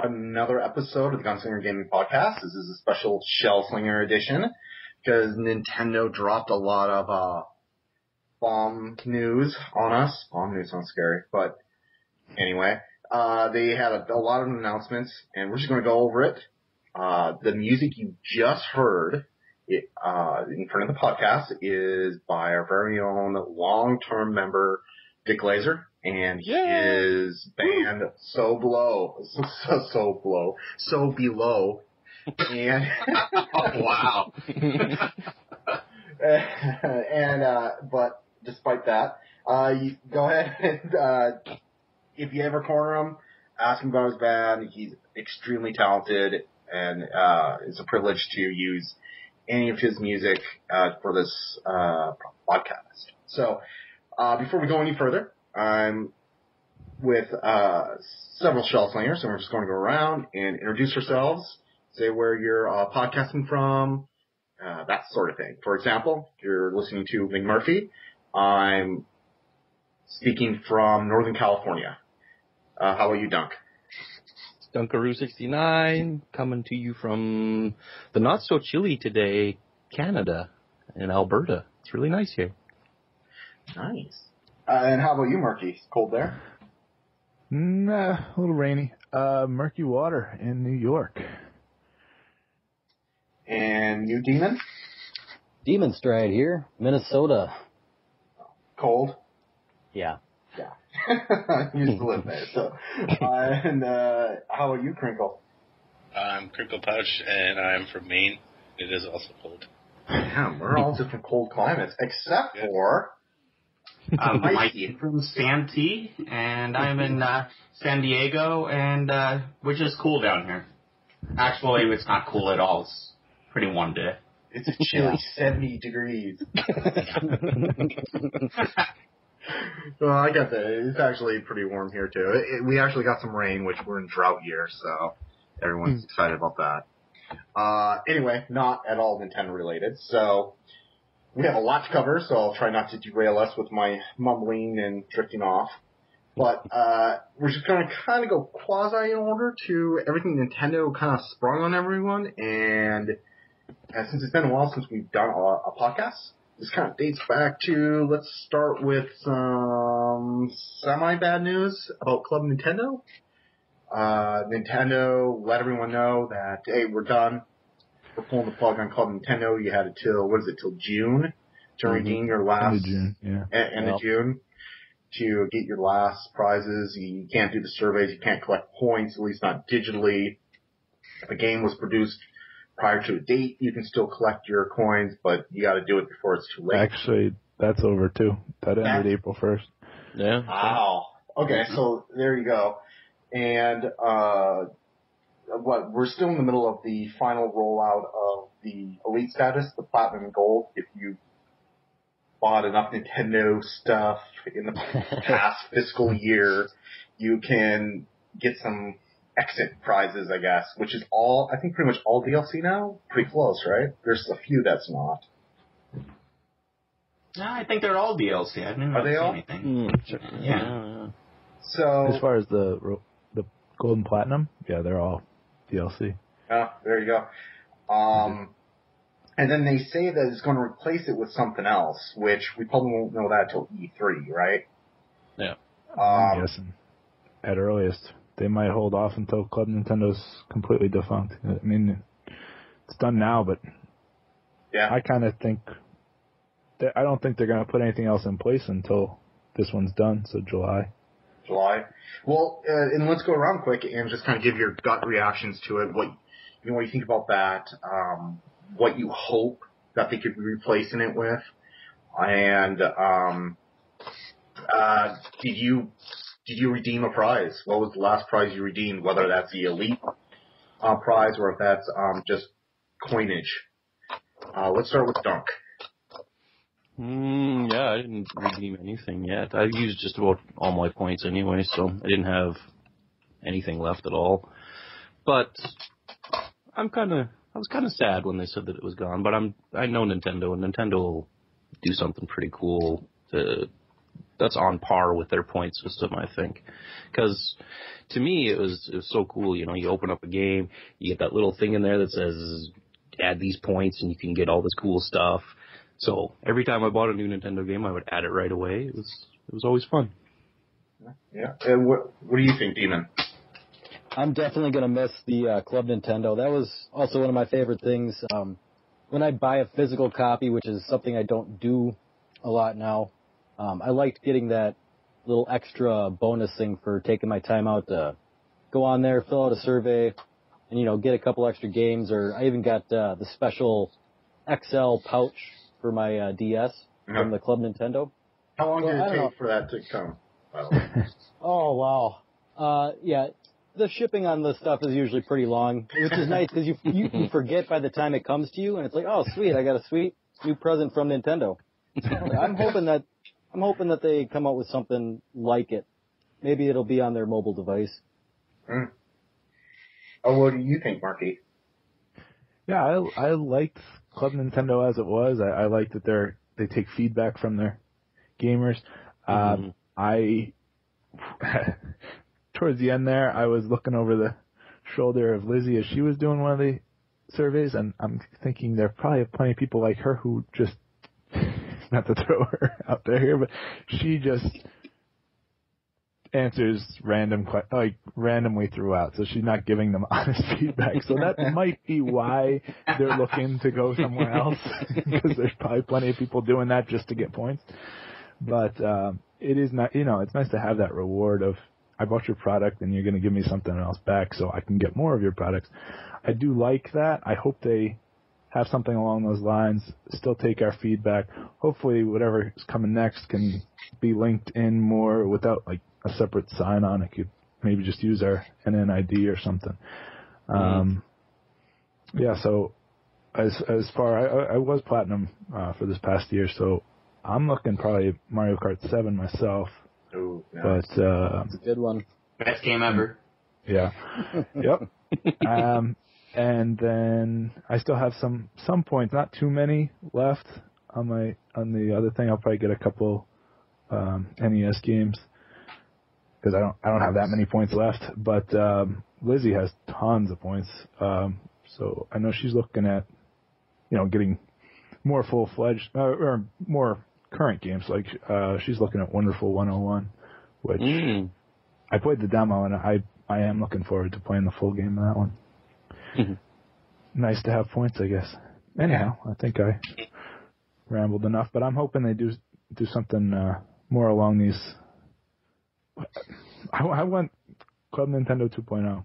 another episode of the Gunslinger Gaming podcast. This is a special Shellslinger edition because Nintendo dropped a lot of bomb news on us. Bomb news sounds scary, but anyway, they had a lot of announcements, and we're just going to go over it. The music you just heard in front of the podcast is by our very own long-term member, Dick Glazer, and his band So Below, and wow. But despite that, you go ahead and if you ever corner him, ask him about his band. He's extremely talented, and it's a privilege to use any of his music for this podcast. So, before we go any further, I'm with several Shellslingers, and we're just going to go around and introduce ourselves, say where you're podcasting from, that sort of thing. For example, if you're listening to McMurphy, I'm speaking from Northern California. How about you, Dunk? Dunkaroo69, coming to you from the not-so-chilly today, Canada, in Alberta. It's really nice here. Nice. And how about you, Murky? Cold there? A little rainy. Murky water in New York. And you, Demon? Demon Stride here, Minnesota. Cold? Yeah. Yeah. I used to live there, so. And how about you, Crinkle? I'm Crinkle Pouch, and I'm from Maine. It is also cold. Damn, we're all different cold climates, except for... I'm Mikey from Santee, and I'm in San Diego, and which is cool down here. Actually, it's not cool at all. It's pretty warm today. It's a chilly 70 degrees. Well, I got that. It's actually pretty warm here, too. We actually got some rain, which we're in drought year, so everyone's excited about that. Anyway, not at all Nintendo related, so... We have a lot to cover, so I'll try not to derail us with my mumbling and drifting off. But we're just going to kind of go quasi in order to everything Nintendo kind of sprung on everyone. And since it's been a while since we've done a podcast, this kind of dates back to, let's start with some semi-bad news about Club Nintendo. Nintendo let everyone know that, hey, we're done. We're pulling the plug on Club Nintendo. You had it till June to redeem your last... End of June, yeah. End of June to get your last prizes. You can't do the surveys. You can't collect points, at least not digitally. If a game was produced prior to a date, you can still collect your coins, but you got to do it before it's too late. Actually, that's over, too. That ended April 1st. Yeah. Wow. Okay, so there you go. And... we're still in the middle of the final rollout of the Elite status, the Platinum and Gold. If you bought enough Nintendo stuff in the past fiscal year, you can get some exit prizes, I guess, which is I think pretty much all DLC now. Pretty close, right? There's a few that's not. No, I think they're all DLC. I didn't Are they all? anything. Yeah. So as far as the Gold and Platinum, yeah, they're all DLC. Oh, there you go. And then they say that it's going to replace it with something else, which we probably won't know that until E3, right? Yeah. I'm guessing. At earliest. They might hold off until Club Nintendo's completely defunct. I mean, it's done now, but yeah, I kind of think... I don't think they're going to put anything else in place until this one's done, so July. Well, and let's go around quick and just kind of give your gut reactions to it. What you think about that? What you hope that they could be replacing it with, and did you redeem a prize? What was the last prize you redeemed? Whether that's the Elite prize or if that's just coinage. Let's start with Dunk. Yeah, I didn't redeem anything yet. I've used just about all my points anyway, so I didn't have anything left at all. But I was kind of sad when they said that it was gone. But I know Nintendo, and Nintendo will do something pretty cool to that's on par with their point system, I think. Because to me, it was so cool. You know, you open up a game, you get that little thing in there that says add these points, and you can get all this cool stuff. So every time I bought a new Nintendo game, I would add it right away. It was always fun. Yeah. And what do you think, Demon? I'm definitely going to miss the Club Nintendo. That was also one of my favorite things. When I buy a physical copy, which is something I don't do a lot now, I liked getting that little extra bonus thing for taking my time out to go on there, fill out a survey, and, you know, get a couple extra games. Or I even got the special XL pouch for my DS from the Club Nintendo. How long did it take for that to come? Oh, wow. Yeah, the shipping on this stuff is usually pretty long, which is nice because you forget by the time it comes to you, and it's like, oh, sweet, I got a sweet new present from Nintendo. I'm hoping that they come out with something like it. Maybe it'll be on their mobile device. Mm. Oh, what do you think, Marky? Yeah, I liked Club Nintendo as it was. I like that they take feedback from their gamers. I towards the end there, I was looking over the shoulder of Lizzie as she was doing one of the surveys, and I'm thinking there are probably plenty of people like her who just, not to throw her out there here, but she just answers randomly throughout, so she's not giving them honest feedback. So that might be why they're looking to go somewhere else, because there's probably plenty of people doing that just to get points. But it is not, you know, it's nice to have that reward of, I bought your product and you're going to give me something else back so I can get more of your products. I do like that. I hope they have something along those lines, still take our feedback. Hopefully whatever is coming next can be linked in more without like a separate sign on. It could maybe just use our NNID or something. Yeah, so as far, I was platinum for this past year, so I'm looking probably Mario Kart 7 myself. Oh, nice. But it's a good one. Best game ever. Yeah. Yep. And then I still have some points, not too many left on the other thing. I'll probably get a couple NES games because I don't have that many points left. But Lizzie has tons of points, so I know she's looking at, you know, getting more full-fledged or more current games. Like she's looking at Wonderful 101, which I played the demo and I am looking forward to playing the full game of that one. Nice to have points, I guess. Anyhow, I think I rambled enough, but I'm hoping they do something more along these. I want Club Nintendo 2.0.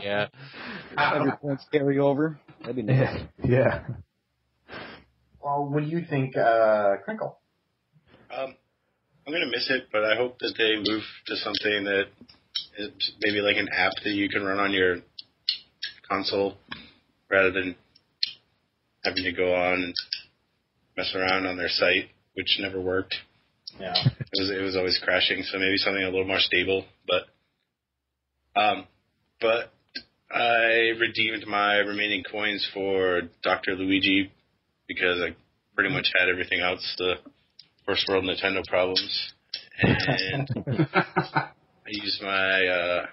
Yeah. Every points carry over. That'd be nice. Yeah. Well, what do you think, Crinkle? I'm going to miss it, but I hope that they move to something that is maybe like an app that you can run on your console rather than having to go on and mess around on their site, which never worked. Yeah. It was always crashing, so maybe something a little more stable. But I redeemed my remaining coins for Dr. Luigi because I pretty much had everything else, the first world Nintendo problems. And I used my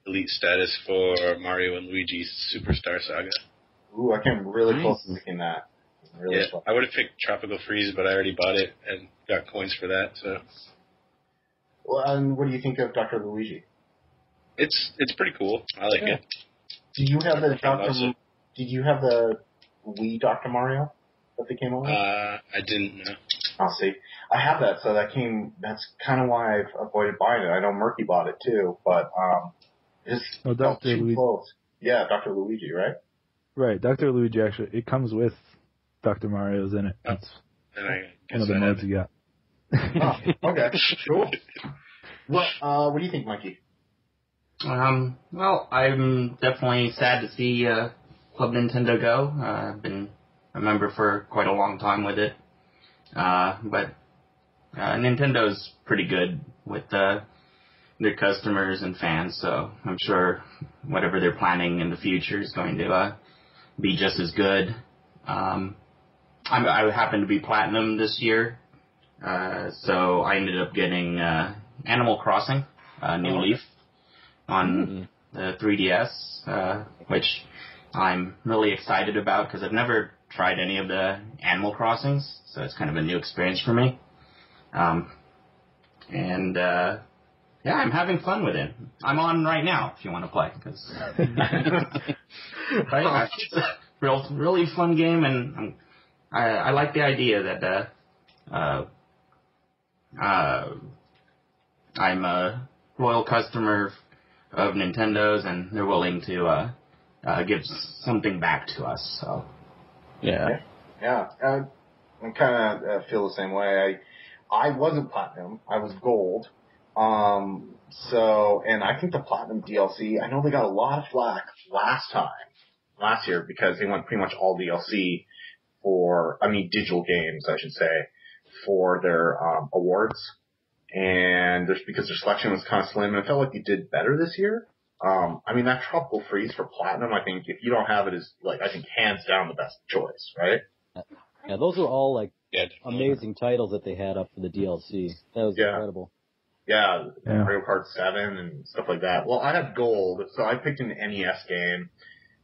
elite status for Mario and Luigi's Superstar Saga. Ooh, I came really close to picking that. Really close. I would have picked Tropical Freeze, but I already bought it and got coins for that. So. Well, and what do you think of Dr. Luigi? It's pretty cool. I like it. Do you have Did you have the Wii Dr. Mario that they came out with? I didn't know. I'll see. I have that, so that's kind of why I've avoided buying it. I know Murky bought it too, but it's not too close. Yeah, Dr. Luigi, right? Right, Dr. Luigi actually, it comes with Dr. Mario's in it. That's one of the modes you got. Oh, okay, cool. What do you think, Mikey? Well, I'm definitely sad to see Club Nintendo go. I've been a member for quite a long time with it. But Nintendo's pretty good with their customers and fans, so I'm sure whatever they're planning in the future is going to be just as good. I happen to be platinum this year, So I ended up getting Animal Crossing, New Leaf, on the 3DS, which I'm really excited about because I've never tried any of the Animal Crossings, so it's kind of a new experience for me. Yeah, I'm having fun with it. I'm on right now if you want to play. Cause it's a really fun game, and I like the idea that I'm a loyal customer of Nintendo's, and they're willing to give something back to us. So Yeah. I kind of feel the same way. I wasn't platinum. I was gold. And I think the platinum DLC, I know they got a lot of flack last year, because they went pretty much all DLC digital games, I should say, for their, awards. And because their selection was kind of slim, and I felt like they did better this year. That Tropical Freeze for platinum, I think, if you don't have it, is, I think hands down the best choice, right? Yeah, those were all, amazing titles that they had up for the DLC. That was incredible. Yeah, Mario Kart 7 and stuff like that. Well, I have gold, so I picked an NES game.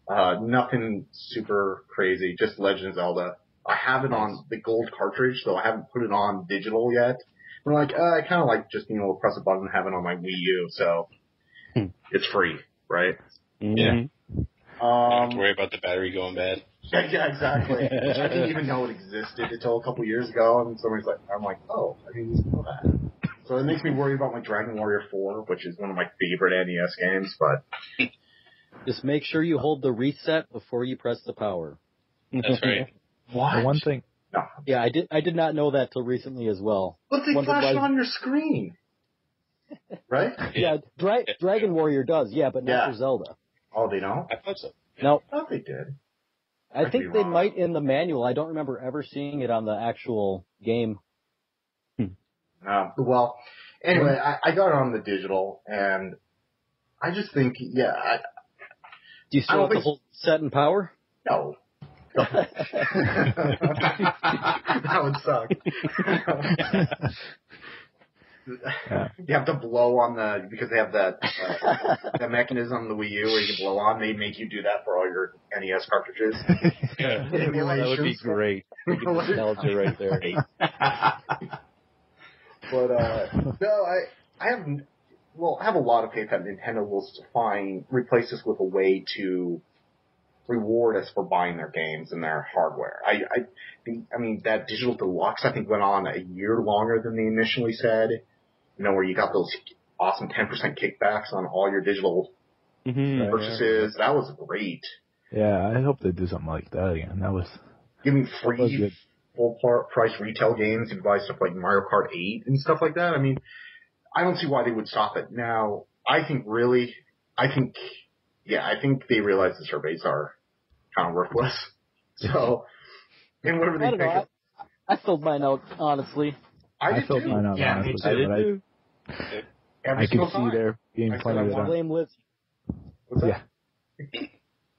Nothing super crazy, just Legend of Zelda. I have it on the gold cartridge, so I haven't put it on digital yet. I'm I kind of like just being able to press a button and have it on my Wii U, so it's free, right? Yeah. Don't have to worry about the battery going bad. Yeah, exactly. I didn't even know it existed until a couple years ago, and somebody's like, I'm like, oh, I didn't even know that. So it makes me worry about my Dragon Warrior 4, which is one of my favorite NES games, but... Just make sure you hold the reset before you press the power. That's right. What? The one thing... No. Yeah, I did not know that till recently as well. But they flash it on your screen. Right? Yeah, Dragon Warrior does, but not for Zelda. Oh, they don't? I thought so. No. I thought they did. I think they might in the manual. I don't remember ever seeing it on the actual game. Well, anyway, I got it on the digital, and I just think, Do you still have to hold set and power? No. That would suck. You have to blow on because they have that the mechanism on the Wii U where you can blow on. They make you do that for all your NES cartridges. That would be great. Nostalgia right there. But no, I have a lot of faith that Nintendo will replace this with a way to reward us for buying their games and their hardware. That digital deluxe, I think, went on a year longer than they initially said. Where you got those awesome 10% kickbacks on all your digital purchases. That was great. Yeah, I hope they do something like that again. That was... Give me free full price retail games. You buy stuff like Mario Kart 8 and stuff like that. I don't see why they would stop it. Now, I think they realize the surveys are kind of worthless. So, and whatever they think. I filled mine out, honestly. I filled mine out, honestly. I did too. I could see there being plenty of blame Liz. What's that?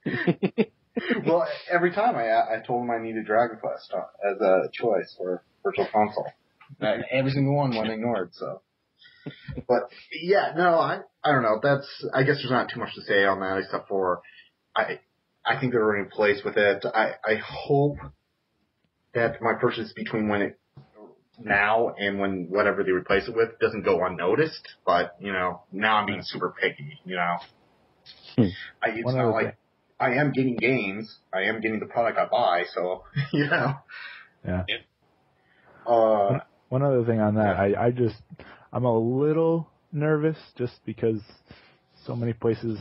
Yeah. Well, every time I told him I needed Dragon Quest as a choice for Virtual Console. Every single one went ignored, so. But, yeah, no, I don't know. I guess there's not too much to say on that except for I think they're in place with it. I hope that my purchase between now and whatever they replace it with doesn't go unnoticed, but, now I'm being super picky, It's not like I am getting games. I am getting the product I buy, so, Yeah. One other thing on that, I'm a little nervous just because so many places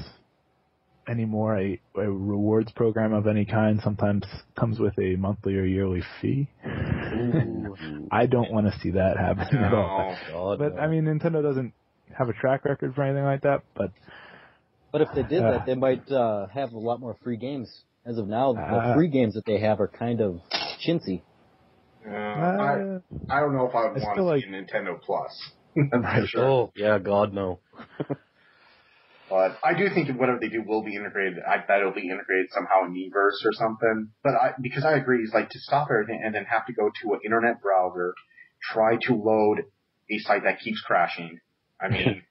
anymore, a rewards program of any kind sometimes comes with a monthly or yearly fee. I don't want to see that happen at all. God, but, no. Nintendo doesn't have a track record for anything like that, but if they did that, they might have a lot more free games. As of now, the free games that they have are kind of chintzy. I don't know if I would want to see Nintendo Plus. For sure. Oh, yeah, God, no. But I do think whatever they do will be integrated. I bet it'll be integrated somehow in Miiverse or something. But because I agree, it's like to stop everything and then have to go to an internet browser try to load a site that keeps crashing. I mean,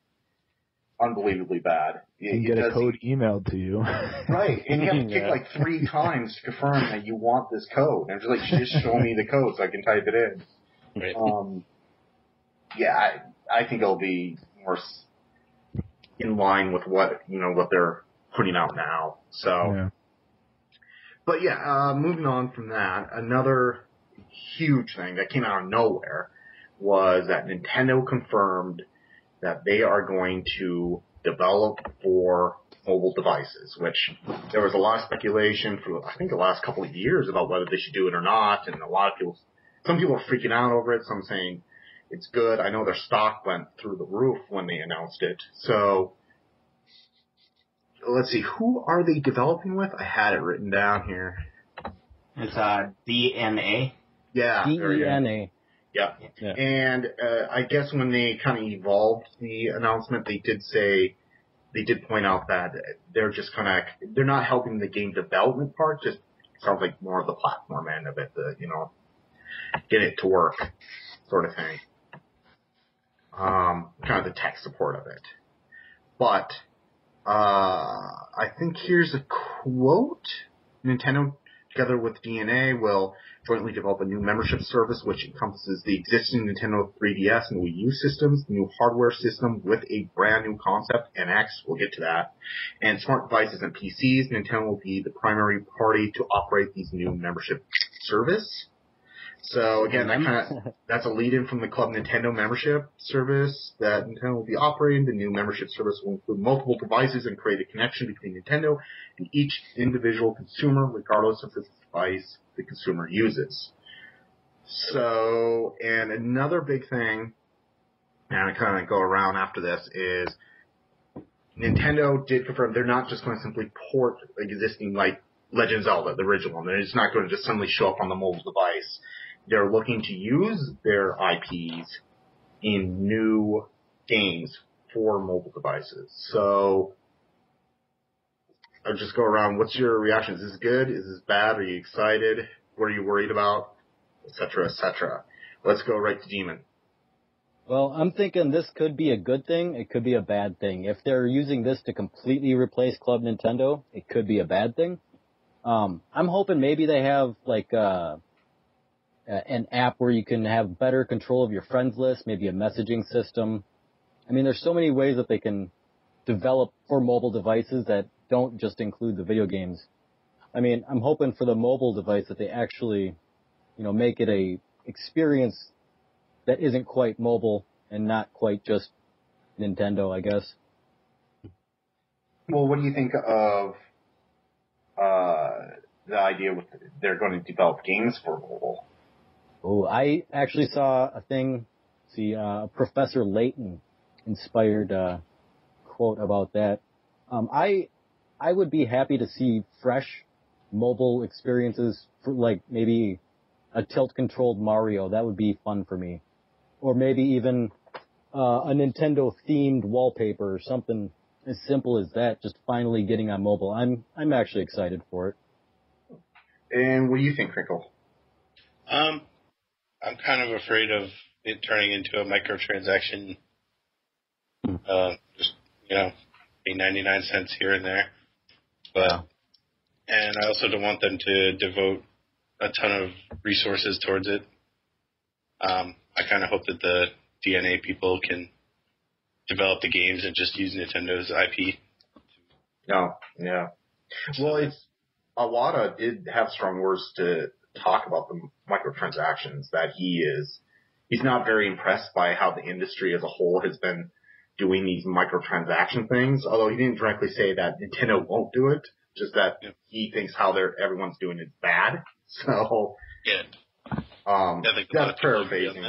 unbelievably bad. You can get a code emailed to you. Right, and you have to kick like 3 times to confirm that you want this code. And I'm just show me the code so I can type it in. Right. Yeah, I think it'll be more in line with what they're putting out now. So, Yeah. But yeah, moving on from that, another huge thing that came out of nowhere was that Nintendo confirmed that they are going to develop for mobile devices, which there was a lot of speculation for, I think, the last couple of years about whether they should do it or not, and some people are freaking out over it, some saying it's good. I know their stock went through the roof when they announced it. So, let's see, who are they developing with? I had it written down here. It's DNA. Yeah. DNA. Yeah. And I guess when they kind of evolved the announcement, they did point out that they're just they're not helping the game development part, just sounds like more of the platform end of it, get it to work sort of thing. Kind of the tech support of it. But I think here's a quote. Nintendo, together with DNA, will jointly develop a new membership service which encompasses the existing Nintendo 3DS and Wii U systems, the new hardware system with a brand new concept, NX, we'll get to that, and smart devices and PCs. Nintendo will be the primary party to operate these new membership service. So again, that's a lead-in from the Club Nintendo membership service that Nintendo will be operating. The new membership service will include multiple devices and create a connection between Nintendo and each individual consumer, regardless of the device the consumer uses. So, and another big thing, and I kind of go around after this, is Nintendo did confirm they're not just going to simply port existing, like Legend of Zelda, the original one. They're just not going to just suddenly show up on the mobile device. They're looking to use their IPs in new games for mobile devices. So, I'll just go around. What's your reaction? Is this good? Is this bad? Are you excited? What are you worried about? Et cetera, et cetera. Let's go right to Demon. Well, I'm thinking this could be a good thing. It could be a bad thing. If they're using this to completely replace Club Nintendo, it could be a bad thing. I'm hoping maybe they have like an app where you can have better control of your friends list, maybe a messaging system. I mean, there's so many ways that they can develop for mobile devices that don't just include the video games. I mean, I'm hoping for the mobile device that they actually, make it a experience that isn't quite mobile and not quite just Nintendo, I guess. Well, what do you think of the idea with they're going to develop games for mobile? Oh, I actually saw a thing, Professor Layton inspired quote about that. I would be happy to see fresh mobile experiences for like maybe a tilt-controlled Mario. That would be fun for me. Or maybe even a Nintendo-themed wallpaper or something as simple as that, just finally getting on mobile. I'm actually excited for it. And what do you think, Crinkle? I'm kind of afraid of it turning into a microtransaction, just, be 99 cents here and there. And I also don't want them to devote a ton of resources towards it. I kind of hope that the DNA people can develop the games and just use Nintendo's IP. No, yeah. Well, Iwata did have strong words to talk about the microtransactions, that he's not very impressed by how the industry as a whole has been doing these microtransaction things, although he didn't directly say that Nintendo won't do it, just that he thinks how everyone's doing it bad. So, that's paraphrasing.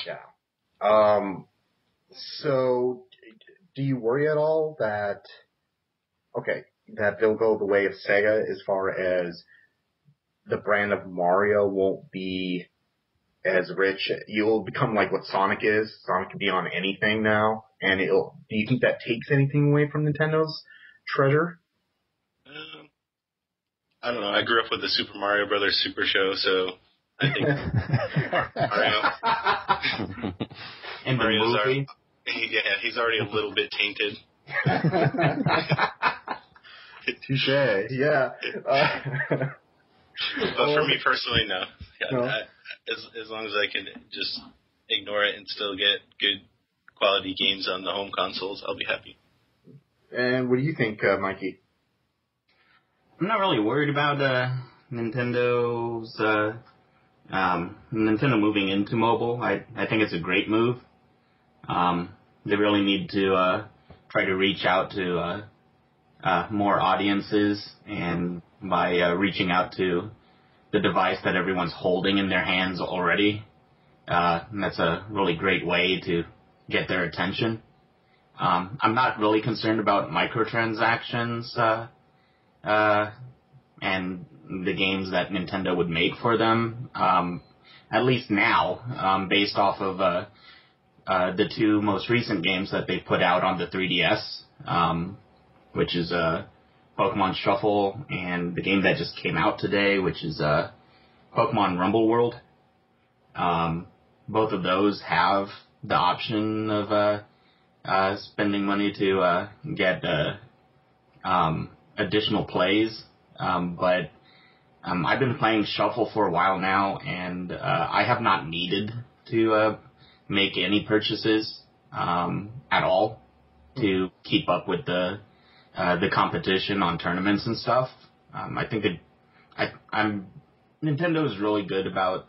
Yeah. So, do you worry at all that they'll go the way of Sega as far as the brand of Mario won't be as rich? You'll become like what Sonic is. Sonic can be on anything now, and do you think that takes anything away from Nintendo's treasure? I don't know. I grew up with the Super Mario Brothers Super Show, so I think Mario. In the Mario's movie? He's already a little bit tainted. Touche. Yeah. But for me personally, no. Yeah, No. as long as I can just ignore it and still get good quality games on the home consoles, I'll be happy. And what do you think, Mikey? I'm not really worried about Nintendo's Nintendo moving into mobile. I think it's a great move. They really need to try to reach out to more audiences, and by reaching out to the device that everyone's holding in their hands already, that's a really great way to get their attention. I'm not really concerned about microtransactions and the games that Nintendo would make for them, at least now, based off of the two most recent games that they put out on the 3DS, which is Pokemon Shuffle, and the game that just came out today, which is Pokemon Rumble World. Both of those have the option of spending money to get additional plays, but I've been playing Shuffle for a while now, and I have not needed to make any purchases at all to keep up with the competition on tournaments and stuff. I think that Nintendo is really good about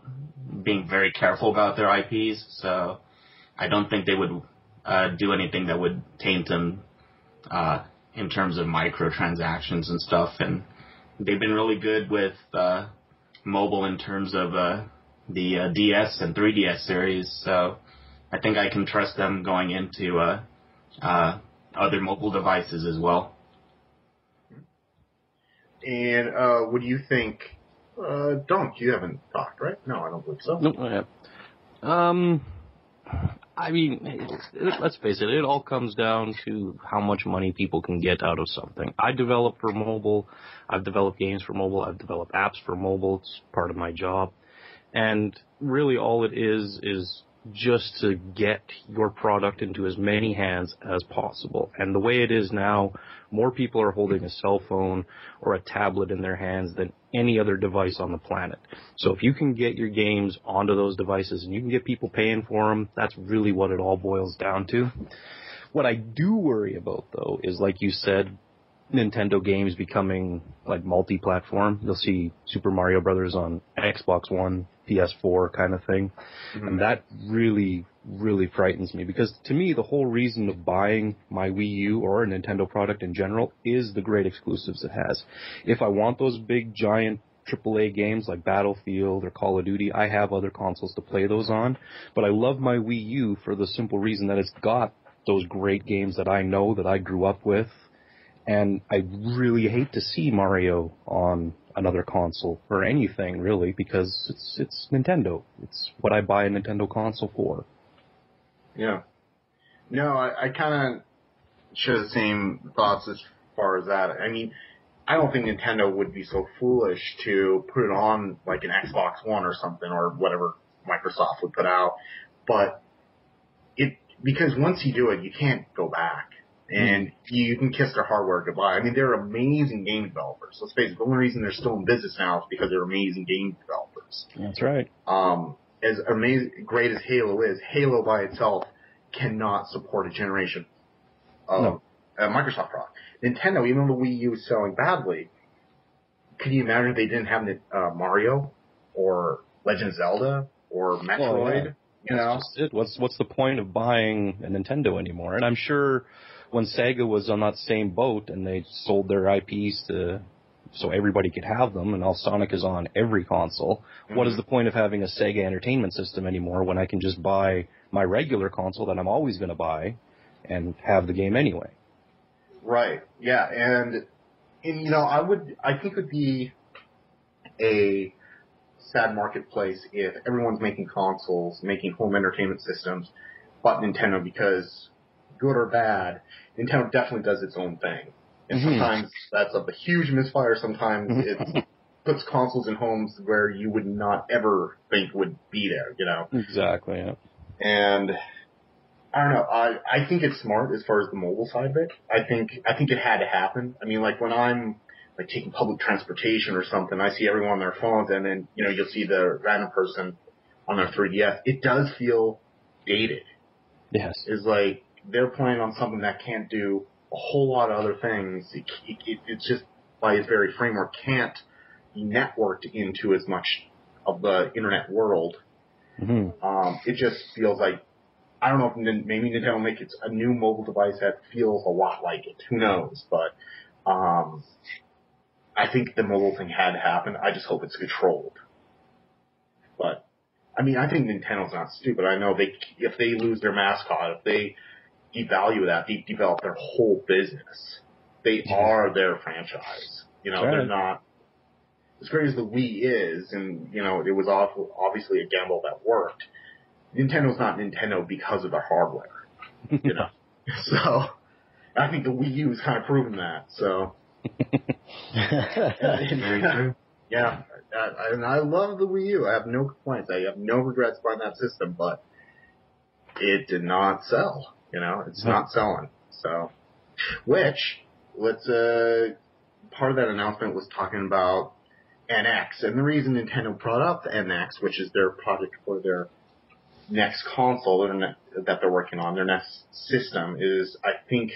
being very careful about their IPs, so I don't think they would do anything that would taint them in terms of microtransactions and stuff. And they've been really good with mobile in terms of the DS and 3DS series, so I think I can trust them going into other mobile devices as well. And what do you think? Dunk, you haven't talked, right? No, I don't believe so. Nope, I have. I mean, let's face it, it all comes down to how much money people can get out of something. I develop for mobile, I've developed games for mobile, I've developed apps for mobile, it's part of my job. And really all it is just to get your product into as many hands as possible. And the way it is now, more people are holding a cell phone or a tablet in their hands than any other device on the planet. So if you can get your games onto those devices and you can get people paying for them, that's really what it all boils down to. What I do worry about, though, is, like you said, Nintendo games becoming like multi-platform. You'll see Super Mario Brothers on Xbox One, PS4 kind of thing. Mm-hmm. And that really, really frightens me, because to me, the whole reason of buying my Wii U or a Nintendo product in general is the great exclusives it has. If I want those big, giant AAA games like Battlefield or Call of Duty, I have other consoles to play those on. But I love my Wii U for the simple reason that it's got those great games that I know, that I grew up with. And I really hate to see Mario on another console or anything, really, because it's Nintendo. It's what I buy a Nintendo console for. Yeah. No, I kind of share the same thoughts as far as that. I mean, I don't think Nintendo would be so foolish to put it on like an Xbox One or something, or whatever Microsoft would put out. But because once you do it, you can't go back. And you can kiss their hardware goodbye. I mean, they're amazing game developers. Let's face it, the only reason they're still in business now is because they're amazing game developers. That's right. As great as Halo is, Halo by itself cannot support a generation of a Microsoft product. Nintendo, even though the Wii U is selling badly, could you imagine if they didn't have Mario or Legend of Zelda or Metroid? Well, yeah. That's just it. What's the point of buying a Nintendo anymore? And I'm sure when Sega was on that same boat and they sold their IPs so everybody could have them, and now Sonic is on every console, what is the point of having a Sega Entertainment System anymore when I can just buy my regular console that I'm always going to buy and have the game anyway? Right. Yeah. And you know, I think it would be a sad marketplace if everyone's making consoles, making home entertainment systems, but Nintendo, because good or bad, Nintendo definitely does its own thing. And sometimes that's a huge misfire, sometimes it's puts consoles in homes where you would not ever think would be there, you know? Exactly, yeah. And I don't know. I think it's smart as far as the mobile side of it. I think it had to happen. I mean, like when I'm like taking public transportation or something, I see everyone on their phones, and then you know you'll see the random person on their 3DS. It does feel dated. Yes. It's like they're playing on something that can't do a whole lot of other things. It's just by its very framework can't be networked into as much of the internet world. Mm-hmm. It just feels like, I don't know if maybe Nintendo will make it a new mobile device that feels a lot like it. Who knows? But I think the mobile thing had to happen. I just hope it's controlled. But I mean, I think Nintendo's not stupid. I know if they lose their mascot, if they devalue that, they develop their whole business. They are their franchise. You know, they're not as great as the Wii is, and you know, it was obviously a gamble that worked. Nintendo's not Nintendo because of their hardware, you know. So I think the Wii U has kind of proven that. So Very true. yeah, and I love the Wii U. I have no complaints. I have no regrets buying that system, but it did not sell. You know, it's not selling. So, part of that announcement was talking about NX, and the reason Nintendo brought up the NX, which is their project for their next console that they're working on, their next system, is, I think,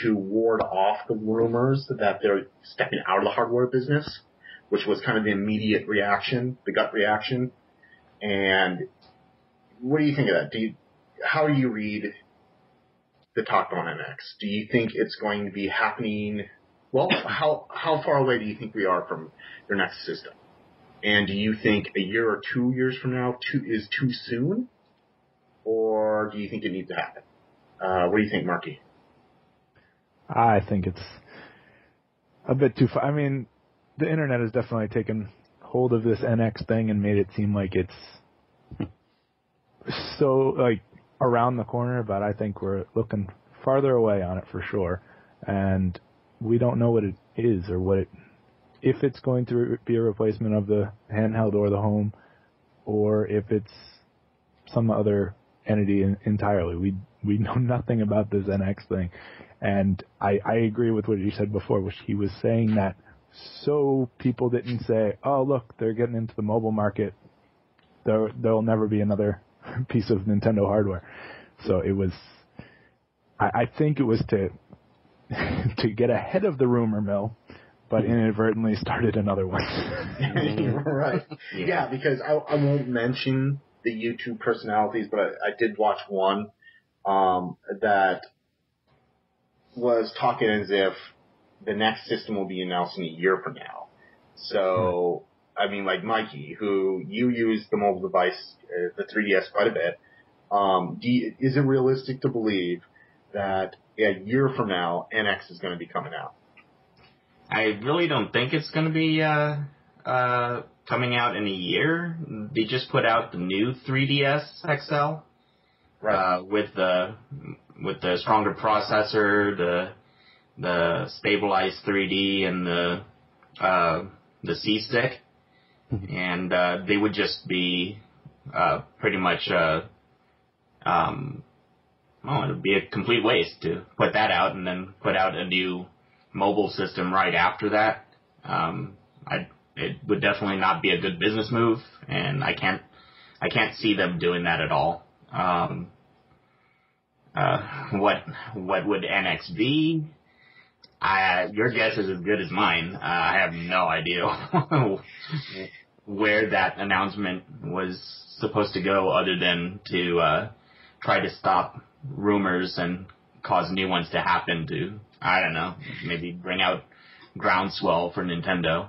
to ward off the rumors that they're stepping out of the hardware business, which was kind of the immediate reaction, the gut reaction. And what do you think of that? How do you read the talk on NX? Do you think it's going to be happening? Well, how far away do you think we are from their next system? And do you think a year or 2 years from now is too soon? Or do you think it needs to happen? What do you think, Marky? I think it's a bit too far. I mean, the internet has definitely taken hold of this NX thing and made it seem like it's so, like, around the corner, but I think we're looking farther away on it for sure. And we don't know what it is or if it's going to be a replacement of the handheld or the home, or if it's some other entity entirely. We know nothing about this NX thing. And I agree with what you said before, which he was saying that so people didn't say, oh, look, they're getting into the mobile market. There'll never be another piece of Nintendo hardware. So it was, I think it was to get ahead of the rumor mill, but inadvertently started another one. Right. Yeah, because I won't mention the YouTube personalities, but I did watch one that was talking as if the next system will be announced in a year from now. So, I mean, like Mikey, who you use the mobile device, the 3DS quite a bit, is it realistic to believe that a year from now, NX is going to be coming out? I really don't think it's going to be coming out in a year. They just put out the new 3DS XL, right? With the stronger processor, the stabilized 3D, and the C stick, and they would just be pretty much it would be a complete waste to put that out and then put out a new mobile system right after that. It would definitely not be a good business move, and I can't see them doing that at all. What would NX be? Your guess is as good as mine. I have no idea where that announcement was supposed to go, other than to try to stop rumors and cause new ones to happen to, I don't know, maybe bring out groundswell for Nintendo.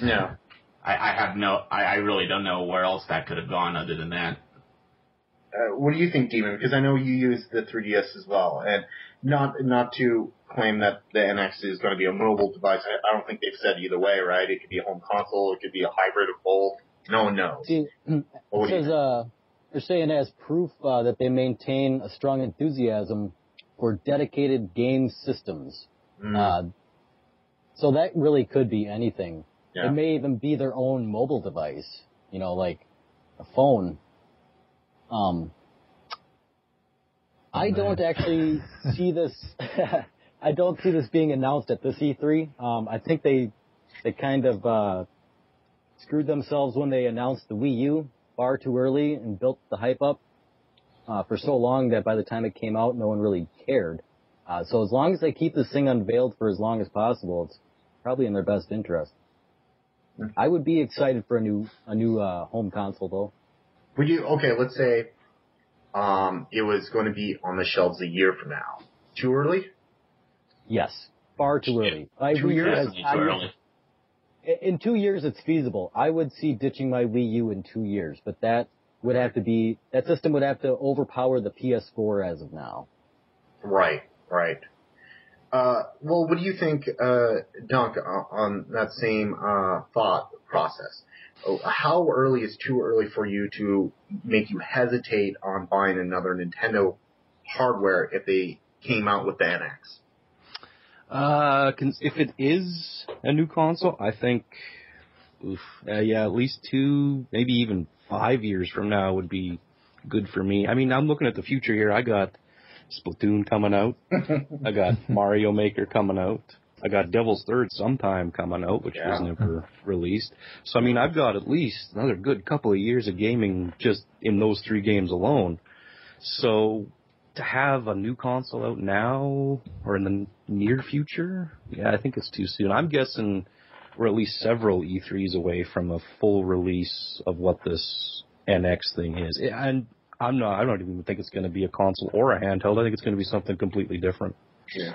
Yeah. I really don't know where else that could have gone other than that. What do you think, Demon? Because I know you use the 3DS as well, and not to claim that the NX is going to be a mobile device. I don't think they've said either way, right? It could be a home console, it could be a hybrid of both. No one knows. See, it says, they're saying as proof that they maintain a strong enthusiasm for dedicated game systems. So that really could be anything. It may even be their own mobile device, like a phone. I don't actually see this. I don't see this being announced at this E3. I think they kind of screwed themselves when they announced the Wii U far too early and built the hype up for so long that by the time it came out, no one really cared. So as long as they keep this thing unveiled for as long as possible, it's probably in their best interest. I would be excited for a new home console though. Would you? Okay, let's say it was going to be on the shelves a year from now. Too early? Yes, far too early. 2 years? Too early. In 2 years, it's feasible. I would see ditching my Wii U in 2 years, but that system would have to overpower the PS4 as of now. Right. Well, what do you think, Dunk, on that same thought process? How early is too early for you to make you hesitate on buying another Nintendo hardware if they came out with the NX? If it is a new console, I think, at least 2, maybe even 5 years from now would be good for me. I mean, I'm looking at the future here. I got Splatoon coming out. I got Mario Maker coming out. I got Devil's Third sometime coming out, which was never released. So, I mean, I've got at least another good couple of years of gaming just in those 3 games alone. So, to have a new console out now or in the near future, I think it's too soon. I'm guessing we're at least several E3s away from a full release of what this NX thing is. And I don't even think it's going to be a console or a handheld. I think it's going to be something completely different. Yeah.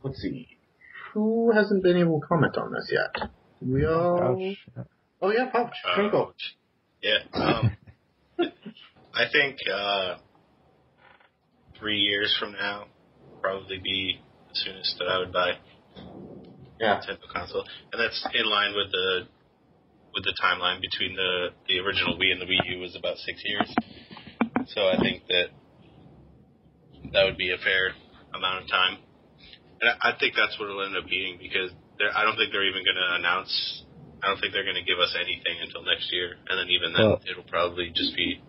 Let's see. Who hasn't been able to comment on this yet? We all... Pouch. Oh, yeah, Pouch. Twinkle. Yeah. I think 3 years from now will probably be the soonest that I would buy a Nintendo console. And that's in line with the timeline between the original Wii and the Wii U was about 6 years. So I think that would be a fair amount of time. And I think that's what it'll end up being because I don't think they're even going to announce, I don't think they're going to give us anything until next year. And then even then, it'll probably just be...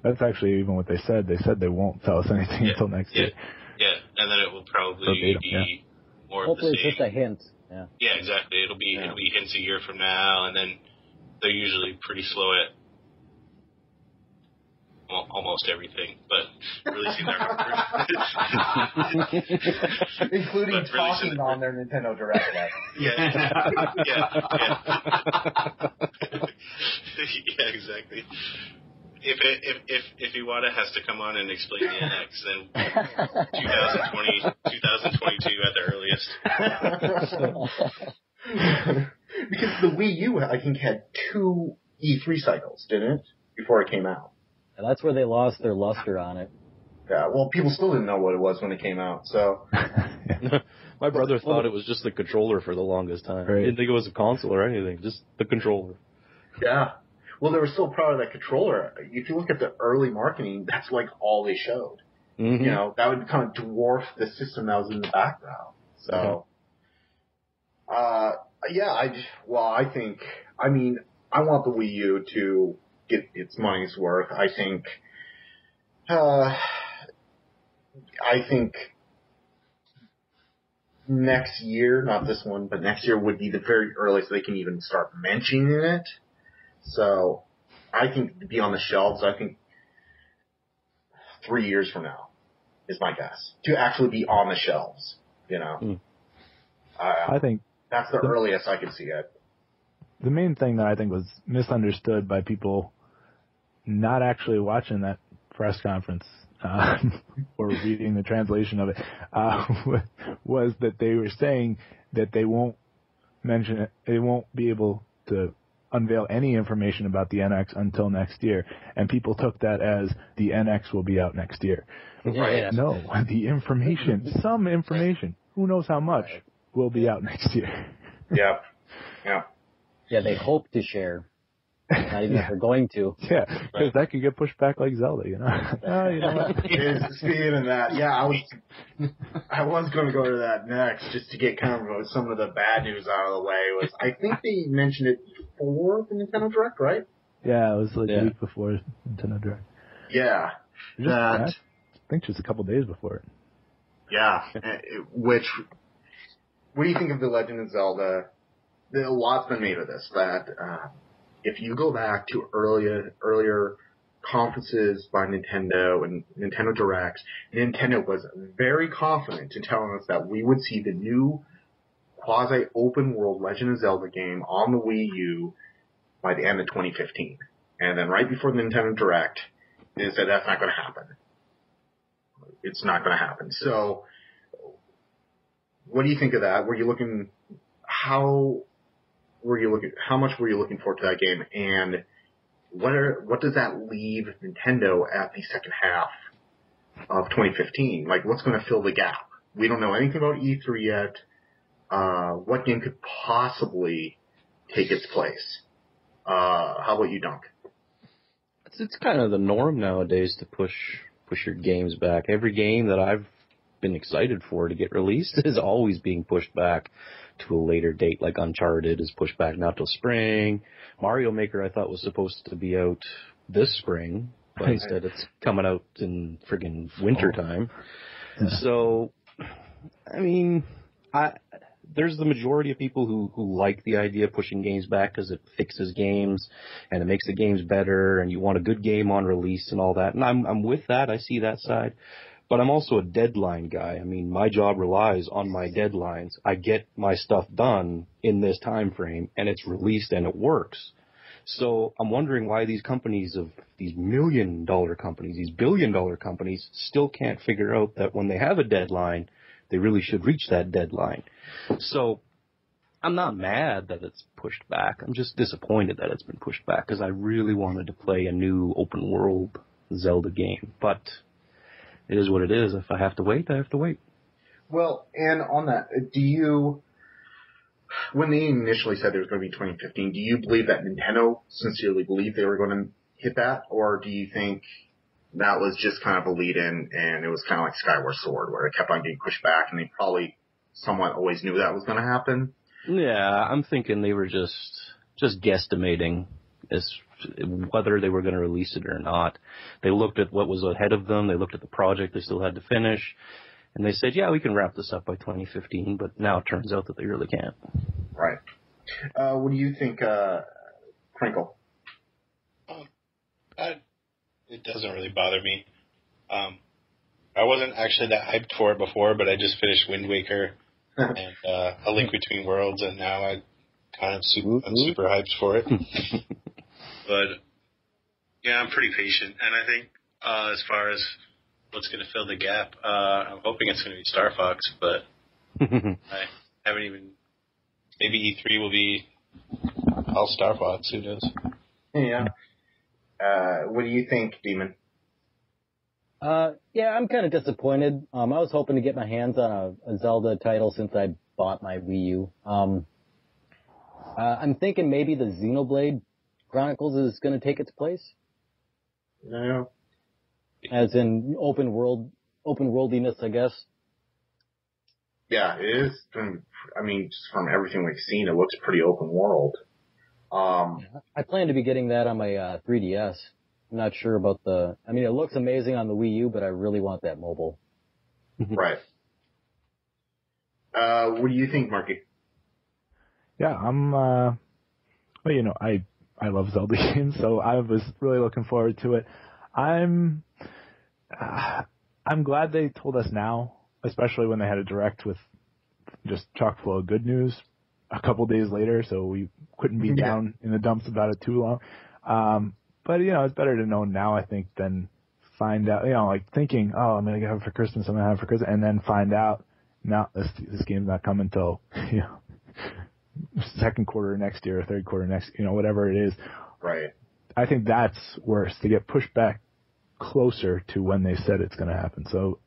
That's actually even what they said. They said they won't tell us anything until next year. Yeah, and then it will probably be more Hopefully of the same. it's just a hint. Yeah, exactly. It'll be hints a year from now, and then they're usually pretty slow at almost everything, but releasing their including talking on their Nintendo Direct. Yeah, exactly. If Iwata has to come on and explain the NX, then 2022 at the earliest. Because the Wii U, I think, had 2 E3 cycles, didn't it? Before it came out. And that's where they lost their luster on it. Yeah, well, people still didn't know what it was when it came out, so... My brother thought it was just the controller for the longest time. Right. He didn't think it was a console or anything, just the controller. Yeah. Well, they were so proud of that controller. If you look at the early marketing, that's like all they showed. Mm-hmm. You know, that would kind of dwarf the system that was in the background. So, I want the Wii U to get its money's worth. I think next year, not this one, but next year would be the very earliest they can even start mentioning it. So, I think to be on the shelves, I think 3 years from now is my guess. To actually be on the shelves, you know. I think that's the earliest I could see it. The main thing that I think was misunderstood by people not actually watching that press conference or reading the translation of it was that they were saying that they won't mention it, they won't be able to unveil any information about the NX until next year, and people took that as the NX will be out next year. Right. No, the information, some information, who knows how much, will be out next year. Yeah. Yeah, they hope to share. Not even if they're going to. Yeah, because that could get pushed back like Zelda, you know. Oh, you know what? Speaking of that, yeah, I was going to go to that next, just to get kind of some of the bad news out of the way. I think they mentioned it before the Nintendo Direct, right? Yeah, it was like a week before Nintendo Direct. Yeah. I think just a couple days before it. Yeah. What do you think of The Legend of Zelda? A lot's been made of this, that if you go back to earlier conferences by Nintendo and Nintendo Directs, Nintendo was very confident in telling us that we would see the new quasi-open world Legend of Zelda game on the Wii U by the end of 2015. And then right before the Nintendo Direct, they said that's not going to happen. It's not going to happen. So, what do you think of that? How much were you looking forward to that game? And what does that leave Nintendo at the second half of 2015? Like, what's going to fill the gap? We don't know anything about E3 yet. What game could possibly take its place? How about you, Dunk? It's kind of the norm nowadays to push your games back. Every game that I've been excited for to get released is always being pushed back to a later date, like Uncharted is pushed back now till spring. Mario Maker I thought was supposed to be out this spring, but instead it's coming out in friggin' wintertime. Yeah. So, I mean, there's the majority of people who like the idea of pushing games back because it fixes games and it makes the games better and you want a good game on release and all that. And I'm with that. I see that side. But I'm also a deadline guy. I mean, my job relies on my deadlines. I get my stuff done in this time frame, and it's released and it works. So I'm wondering why these companies these $1 million companies, these $1 billion companies, still can't figure out that when they have a deadline, they really should reach that deadline. So I'm not mad that it's pushed back. I'm just disappointed that it's been pushed back because I really wanted to play a new open world Zelda game. But it is what it is. If I have to wait, I have to wait. Well, and on that, when they initially said it was going to be 2015, do you believe that Nintendo sincerely believed they were going to hit that? Or do you think that was just kind of a lead-in and it was kind of like Skyward Sword where it kept on getting pushed back and they probably somewhat always knew that was going to happen? Yeah, I'm thinking they were just guesstimating as whether they were going to release it or not. They looked at what was ahead of them. They looked at the project they still had to finish. And they said, yeah, we can wrap this up by 2015. But now it turns out that they really can't. Right. What do you think, Crinkle? It doesn't really bother me. I wasn't actually that hyped for it before, but I just finished Wind Waker and A Link Between Worlds, and now I'm super hyped for it. But yeah, I'm pretty patient, and I think as far as what's going to fill the gap, I'm hoping it's going to be Star Fox, but I haven't even. Maybe E3 will be all Star Fox. Who knows? Yeah. What do you think, Demon? Yeah, I'm kind of disappointed. I was hoping to get my hands on a Zelda title since I bought my Wii U. I'm thinking maybe the Xenoblade Chronicles is going to take its place. Yeah. As in open worldiness, I guess. Yeah, it is. I mean, just from everything we've seen, it looks pretty open world. I plan to be getting that on my 3DS. I'm not sure about I mean, it looks amazing on the Wii U, but I really want that mobile. Right. What do you think, Marky? Yeah, well, you know, I love Zelda games, so I was really looking forward to it. I'm glad they told us now, especially when they had a direct with just chock full of good news a couple days later, so we couldn't be down in the dumps about it too long. But, you know, it's better to know now, I think, than find out, you know, like thinking, oh, I'm going to have it for Christmas, I'm going to have it for Christmas, and then find out, no, this game's not coming until, you know, second quarter next year or third quarter next, you know, whatever it is. Right. I think that's worse, to get pushed back closer to when they said it's going to happen. So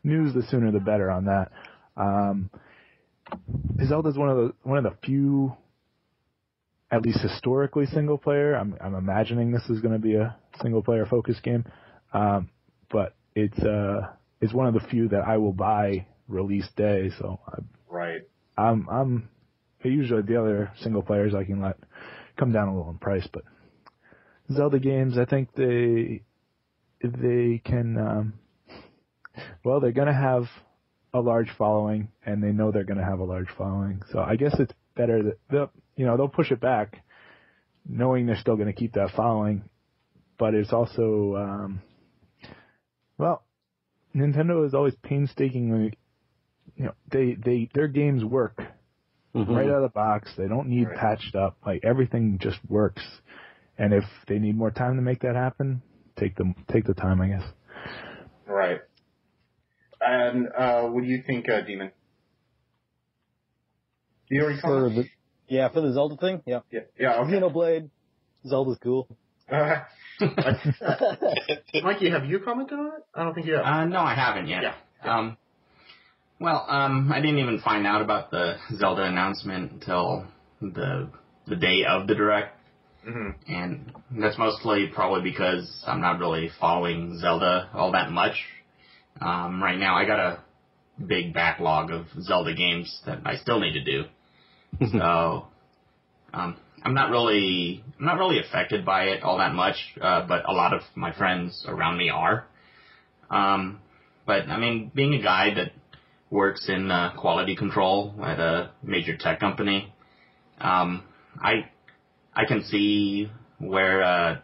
news, the sooner the better on that. Zelda's one of the few at least historically single player. I'm imagining this is going to be a single player focused game, but it's one of the few that I will buy release day. So I'm usually the other single players I can let come down a little in price, but Zelda games, I think they can. Well, they're going to have a large following, and they know they're going to have a large following. So I guess it's better that they'll push it back, knowing they're still going to keep that following. But it's also, Nintendo is always painstakingly, their games work right out of the box. They don't need patched up. Like everything just works. And if they need more time to make that happen, take the time, I guess. Right. And what do you think, Demon? Do you already for the Zelda thing? Yeah. Yeah. Okay. Xenoblade. Zelda's cool. Mikey, have you commented on it? I don't think you have. No, I haven't yet. Yeah. I didn't even find out about the Zelda announcement until the day of the Direct. Mm-hmm. And that's mostly probably because I'm not really following Zelda all that much. Right now I got a big backlog of Zelda games that I still need to do. So, I'm not really affected by it all that much, but a lot of my friends around me are. But I mean, being a guy that works in quality control at a major tech company, I can see where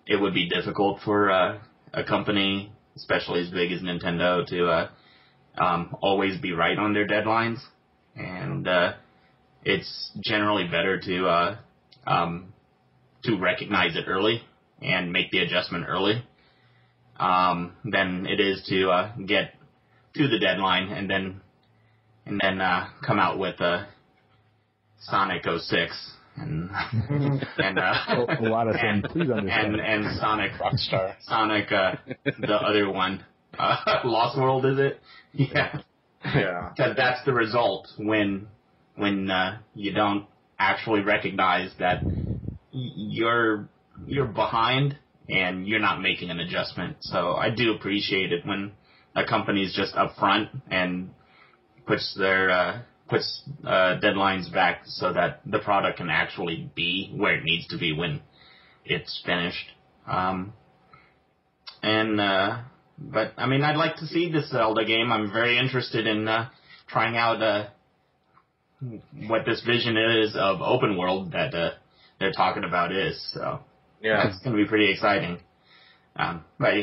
it would be difficult for a company, especially as big as Nintendo, to always be right on their deadlines. And it's generally better to recognize it early and make the adjustment early than it is to get to the deadline and then come out with Sonic 06 and a lot of things. Please understand. And Sonic Rockstar. Sonic the other one, Lost World, is it? Yeah. Because that's the result when you don't actually recognize that you're behind and you're not making an adjustment. So I do appreciate it when a company's just upfront and puts deadlines back so that the product can actually be where it needs to be when it's finished. But I mean, I'd like to see this Zelda game. I'm very interested in trying out what this vision is of open world that they're talking about is. So yeah, it's going to be pretty exciting. But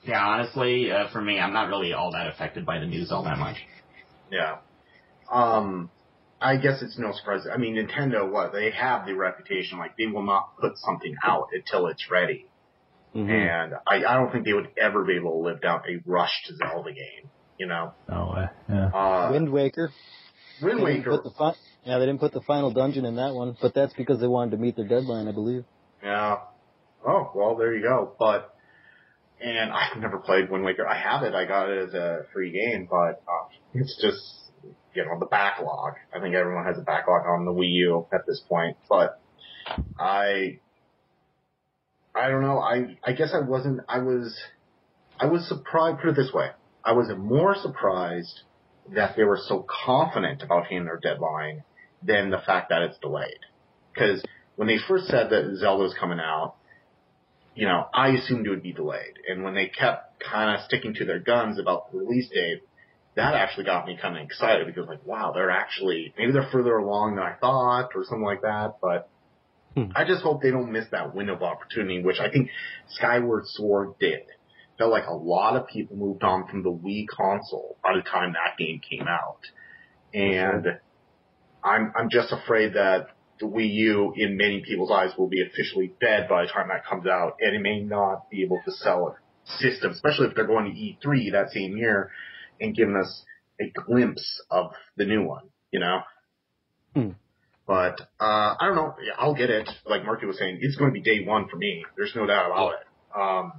yeah, honestly, for me, I'm not really all that affected by the news all that much. Yeah. I guess it's no surprise. I mean, Nintendo, they have the reputation, like, they will not put something out until it's ready. Mm-hmm. And I don't think they would ever be able to live down a rushed Zelda game, you know? No way. Yeah. Wind Waker. They didn't put the final dungeon in that one, but that's because they wanted to meet their deadline, I believe. Yeah. Oh, well, there you go. And I've never played Wind Waker. I have it. I got it as a free game, but it's just, the backlog. I think everyone has a backlog on the Wii U at this point, but I don't know. I guess I was surprised, put it this way. I was more surprised that they were so confident about hitting their deadline than the fact that it's delayed. Because when they first said that Zelda was coming out, I assumed it would be delayed. And when they kept kind of sticking to their guns about the release date, that actually got me kind of excited because, like, wow, maybe they're further along than I thought or something like that. But I just hope they don't miss that window of opportunity, which I think Skyward Sword did. Felt like a lot of people moved on from the Wii console by the time that game came out. And I'm just afraid that the Wii U, in many people's eyes, will be officially dead by the time that comes out, and it may not be able to sell a system, especially if they're going to E3 that same year and giving us a glimpse of the new one, But, I don't know. Yeah, I'll get it. Like Marky was saying, it's going to be day one for me. There's no doubt about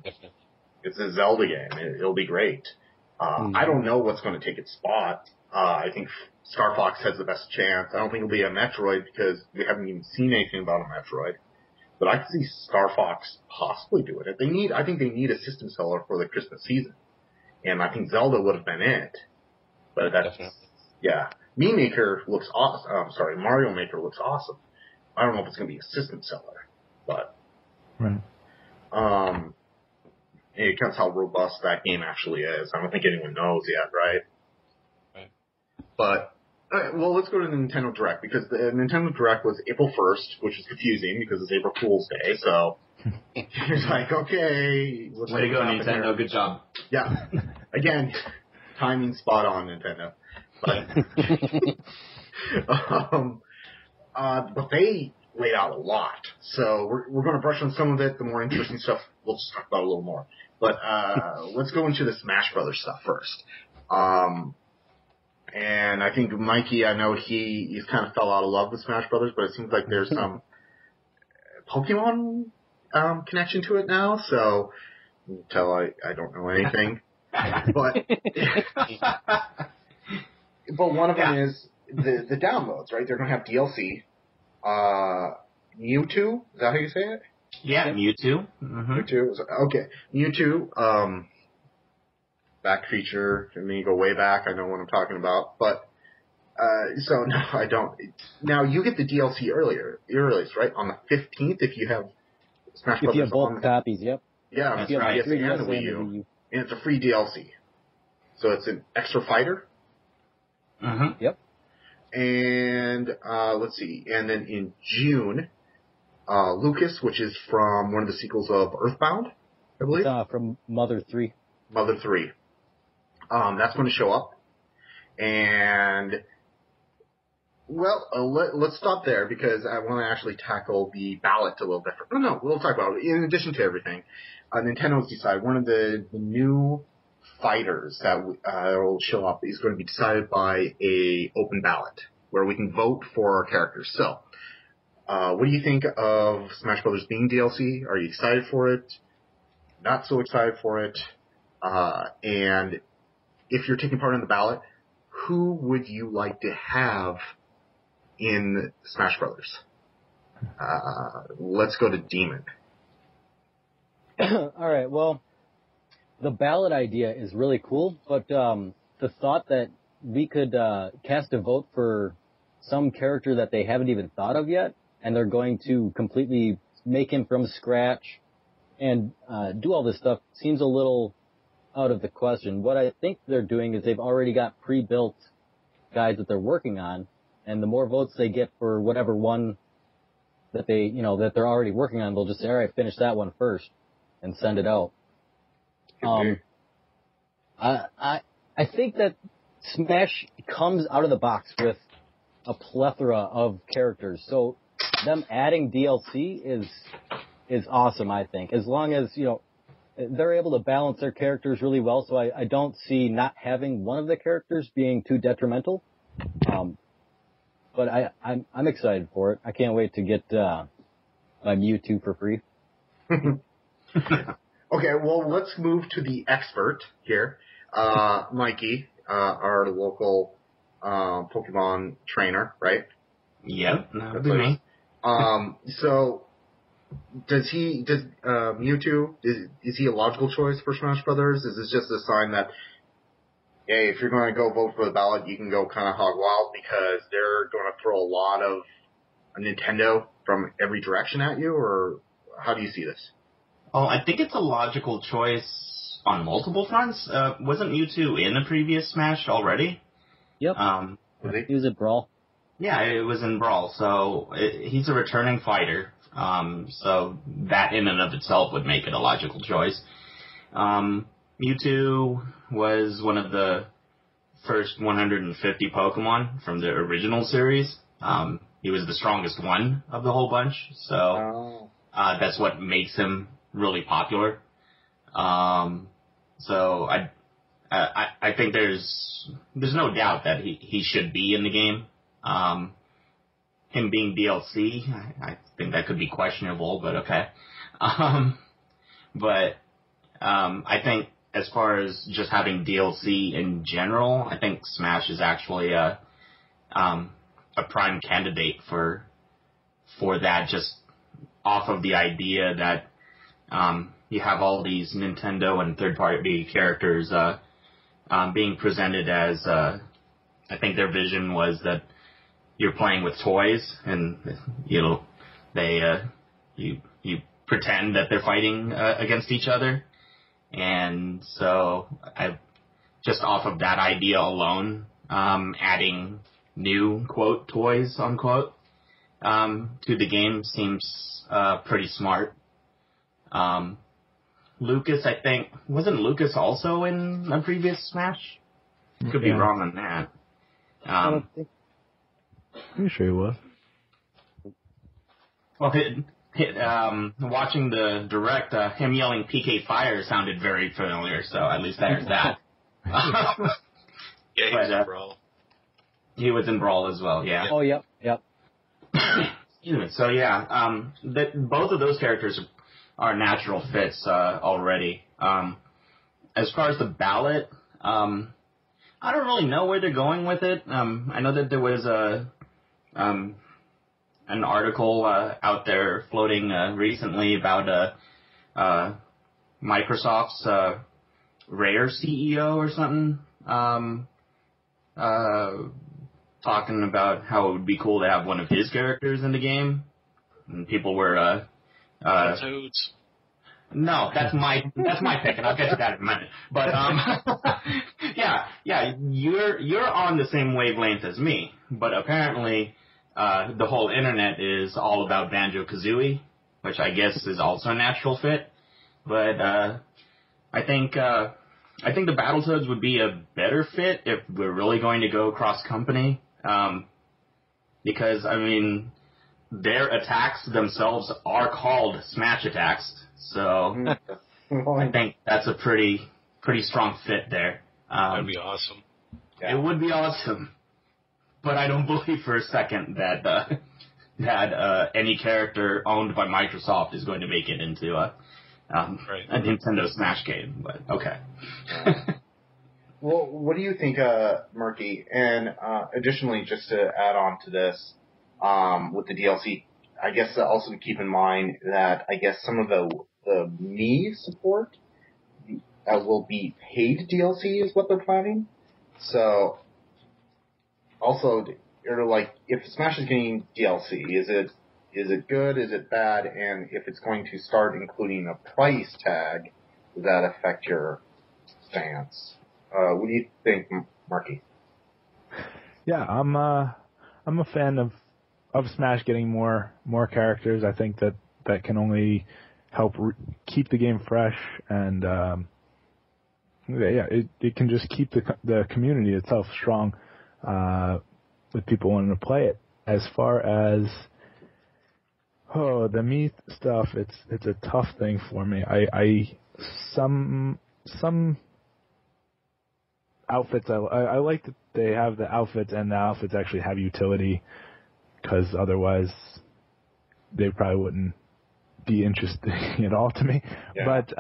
it. It's a Zelda game. It'll be great. I don't know what's going to take its spot. I think Star Fox has the best chance. I don't think it'll be a Metroid because we haven't even seen anything about a Metroid. But I can see Star Fox possibly doing it. I think they need a system seller for the Christmas season. And I think Zelda would have been it. But that's, Definitely. yeah. Maker looks awesome. Mario Maker looks awesome. I don't know if it's going to be a system seller, but, Right. it depends how robust that game actually is. I don't think anyone knows yet, right? Right. But, well, let's go to the Nintendo Direct, because the Nintendo Direct was April 1st, which is confusing because it's April Fool's Day, so it's like, okay. Way to go, Nintendo. Good job. Yeah. Again, timing spot on, Nintendo. But they laid out a lot, so we're going to brush on some of it. The more interesting stuff, we'll just talk about a little more. But let's go into the Smash Brothers stuff first. And I think Mikey, I know he kind of fell out of love with Smash Brothers, but it seems like there's some Pokemon connection to it now. So you can tell I don't know anything, but one of them is the downloads, right? They're going to have DLC. Mewtwo, is that how you say it? Yeah, Mewtwo. Mm-hmm. Mewtwo. Okay, Mewtwo. Back feature. I mean, you go way back. I know what I'm talking about. But so no, I don't. Now you get the DLC earliest, right? On the 15th, if you have Smash Brothers. If you have both copies, yep. Yeah, That's on the right. 3DS and the Wii U, and it's a free DLC. So it's an extra fighter. Mm-hmm. Yep. And let's see. And then in June, Lucas, which is from one of the sequels of Earthbound, I believe. From Mother 3. Mother 3. That's going to show up. And, well, let's stop there because I want to actually tackle the ballot a little different. No, we'll talk about it. In addition to everything, Nintendo's decided one of the new fighters that will show up is going to be decided by a open ballot where we can vote for our characters. So, what do you think of Smash Brothers being DLC? Are you excited for it? Not so excited for it? And if you're taking part in the ballot, who would you like to have in Smash Brothers? Let's go to Demon. All right, well, the ballot idea is really cool, but the thought that we could cast a vote for some character that they haven't even thought of yet, and they're going to completely make him from scratch and do all this stuff seems a little out of the question. What I think they're doing is they've already got pre-built guys that they're working on, and the more votes they get for whatever one that they, that they're already working on, they'll just say, all right, finish that one first and send it out. I think that Smash comes out of the box with a plethora of characters, so them adding DLC is awesome, I think, as long as, they're able to balance their characters really well, so I don't see not having one of the characters being too detrimental. But I'm excited for it. I can't wait to get my Mewtwo for free. Okay, well, let's move to the expert here. Mikey, our local Pokemon trainer, right? Yep, that would be me. So does Mewtwo, is he a logical choice for Smash Brothers? Is this just a sign that, hey, if you're going to go vote for the ballot, you can go kind of hog wild because they're going to throw a lot of Nintendo from every direction at you, or how do you see this? Oh, I think it's a logical choice on multiple fronts. Wasn't Mewtwo in the previous Smash already? Yep. He was at Brawl. Yeah, it was in Brawl, so he's a returning fighter. So that in and of itself would make it a logical choice. Mewtwo was one of the first 150 Pokemon from the original series. He was the strongest one of the whole bunch, so that's what makes him really popular. So I think there's no doubt that he should be in the game. Him being DLC, I think that could be questionable, but okay. But I think as far as just having DLC in general, I think Smash is actually a a prime candidate for that, just off of the idea that you have all these Nintendo and third-party characters being presented as, I think their vision was that you're playing with toys, and you pretend that they're fighting against each other, and so just off of that idea alone, adding new quote toys unquote to the game seems pretty smart. Lucas, I think, wasn't Lucas also in a previous Smash? Could be wrong on that. I don't think. I'm sure he was. Well, watching the direct, him yelling PK Fire sounded very familiar, so at least there's that. Yeah, he was in Brawl. He was in Brawl as well, yeah. Oh, yep. Excuse me. So, yeah, both of those characters are natural fits already. As far as the ballot, I don't really know where they're going with it. I know that there was an article out there floating recently about Microsoft's Rare CEO or something, talking about how it would be cool to have one of his characters in the game, and people were Toads. no, that's my pick, and I'll get to that in a minute. But yeah, you're on the same wavelength as me, but apparently the whole internet is all about Banjo-Kazooie, which I guess is also a natural fit. But I think the Battletoads would be a better fit if we're really going to go cross company, because I mean their attacks themselves are called smash attacks. So I think that's a pretty strong fit there. That'd be awesome. It would be awesome, but I don't believe for a second that any character owned by Microsoft is going to make it into a Nintendo Smash game. But okay. Well, what do you think, Murky? And additionally, just to add on to this, with the DLC, I guess also to keep in mind that I guess some of the Mii support will be paid DLC is what they're planning. So, also, like, if Smash is getting DLC, is it good? Is it bad? And if it's going to start including a price tag, does that affect your stance? What do you think, Marky? Yeah, I'm a fan of Smash getting more characters. I think that can only help keep the game fresh, and it can just keep the community itself strong with people wanting to play it. As far as the Mii stuff, it's a tough thing for me. Some outfits I like that they have the outfits, and the outfits actually have utility, because otherwise they probably wouldn't be interesting at all to me. Yeah. But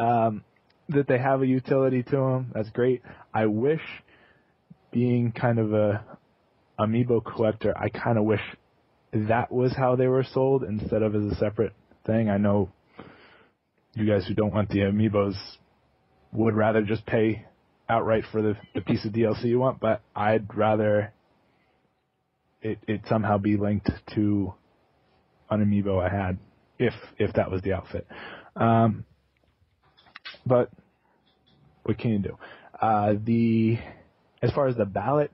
that they have a utility to them, that's great. I wish, being kind of a amiibo collector, I kind of wish that was how they were sold instead of as a separate thing. I know you guys who don't want the amiibos would rather just pay outright for the piece of DLC you want, but I'd rather it somehow be linked to an amiibo I had, if that was the outfit. But what can you do? As far as the ballot,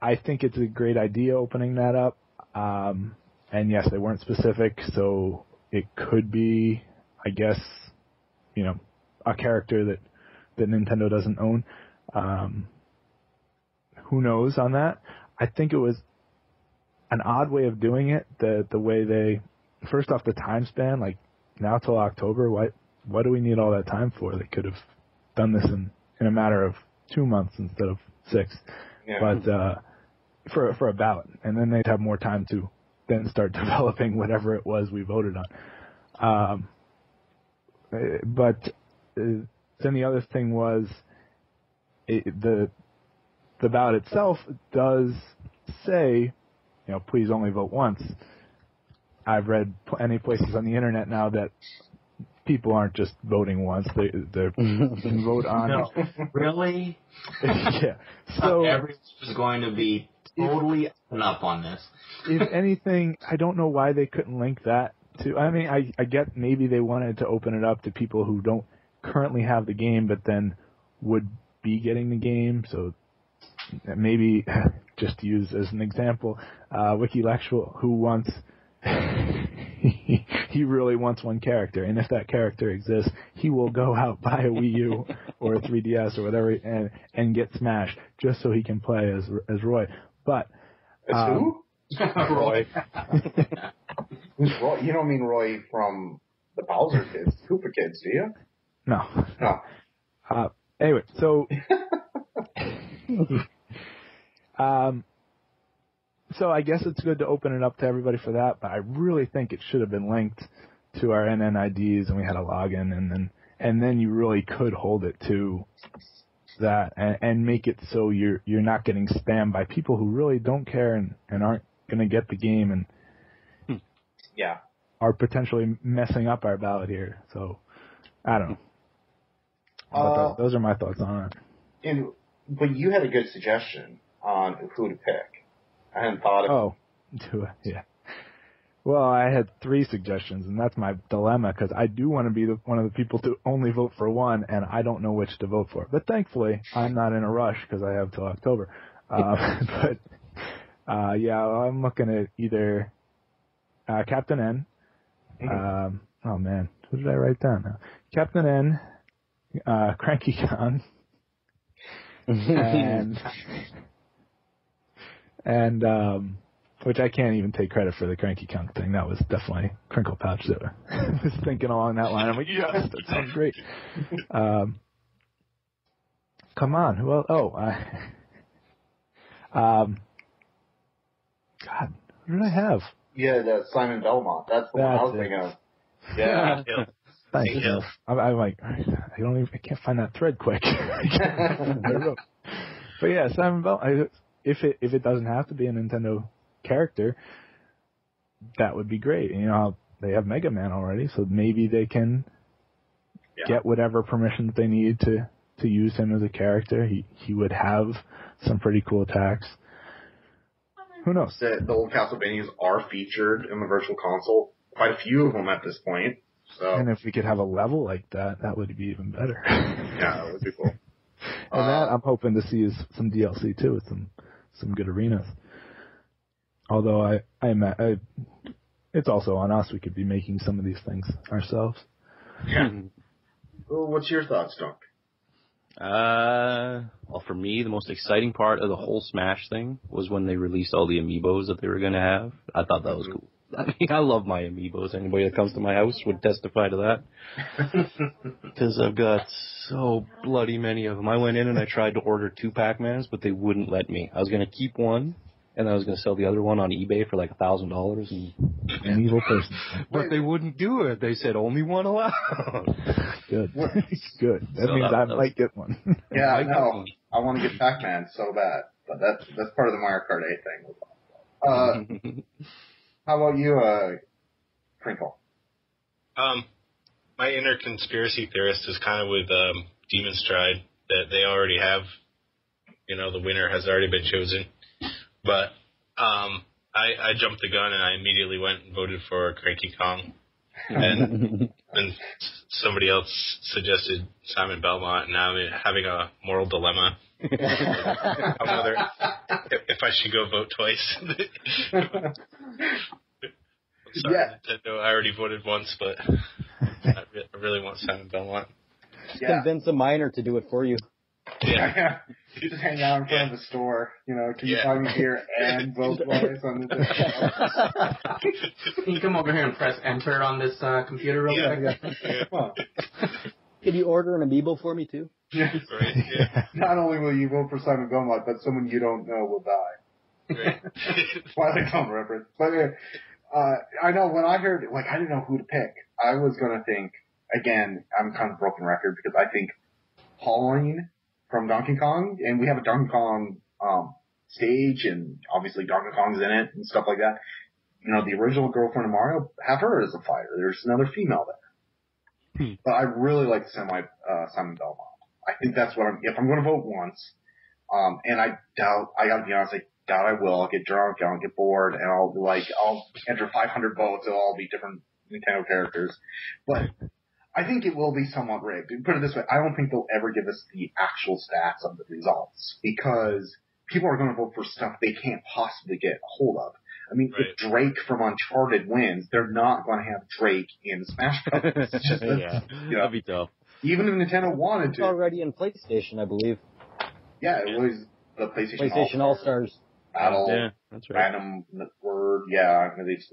I think it's a great idea opening that up. And yes, they weren't specific, so it could be, I guess, a character that Nintendo doesn't own. Who knows on that? I think it was an odd way of doing it. The way they, first off, the time span, like now till October. What do we need all that time for? They could have done this in a matter of 2 months instead of 6. Yeah. But for a ballot, and then they'd have more time to then start developing whatever it was we voted on. But then the other thing was the ballot itself does say, please only vote once. I've read plenty of places on the internet now that people aren't just voting once; they can vote on. No, really? Yeah. So everyone is going to be totally up on this. If anything, I don't know why they couldn't link that to. I mean, I get maybe they wanted to open it up to people who don't currently have the game, but then would be getting the game. So maybe, just to use as an example, Wikilectual, who wants. He really wants one character, and if that character exists, he will go out, buy a Wii U or a 3DS or whatever, and get Smash just so he can play as Roy. But who? Roy. Who's Roy? You don't mean Roy from the Bowser kids, Koopa kids, do you? No. No. Anyway, so so I guess it's good to open it up to everybody for that, but I really think it should have been linked to our NNIDs, and we had a login, and then you really could hold it to that and make it so you're not getting spammed by people who really don't care and aren't going to get the game and are potentially messing up our ballot here. So I don't know. But those are my thoughts on it. But you had a good suggestion on who to pick. I hadn't thought of yeah. Well, I had 3 suggestions, and that's my dilemma, because I do want to be one of the people to only vote for one, and I don't know which to vote for. But thankfully, I'm not in a rush, because I have till October. I'm looking at either Captain N. Oh, man. Who did I write down now? Captain N, Cranky Kong, and which I can't even take credit for the Cranky Kong thing. That was definitely Crinkle Pouch that was thinking along that line. I'm like, yes, that sounds great. Come on, who else? God, who did I have? Yeah, Simon Belmont. That's the one I was thinking of. Yeah. Thanks. I'm like, I can't find that thread quick. But yeah, Simon Belmont. If it doesn't have to be a Nintendo character, that would be great. They have Mega Man already, so maybe they can get whatever permissions they need to use him as a character. He would have some pretty cool attacks. Who knows? The old Castlevanias are featured in the Virtual Console. Quite a few of them at this point. So. And if we could have a level like that would be even better. Yeah, that would be cool. And that I'm hoping to see is some DLC too, with some good arenas. Although it's also on us. We could be making some of these things ourselves. Yeah. Well, what's your thoughts, Dunk? Well, for me, the most exciting part of the whole Smash thing was when they released all the amiibos that they were going to have. I thought that was cool. I mean, I love my amiibos. Anybody that comes to my house would testify to that. Because I've got so bloody many of them. I went in and I tried to order 2 Pac-Mans, but they wouldn't let me. I was going to keep one, and I was going to sell the other one on eBay for like $1,000. An evil person. But they wouldn't do it. They said only one allowed. Good. Good. That means I might get one. Yeah, I know. I want to get Pac-Man so bad, but that's part of the Mario Kart 8 thing. How about you, Crinkle? My inner conspiracy theorist is kind of with Demon Stride, that they already have, the winner has already been chosen. But I jumped the gun and I immediately went and voted for Cranky Kong. And somebody else suggested Simon Belmont, and now I'm having a moral dilemma. If I should go vote twice. Sorry, Nintendo. I already voted once, but I really want Simon Belmont. Convince a minor to do it for you. Yeah. You just hang out in front of the store, can you buy me beer and vote twice on this? Can you come over here and press enter on this computer real quick? Yeah. Come on. Can you order an amiibo for me too? Yeah. Right, yeah. Not only will you vote for Simon Belmont, but someone you don't know will die. Right. Twilight Zone reference. But I know when I heard, I didn't know who to pick. I was going to think, again, I'm kind of broken record because I think Pauline from Donkey Kong, and we have a Donkey Kong stage, and obviously Donkey Kong's in it and stuff like that. You know, the original girlfriend of Mario, have her as a fighter. There's another female there. But I really like Simon Belmont. I think that's what if I'm going to vote once, and I gotta be honest, I doubt I will. I'll get drunk, I'll get bored, and I'll enter 500 votes. It'll all be different Nintendo characters. But I think it will be somewhat rigged. Put it this way, I don't think they'll ever give us the actual stats of the results, because people are going to vote for stuff they can't possibly get a hold of. I mean, if Drake from Uncharted wins, they're not going to have Drake in Smash Bros. It's just, that'd be tough. Even if Nintendo wanted It's to. already in PlayStation, I believe. Yeah, it was the PlayStation All-Stars. Battle. Yeah, that's right. Random word. Yeah, it was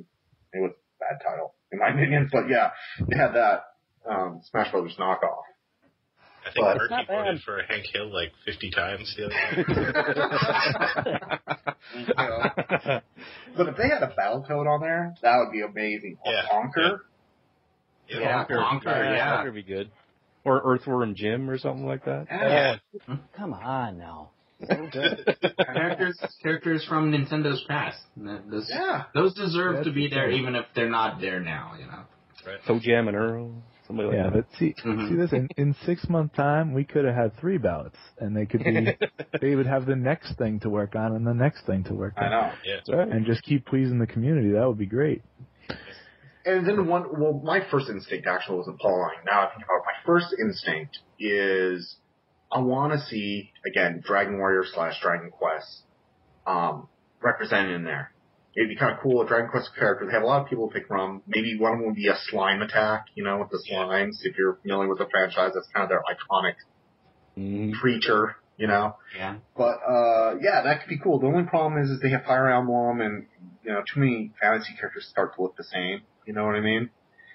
a bad title, in my opinion. But yeah, they had that Smash Brothers knockoff. I think Marky voted for Hank Hill like 50 times the other day. But if they had a Battletoad on there, that would be amazing. Or Conker. Yeah, Conker, yeah. That would be good. Or Earthworm Jim or something like that. Yeah. Come on now. So good. characters from Nintendo's past. Those deserve to be there, even if they're not there now, you know. Right. Toe Jam and Earl. Somebody like that. But see this, in 6 months' time, we could have had 3 ballots, and they could be, they would have the next thing to work on and the next thing to work on. I know. Yeah. That's right. And just keep pleasing the community. That would be great. And then my first instinct actually was appalling. Now I think about it, my first instinct is I want to see, again, Dragon Warrior / Dragon Quest represented in there. It'd be kind of cool if Dragon Quest characters, they have a lot of people to pick from. Maybe one of them would be a slime attack, you know, with the slimes. If you're familiar with the franchise, that's kind of their iconic creature, you know. Yeah. But, that could be cool. The only problem is they have Fire Emblem and, you know, too many fantasy characters start to look the same. You know what I mean?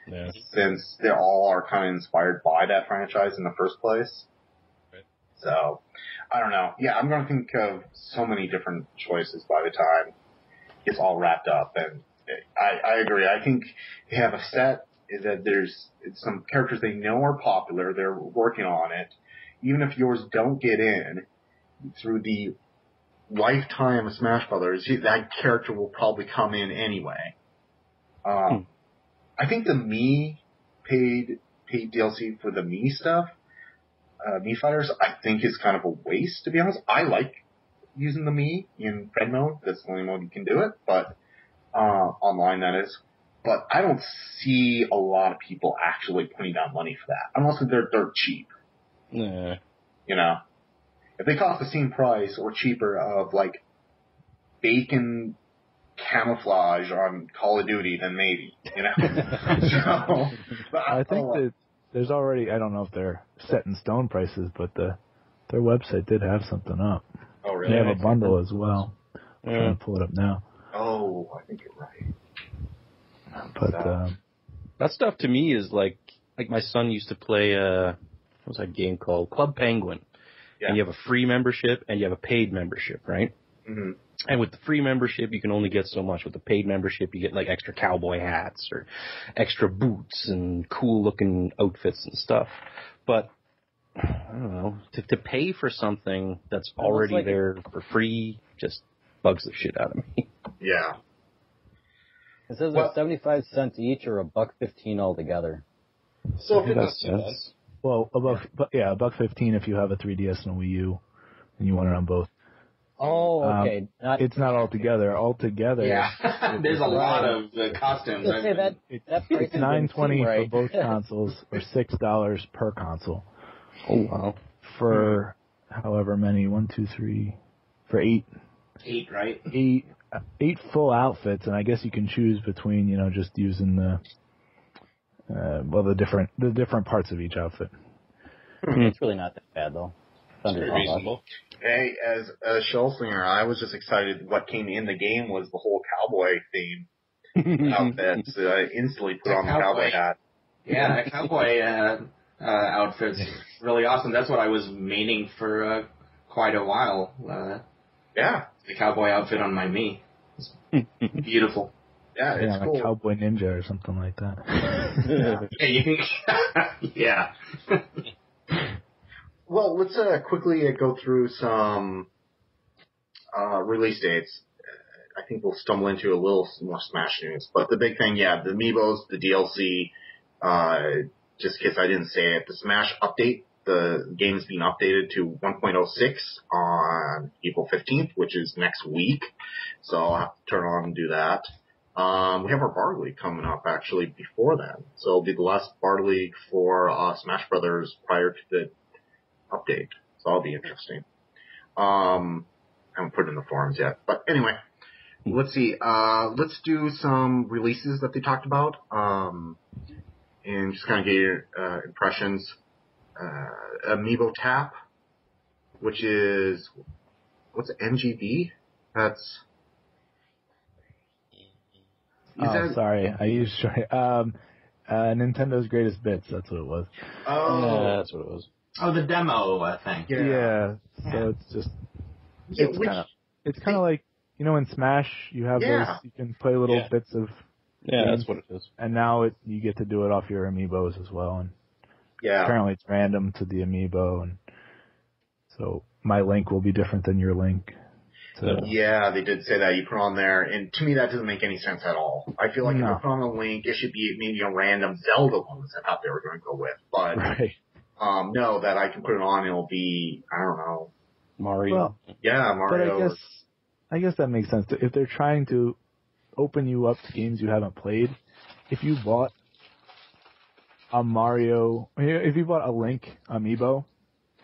Yeah. Since they all are kind of inspired by that franchise in the first place. Right. So, I don't know. Yeah, I'm going to think of so many different choices by the time it's all wrapped up. And I agree. I think they have a set that there's some characters they know are popular. They're working on it. Even if yours don't get in, through the lifetime of Smash Brothers, that character will probably come in anyway. I think the Mii paid DLC for the Mii stuff, Mii Fighters, I think is kind of a waste, to be honest. I like using the Mii in friend mode. That's the only mode you can do it, but online that is. But I don't see a lot of people actually putting down money for that, unless they're dirt cheap. Yeah. You know? If they cost the same price or cheaper of, like, bacon camouflage on Call of Duty, then maybe, you know? But I think that there's already, I don't know if they're set in stone prices, but their website did have something up. Oh, really? They have a bundle as well. I'm trying to pull it up now. Oh, I think you're right. But that stuff to me is like my son used to play what was that game called? Club Penguin. Yeah. And you have a free membership and you have a paid membership, right? Mm-hmm. And with the free membership, you can only get so much. With the paid membership, you get like extra cowboy hats or extra boots and cool looking outfits and stuff. But I don't know, to pay for something that's already there for free just bugs the shit out of me. Yeah. It says they're 75 cents each or $1.15 altogether. So if it's well, $1.15 if you have a 3DS and a Wii U and you want it on both. Oh, okay. It's not all together. Altogether, yeah. There's a lot of costumes. Let's say that it's $9.20 for both consoles, or $6 per console. Oh wow! For however many, 1, 2, 3, for 8. 8, right? 8 full outfits, and I guess you can choose between, you know, just using the different parts of each outfit. It's really not that bad though. It's very reasonable. Hey, as a Shellslinger, I was just excited. What came in the game was the whole cowboy theme outfits. Instantly put on the cowboy hat. Yeah, that cowboy outfit's really awesome. That's what I was maining for quite a while. Yeah. The cowboy outfit on my Mii. It's beautiful. Yeah, it's cool. Like Cowboy Ninja or something like that. Yeah, you can. Yeah. Well, let's quickly go through some release dates, I think we'll stumble into a little more Smash news. But the big thing, yeah, the Amiibos, the DLC, just in case I didn't say it, the Smash update, the game is being updated to 1.06 on April 15th, which is next week. So I'll have to turn on and do that. We have our Bar League coming up actually before then. So it'll be the last Bar League for Smash Brothers prior to the update. So that'll be interesting. I haven't put it in the forums yet. But anyway, let's see. Let's do some releases that they talked about. And just kind of get your impressions. Amiibo Tap, which is, what's MGB? That's... Sorry. I used Nintendo's Greatest Bits. That's what it was. Oh. Yeah, that's what it was. Oh, the demo thing. Yeah. So it's just, it's kind of like, you know, in Smash, you have those, you can play little bits of Yeah, games, that's what it is. and now you get to do it off your Amiibos as well. And Yeah. apparently it's random to the Amiibo, and so my link will be different than your link. So. Yeah, they did say that. You put on there, and to me that doesn't make any sense at all. I feel like if you put on a link, it should be maybe a random Zelda one that I thought they were going to go with. But no, that I can put it on and it'll be, I don't know. Mario. Well, Mario. But I guess that makes sense. If they're trying to open you up to games you haven't played, if you bought a Mario, if you bought a Link Amiibo,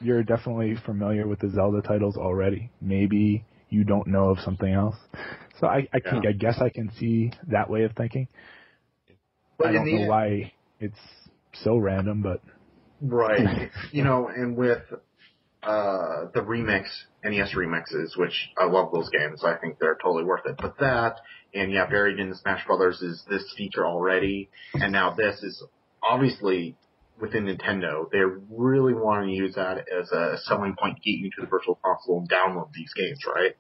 you're definitely familiar with the Zelda titles already. Maybe you don't know of something else. So I guess I can see that way of thinking. But I don't know why it's so random, but... Right. You know, and with the remix, NES remixes, which I love those games, I think they're totally worth it. But that, and buried in the Smash Brothers is this feature already, and now this is obviously within Nintendo. They really want to use that as a selling point to get you to the Virtual Console and download these games, right?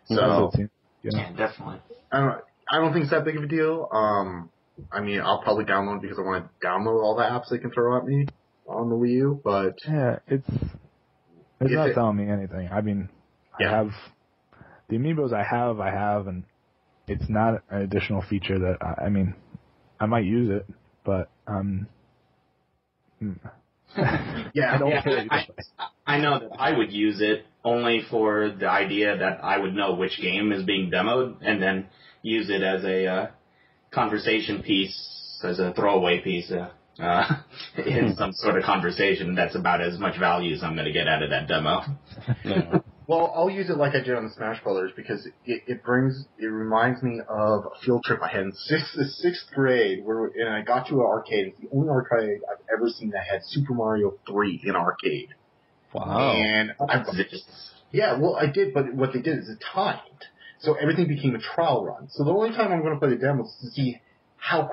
So, yeah, definitely. I don't think it's that big of a deal. I mean, I'll probably download it because I want to download all the apps they can throw at me on the Wii U, but... Yeah, it's not telling me anything. I mean, I have... The Amiibos I have, and it's not an additional feature that... I mean, I might use it, but... I know that I would use it only for the idea that I would know which game is being demoed, and then use it as a conversation piece, as a throwaway piece in some sort of conversation. That's about as much value as I'm going to get out of that demo. Well, I'll use it like I did on the Smash Brothers because it reminds me of a field trip I had in sixth grade and I got to an arcade. It's the only arcade I've ever seen that had Super Mario 3 in arcade. Wow. And I did, but what they did is it timed. So everything became a trial run. So the only time I'm going to play the demo is to see how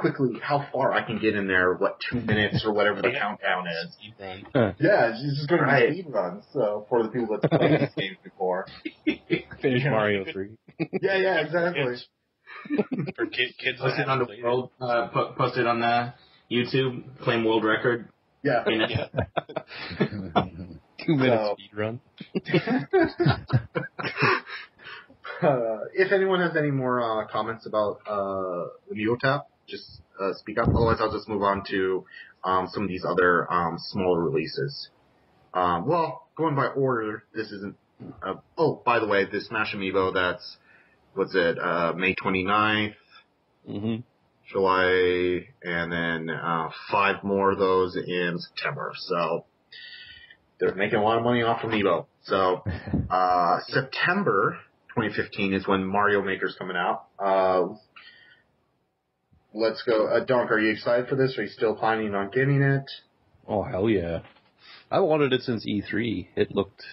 far I can get in there, 2 minutes or whatever the countdown is. Yeah, it's just going to be speed runs, so for the people that played these games before. Finish Mario 3. Yeah, exactly. For kids Post it on the world, post it on the YouTube, claim world record. Yeah. 2 minute speed run. If anyone has any more comments about the NeoTap, just speak up. Otherwise, I'll just move on to some of these other smaller releases. Well, going by order, this isn't... by the way, this Smash Amiibo, that's... What's it? May 29th, July, and then 5 more of those in September. So they're making a lot of money off Amiibo. So September 2015 is when Mario Maker's coming out. Let's go. Donk, are you excited for this? Are you still planning on getting it? Oh, hell yeah. I wanted it since E3. It looks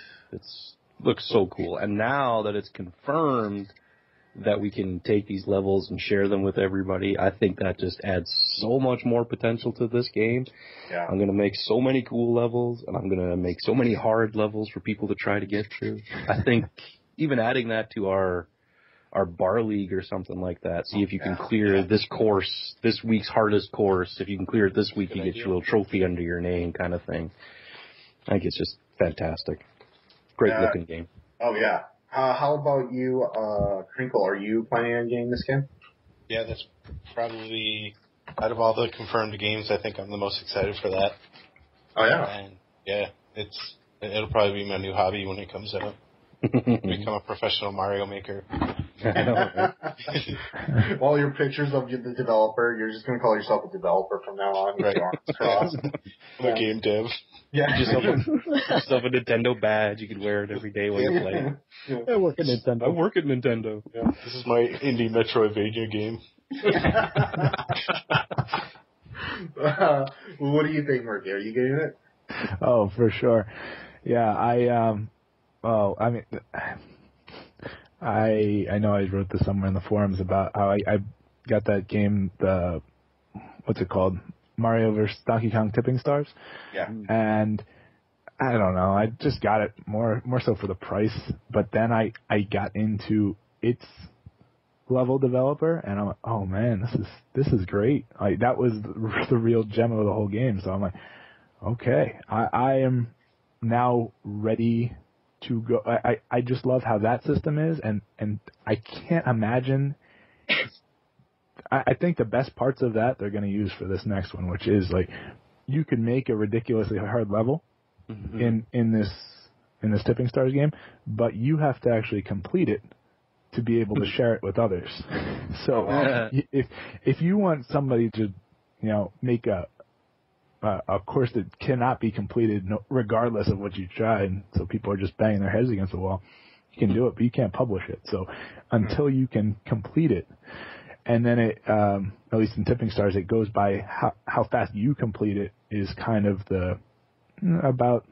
so cool. And now that it's confirmed that we can take these levels and share them with everybody, I think that just adds so much more potential to this game. Yeah. I'm going to make so many cool levels, and I'm going to make so many hard levels for people to try to get through. I think even adding that to our bar league or something like that, see if you can clear this course, this week's hardest course. If you can clear it this week, you get your little trophy under your name kind of thing. I think it's just fantastic. Great looking game. Oh, yeah. How about you, Crinkle? Are you planning on getting this game? Yeah, that's probably, out of all the confirmed games, I think I'm the most excited for that. Oh, yeah. And, yeah, it'll probably be my new hobby when it comes out. Become a professional Mario Maker. All your pictures of the developer, you're just going to call yourself a developer from now on. Right. I'm a game dev. Yeah. Yourself a Nintendo badge. You could wear it every day while you play. I work at Nintendo. I work at Nintendo. Yeah. This is my indie Metroidvania game. What do you think, Murphy? Are you getting it? Oh, for sure. Yeah, I mean, I know I wrote this somewhere in the forums about how I got that game, what's it called? Mario vs. Donkey Kong Tipping Stars. Yeah. And I don't know, I just got it more so for the price, but then I got into its level developer, and I'm like, oh man, this is great. That was the real gem of the whole game. So I'm like, okay, I am now ready to go. I just love how that system is, and I can't imagine. I think the best parts of that they're going to use for this next one, which is like you can make a ridiculously hard level in this Tipping Stars game, but you have to actually complete it to be able to share it with others. So if you want somebody to, make a course that cannot be completed regardless of what you try, and so people are just banging their heads against the wall, you can do it, but you can't publish it. So until you can complete it, and then it, at least in Tipping Stars, it goes by how fast you complete it is kind of about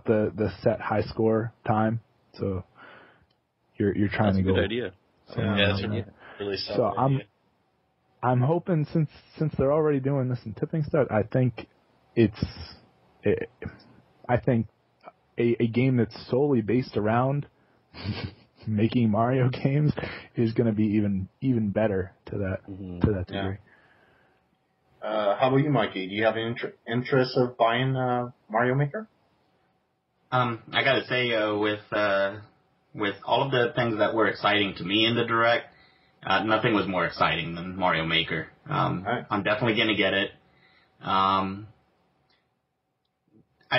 the set high score time. So you're trying That's to go. Good idea. So, That's a really solid idea. I'm hoping since they're already doing this in Tipping Stars, I think a game that's solely based around making Mario games is going to be even better to that degree. Yeah. How about you, Mikey? Do you have any interest of buying Mario Maker? I gotta say, with all of the things that were exciting to me in the Direct, nothing was more exciting than Mario Maker. Right. I'm definitely gonna get it. I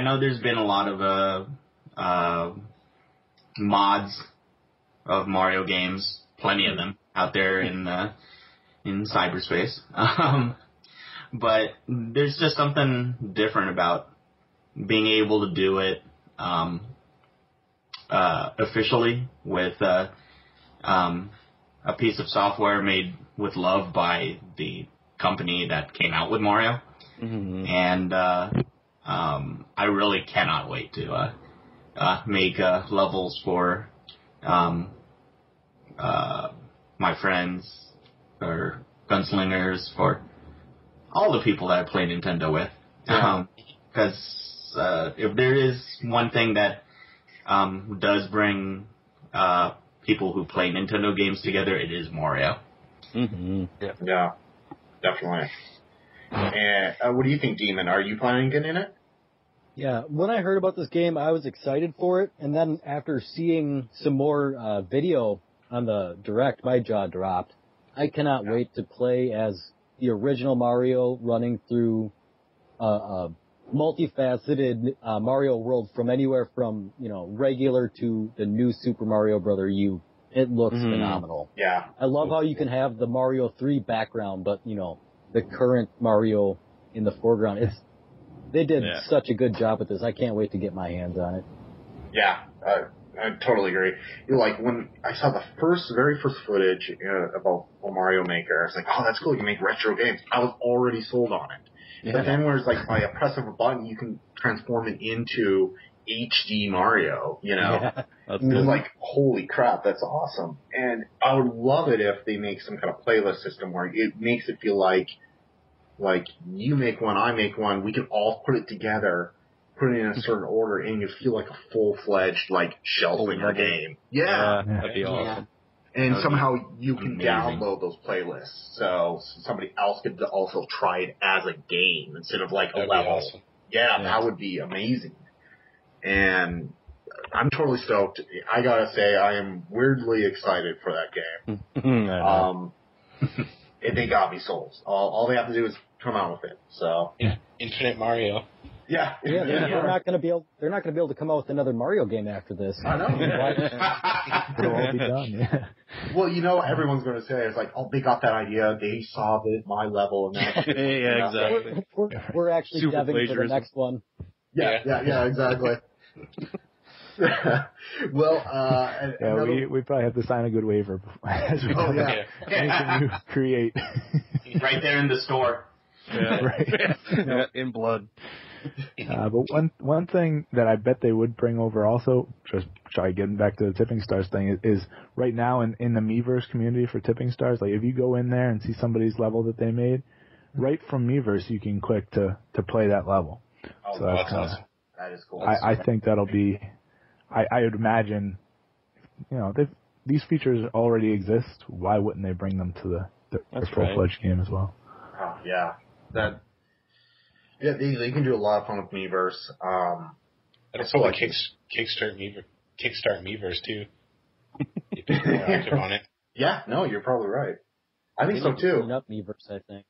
know there's been a lot of mods of Mario games, plenty of them out there in cyberspace. But there's just something different about being able to do it officially with a piece of software made with love by the company that came out with Mario. And I really cannot wait to make levels for my friends, or Gunslingers, for all the people that I play Nintendo with. Because if there is one thing that does bring people who play Nintendo games together, it is Mario. Yeah, definitely. And what do you think, Demon? Are you planning on getting it? Yeah, when I heard about this game, I was excited for it, and then after seeing some more video on the Direct, my jaw dropped. I cannot wait to play as the original Mario running through a multifaceted Mario world from anywhere from, regular to the new Super Mario Bros. U. It looks phenomenal. Yeah. I love how you can have the Mario 3 background, but, the current Mario in the foreground. They did such a good job with this. I can't wait to get my hands on it. Yeah, I totally agree. Like, when I saw the very first footage about Mario Maker, I was like, oh, that's cool, you can make retro games. I was already sold on it. Yeah. But then where it's like, by a press of a button, you can transform it into HD Mario, Yeah, it was like, holy crap, that's awesome. And I would love it if they make some kind of playlist system where it makes it feel like you make one, I make one, we can all put it together, put it in a certain order, and you feel like a full-fledged, Shellslinger game. Yeah. That'd be awesome. And somehow you can download those playlists, so somebody else could also try it as a game instead of a level. Awesome. Yeah, that would be amazing. And I'm totally stoked. I gotta say, I am weirdly excited for that game. They got me sold. All they have to do is come out with it. So Infinite Mario. Yeah, they're not going to be able. They're not going to be able to come out with another Mario game after this. I know. It'll all be done. Yeah. Well, you know what everyone's going to say is like, oh, they got that idea. They saw my level and that. Yeah, exactly. We're actually Super deving for the next one. Yeah, exactly. Well, we probably have to sign a good waiver as we anything you create. Right there in the store. Yeah. Right. In blood. But one thing that I bet they would bring over also, just getting back to the Tipping Stars thing, is right now in the Miiverse community for Tipping Stars, like if you go in there and see somebody's level that they made, right from Miiverse you can click to play that level. Oh, so that's awesome. That is cool. I think that'll be. I would imagine, these features already exist. Why wouldn't they bring them to the full-fledged game as well? Oh, yeah. They can do a lot of fun with Miiverse. I feel like Kickstart Miiverse too. If people are active on it. Yeah, no, you're probably right. I think so too. Clean up Miiverse, I think.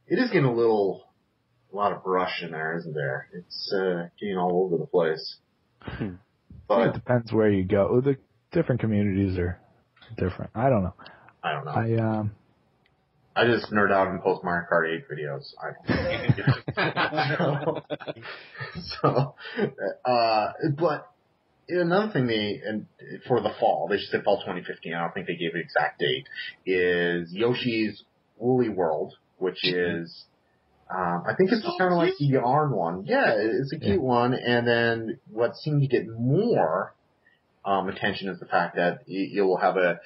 It is getting a lot of brush in there, isn't there? It's getting all over the place. But it depends where you go. The different communities are different. I don't know. I just nerd out and post Mario Kart 8 videos. But another thing for the fall, they should say fall 2015, I don't think they gave an exact date, is Yoshi's Woolly World, which is, I think it's kind of like the yarn one. Yeah, it's a cute one. And then what seemed to get more attention is the fact that you will have a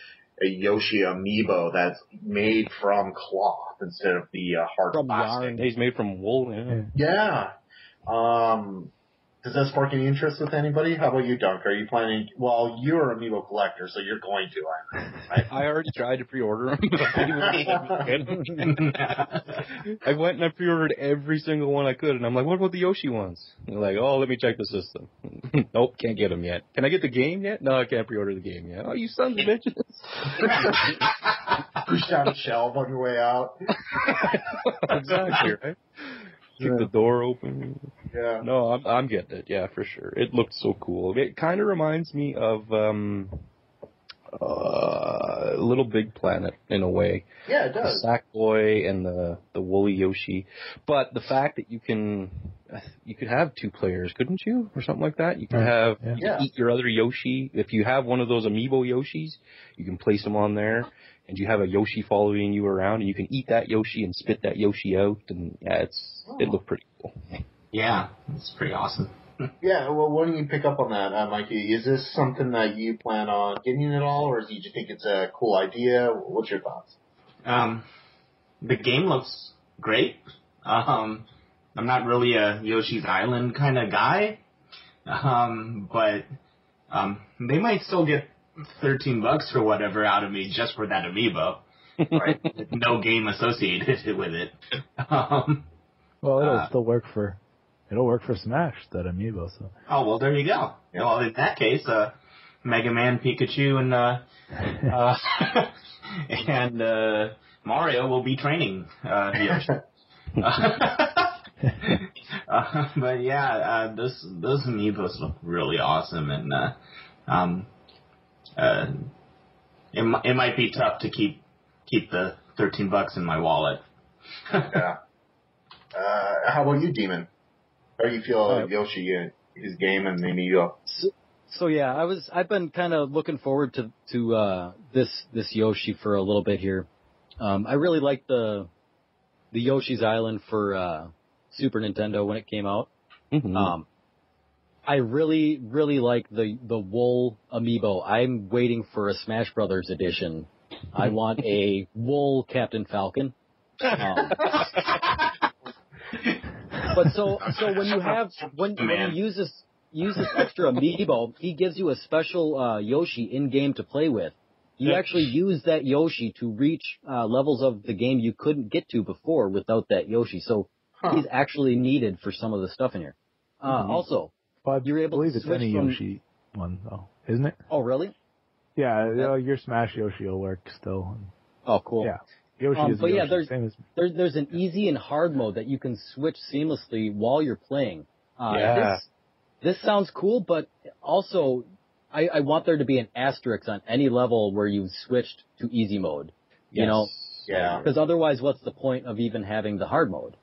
Yoshi amiibo that's made from cloth instead of the hard from plastic. yarn. He's made from wool. Yeah. Does that spark any interest with anybody? How about you, Dunk? Are you planning? Well, you're an amiibo collector, so you're going to. Right? I already tried to pre-order them. I went and I pre-ordered every single one I could, and I'm like, what about the Yoshi ones? And they're like, oh, let me check the system. Nope, can't get them yet. Can I get the game yet? No, I can't pre-order the game yet. Oh, you sons of bitches. Push down the shelf on your way out. Exactly, right? Kick the door open. Yeah. No, I'm getting it. Yeah, for sure. It looked so cool. It kind of reminds me of Little Big Planet in a way. Yeah, it does. The Sackboy and the woolly Yoshi, but the fact that you could have 2 players, couldn't you, or something like that? You can have you can eat your other Yoshi. If you have one of those amiibo Yoshis, you can place them on there. And you have a Yoshi following you around, and you can eat that Yoshi and spit that Yoshi out, and it looked pretty cool. Yeah, it's pretty awesome. Yeah, well, why don't you pick up on that, Mikey? Is this something that you plan on getting at all, or do you just think it's a cool idea? What's your thoughts? The game looks great. I'm not really a Yoshi's Island kind of guy, but they might still get $13 or whatever out of me just for that amiibo, right? With no game associated with it. Well, it'll still work for Smash, that amiibo. So. Oh well, there you go. Yeah. Well, in that case, Mega Man, Pikachu, and Mario will be training Yoshi. But yeah, those amiibos look really awesome, and it might be tough to keep the $13 in my wallet. Yeah. How about you, Demon? How do you feel Yoshi, his game, and the amiibo? So yeah, I've been kind of looking forward to this Yoshi for a little bit here. I really liked the Yoshi's Island for Super Nintendo when it came out. Mm-hmm. I really, really like the wool amiibo. I'm waiting for a Smash Brothers edition. I want a wool Captain Falcon. But so when you have when you use this extra amiibo, he gives you a special Yoshi in game to play with. You actually use that Yoshi to reach levels of the game you couldn't get to before without that Yoshi. So he's actually needed for some of the stuff in here. Also, But you're I able believe to it's switch any from... Yoshi one, though, isn't it? Oh, really? Yeah, your Smash Yoshi will work still. Oh, cool. Yeah, Yoshi is but Yoshi, yeah, same as... there's an easy and hard mode that you can switch seamlessly while you're playing. This sounds cool, but also I want there to be an asterisk on any level where you've switched to easy mode. You know? Yeah. Because otherwise, what's the point of even having the hard mode?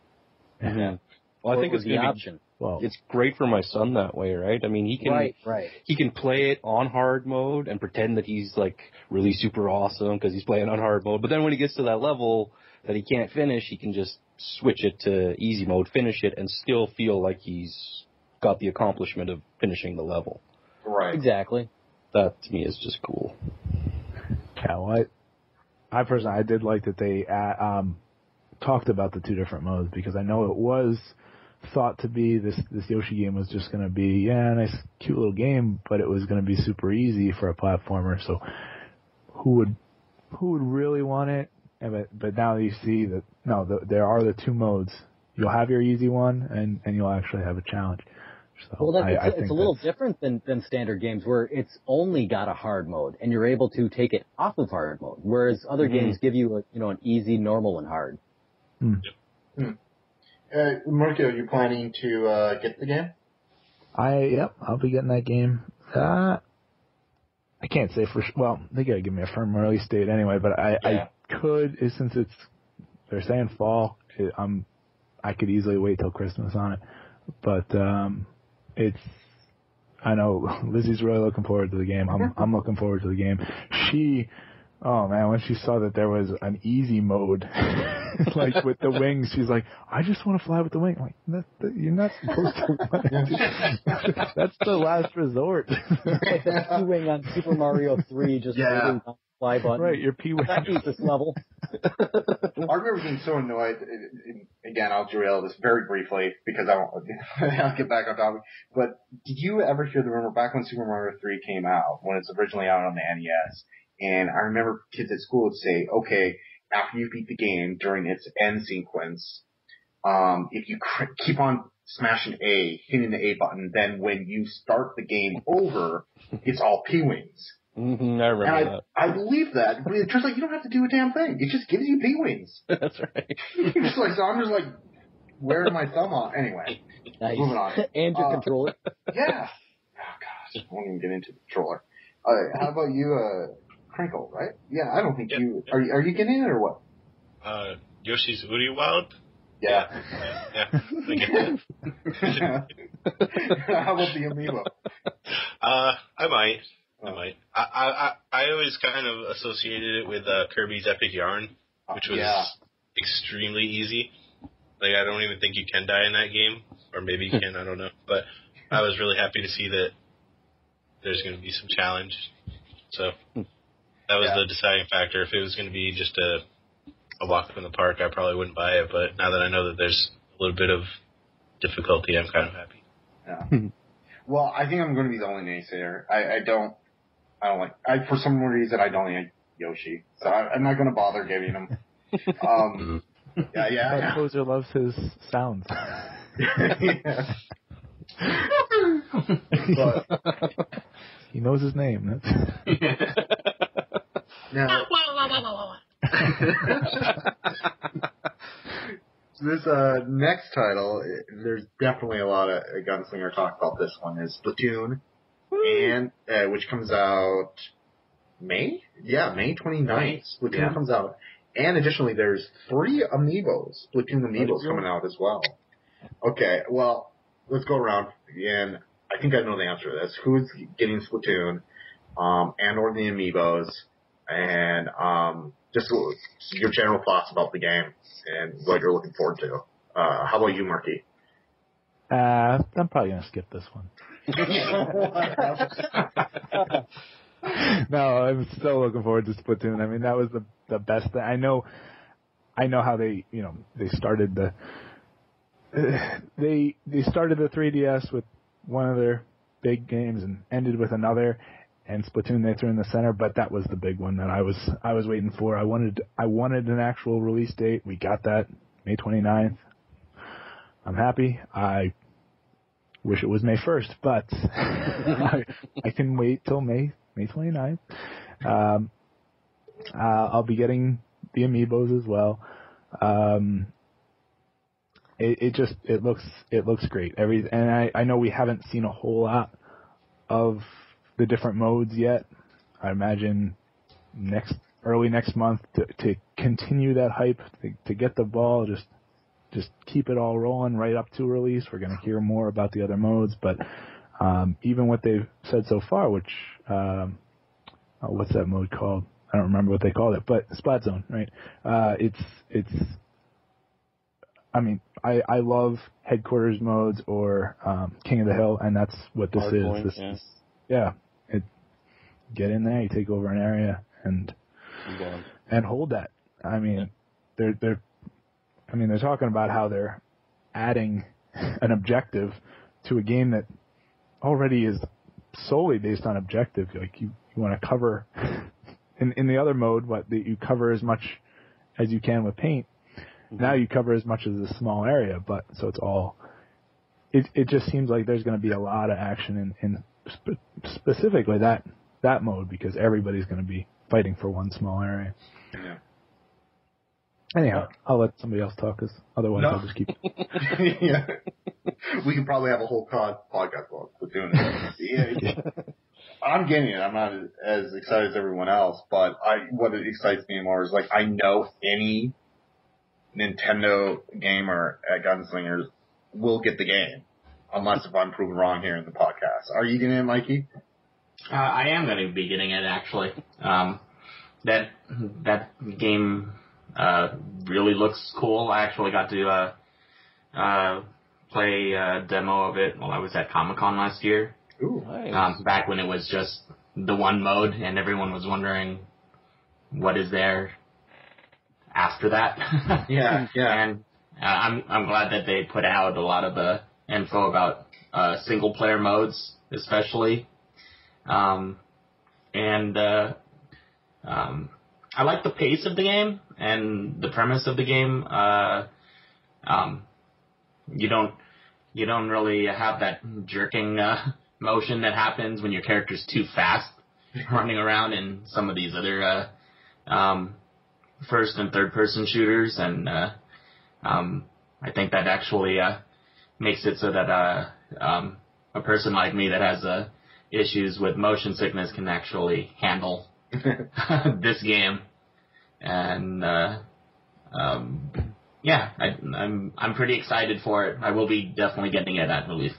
Mm-hmm. Well, I think it's the option. Well, it's great for my son that way, right? I mean, he can he can play it on hard mode and pretend that he's like really super awesome because he's playing on hard mode. But then when he gets to that level that he can't finish, he can just switch it to easy mode, finish it, and still feel like he's got the accomplishment of finishing the level. Right. Exactly. That to me is just cool. yeah, well, I personally, I did like that they talked about the two different modes, because I know it was thought to be this Yoshi game was just going to be, a nice, cute little game, but it was going to be super easy for a platformer. So who would really want it? But now you see that, there are the two modes. You'll have your easy one, and you'll actually have a challenge. So Well, I think it's a little different than standard games where it's only got a hard mode and you're able to take it off of hard mode, whereas other games give you an easy, normal, and hard. Marco, are you planning to get the game? I'll be getting that game. I can't say for sure. Well, they gotta give me a firm release date anyway, but I could, since they're saying fall, I could easily wait till Christmas on it. But I know Lizzie's really looking forward to the game. I'm looking forward to the game. Oh man, when she saw that there was an easy mode, like with the wings, she's like, I just want to fly with the wing. I'm like, you're not supposed to. That's the last resort. Like the P-Wing on Super Mario 3, just waiting on the fly button. Right, your P-Wing. That beats this level. I remember being so annoyed. Again, I'll derail this very briefly because I'll get back on topic. But did you ever hear the rumor back when Super Mario 3 came out, when it's originally out on the NES? And I remember kids at school would say, okay, after you beat the game during its end sequence, if you keep on smashing A, hitting the A button, then when you start the game over, it's all P-Wings. Mm-hmm, I remember that. I believe that, but it turns out you don't have to do a damn thing. It just gives you P-Wings. That's right. So I'm just like wearing my thumb off. Anyway, nice. Moving on. And your controller. Yeah. Oh gosh, I won't even get into the controller. How about you, Crinkle, right? Yeah, I don't think you are you getting it or what? Yoshi's Woody Wild? Yeah. Yeah, I get that. How about the Amiibo? I might. I always kind of associated it with Kirby's Epic Yarn, which was extremely easy. Like, I don't even think you can die in that game, or maybe you can, I don't know. But I was really happy to see that there's going to be some challenge. So that was the deciding factor. If it was going to be just a walk in the park, I probably wouldn't buy it. But now that I know that there's a little bit of difficulty, I'm kind of happy. Yeah. Well, I think I'm going to be the only naysayer. I don't like, for some reason, I don't like Yoshi. So I'm not going to bother giving him. Yeah. Poser loves his sounds. But he knows his name. now, this next title, there's definitely a lot of Gunslinger talk about this one, is Splatoon, and which comes out May? Yeah, May 29th. Splatoon comes out. And additionally, there's 3 Amiibos, Splatoon Amiibos coming out as well. Okay, well, let's go around, and I think I know the answer to this. Who's getting Splatoon, and or the Amiibos, and just your general thoughts about the game and what you're looking forward to. How about you, Marky? I'm probably going to skip this one. No, I'm still looking forward to Splatoon. I mean, that was the best thing. I know how they started they started the 3DS with one of their big games and ended with another, and Splatoon they threw in the center, but that was the big one that I was waiting for. I wanted an actual release date. We got that May 29th. I'm happy. I Wish it was May 1st, but I can wait till May 29th. I'll be getting the amiibos as well. It looks great. And I know we haven't seen a whole lot of the different modes yet. I imagine early next month to continue that hype, to get the ball, just keep it all rolling right up to release. We're going to hear more about the other modes, but even what they've said so far, which what's that mode called? I don't remember what they called it, but Splat Zone, right? I mean, I love headquarters modes or King of the Hill, and that's what this is. Get in there, you take over an area, and hold that. I mean, they're talking about how they're adding an objective to a game that already is solely based on objective. Like you want to cover in the other mode, that you cover as much as you can with paint. Mm-hmm. Now you cover as much as a small area, but so it's all. It just seems like there's going to be a lot of action in specifically that mode, because everybody's going to be fighting for one small area. Yeah. Anyhow, I'll let somebody else talk, because otherwise I'll just keep. Yeah. We could probably have a whole podcast with doing it. Yeah. I'm getting it. I'm not as excited as everyone else, but what excites me more is, like, I know any Nintendo gamer at Gunslingers will get the game, unless if I'm proven wrong here in the podcast. Are you getting it, Mikey? I am going to be getting it, actually. That game really looks cool. I actually got to play a demo of it while I was at Comic-Con last year. Ooh, nice. Back when it was just the one mode, and everyone was wondering what is there after that. Yeah. And I'm glad that they put out a lot of the info about single player modes, especially. I like the pace of the game and the premise of the game. You don't really have that jerking motion that happens when your character's too fast running around in some of these other first and third person shooters, and I think that actually makes it so that a person like me that has issues with motion sickness can actually handle this game. And I'm pretty excited for it. I will be definitely getting it at release.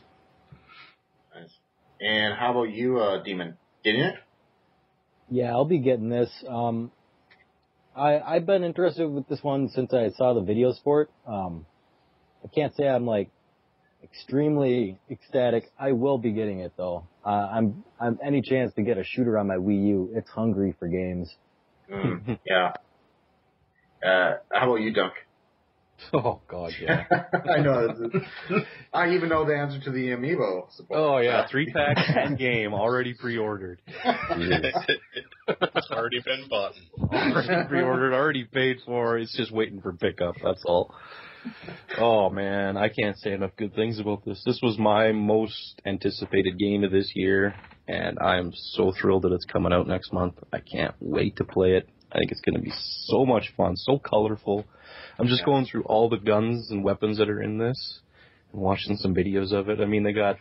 Nice. And how about you, Demon? Getting it? Yeah, I'll be getting this. I've been interested with this one since I saw the videos for it. I can't say I'm like extremely ecstatic. I will be getting it though. I'm any chance to get a shooter on my Wii U. It's hungry for games. Yeah. How about you, Dunk? Oh God, yeah. I know. I even know the answer to the amiibo. Oh yeah, 3-pack and game already pre-ordered. It's already been bought. Already pre-ordered, already paid for. It's just waiting for pickup. That's all. Oh man, I can't say enough good things about this. This was my most anticipated game of this year, and I'm so thrilled that it's coming out next month. I can't wait to play it. I think it's going to be so much fun, so colorful. I'm just going through all the guns and weapons that are in this and watching some videos of it. I mean, they got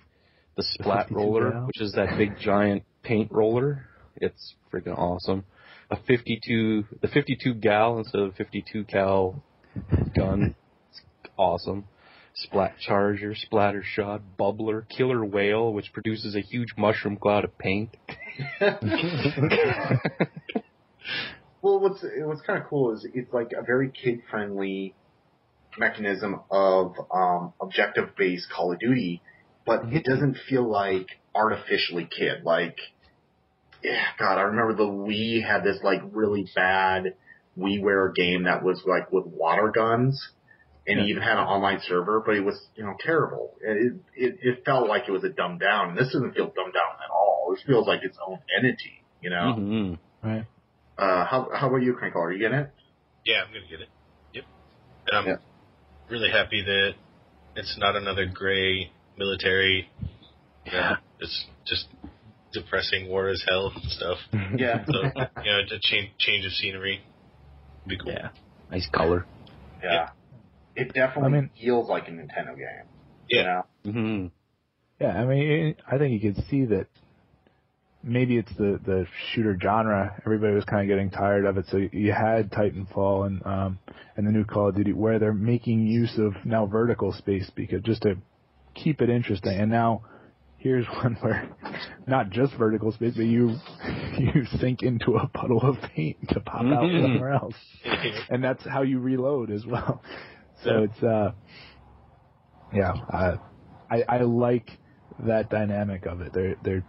the Splat Roller, which is that big giant paint roller. It's freaking awesome. The 52 gal instead of 52 cal gun. It's awesome. Splat Charger, Splatter Shot, Bubbler, Killer Whale, which produces a huge mushroom cloud of paint. Well, what's kind of cool is it's like a very kid-friendly mechanism of objective-based Call of Duty, but it doesn't feel like artificially kid. Like, God, I remember the Wii had this like really bad WiiWare game that was like with water guns, and it even had an online server, but it was terrible. It felt like it was a dumbed down. And this doesn't feel dumbed down at all. This feels like its own entity. Mm-hmm. Right. How about you, Crinkle? Are you getting it? Yeah, I'm going to get it. Yep. And I'm really happy that it's not another gray military. Yeah, it's just depressing war as hell stuff. Yeah. So, a change of scenery would be cool. Yeah. Nice color. Yeah. It definitely feels like a Nintendo game. Yeah. You know? Mm-hmm. Yeah, I mean, I think you could see that maybe it's the shooter genre. Everybody was kind of getting tired of it, so you had Titanfall and the new Call of Duty where they're making use of now vertical space because just to keep it interesting. And now here's one where not just vertical space, but you sink into a puddle of paint to pop out somewhere else, and that's how you reload as well. So it's I like that dynamic of it. They're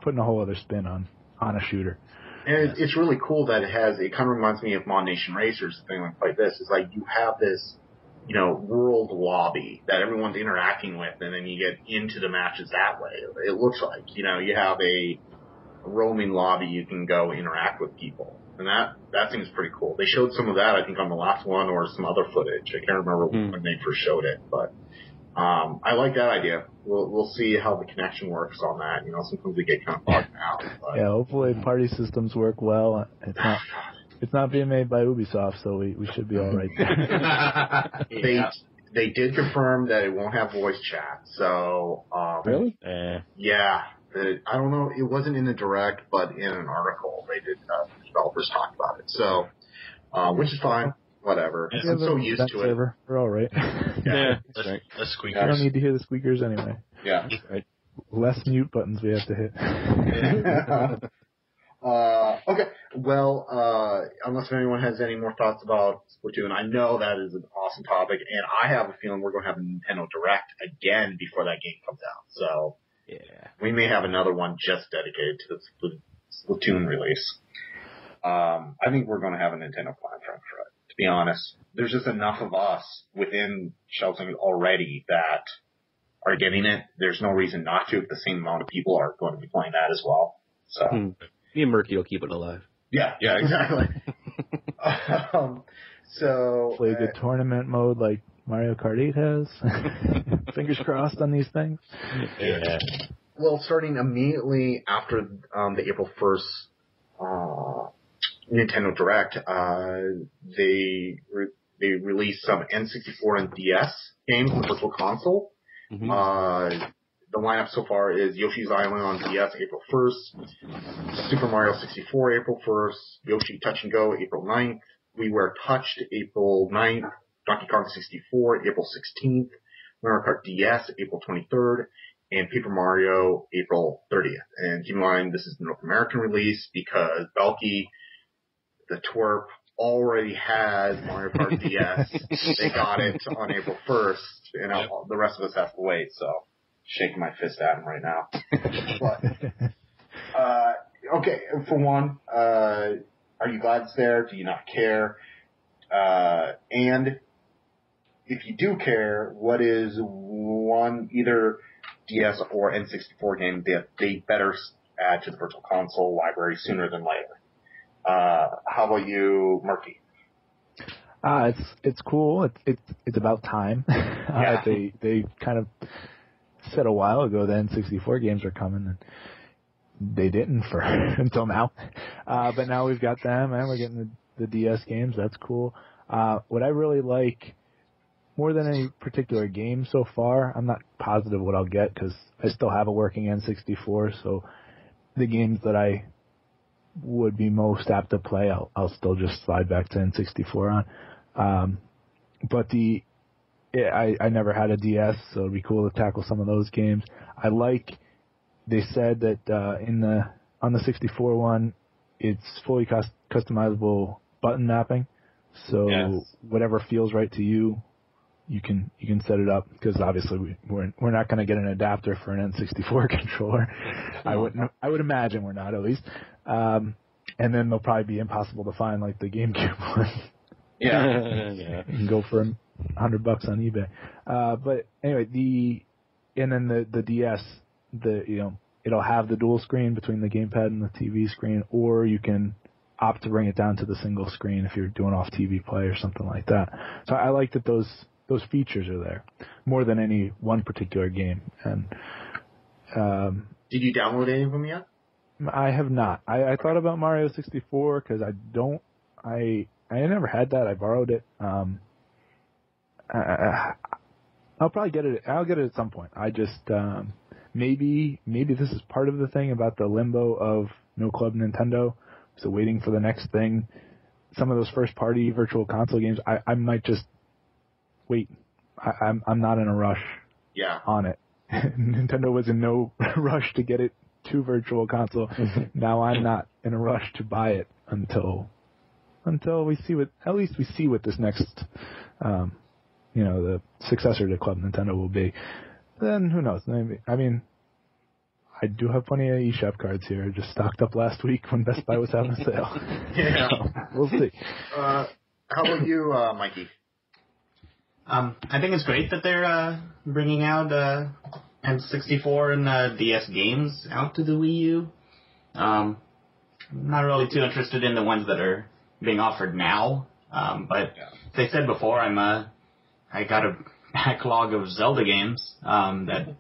putting a whole other spin on a shooter. And it's really cool that it kind of reminds me of Mod Nation Racers, a thing like this. It's like you have this, world lobby that everyone's interacting with, and then you get into the matches that way. It looks like, you have a roaming lobby you can go interact with people. And that seems pretty cool. They showed some of that, I think, on the last one or some other footage. I can't remember when they first showed it, but I like that idea. We'll see how the connection works on that. Sometimes we get kind of bogged out. But. Yeah, hopefully party systems work well. It's not being made by Ubisoft, so we should be all right there. They did confirm that it won't have voice chat. So really? Yeah. I don't know. It wasn't in the direct, but in an article, they did. Developers talked about it. So, which is fine. Whatever. Yeah, I'm so used to it. We're all right. Yeah, that's right. Less squeakers. I don't need to hear the squeakers anyway. Yeah. Right. Less mute buttons we have to hit. Okay. Well, unless anyone has any more thoughts about Splatoon, I know that is an awesome topic, and I have a feeling we're going to have a Nintendo Direct again before that game comes out. So Yeah. we may have another one just dedicated to the Splatoon release. I think we're going to have a Nintendo plan for it. To be honest, there's just enough of us within Shellslingers already that are getting it. There's no reason not to if the same amount of people are going to be playing that as well. So, Me and Murky will keep it alive. yeah, exactly. So play a good tournament mode like Mario Kart 8 has. Fingers crossed on these things. Yeah. Well, starting immediately after the April 1st Nintendo Direct, they released some N64 and DS games on Virtual Console. Mm-hmm. The lineup so far is Yoshi's Island on DS April 1st, Super Mario 64 April 1st, Yoshi Touch and Go April 9th, WiiWare Touched April 9th, Donkey Kong 64 April 16th, Mario Kart DS April 23rd, and Paper Mario April 30th. And keep in mind, this is the North American release because Belky, the twerp, already has Mario Kart DS. They got it on April 1st, and the rest of us have to wait, so shaking my fist at him right now. But, okay, for one, are you glad it's there? Do you not care? And if you do care, what is one, either DS or N64 game that they better add to the Virtual Console library sooner than later? How about you, Murky? It's cool. It's about time. Yeah. They kind of said a while ago that N64 games are coming, and they didn't for until now. But now we've got them, and we're getting the DS games. That's cool. What I really like more than any particular game so far, I'm not positive what I'll get because I still have a working N64. So the games that I would be most apt to play, I'll still just slide back to N64 on. But I never had a DS, so it'd be cool to tackle some of those games. They said that on the 64 one, it's fully customizable button mapping. So whatever feels right to you, you can set it up, because obviously we're not going to get an adapter for an N64 controller. I would imagine we're not, at least. And then they'll probably be impossible to find, like the GameCube one. Yeah. Yeah. You can go for $100 on eBay. But anyway, the DS, it'll have the dual screen between the gamepad and the TV screen, or you can opt to bring it down to the single screen if you're doing off TV play or something like that. So I like that those those features are there more than any one particular game. And did you download any of them yet? I have not. I thought about Mario 64 because I never had that. I borrowed it. I'll probably get it. I'll get it at some point. I just maybe this is part of the thing about the limbo of no Club Nintendo. So waiting for the next thing. Some of those first party virtual console games, I might just wait. I'm not in a rush. Yeah. On it. Nintendo was in no rush to get it to virtual console. Now I'm not in a rush to buy it until we see what this next the successor to Club Nintendo will be. Then who knows? Maybe, I do have plenty of eShop cards here. I just stocked up last week when Best Buy was having a sale. Yeah. So, we'll see. How about you, Mikey? I think it's great that they're bringing out N64 and DS games out to the Wii U. I'm not really too interested in the ones that are being offered now, but as I said before, I got a backlog of Zelda games that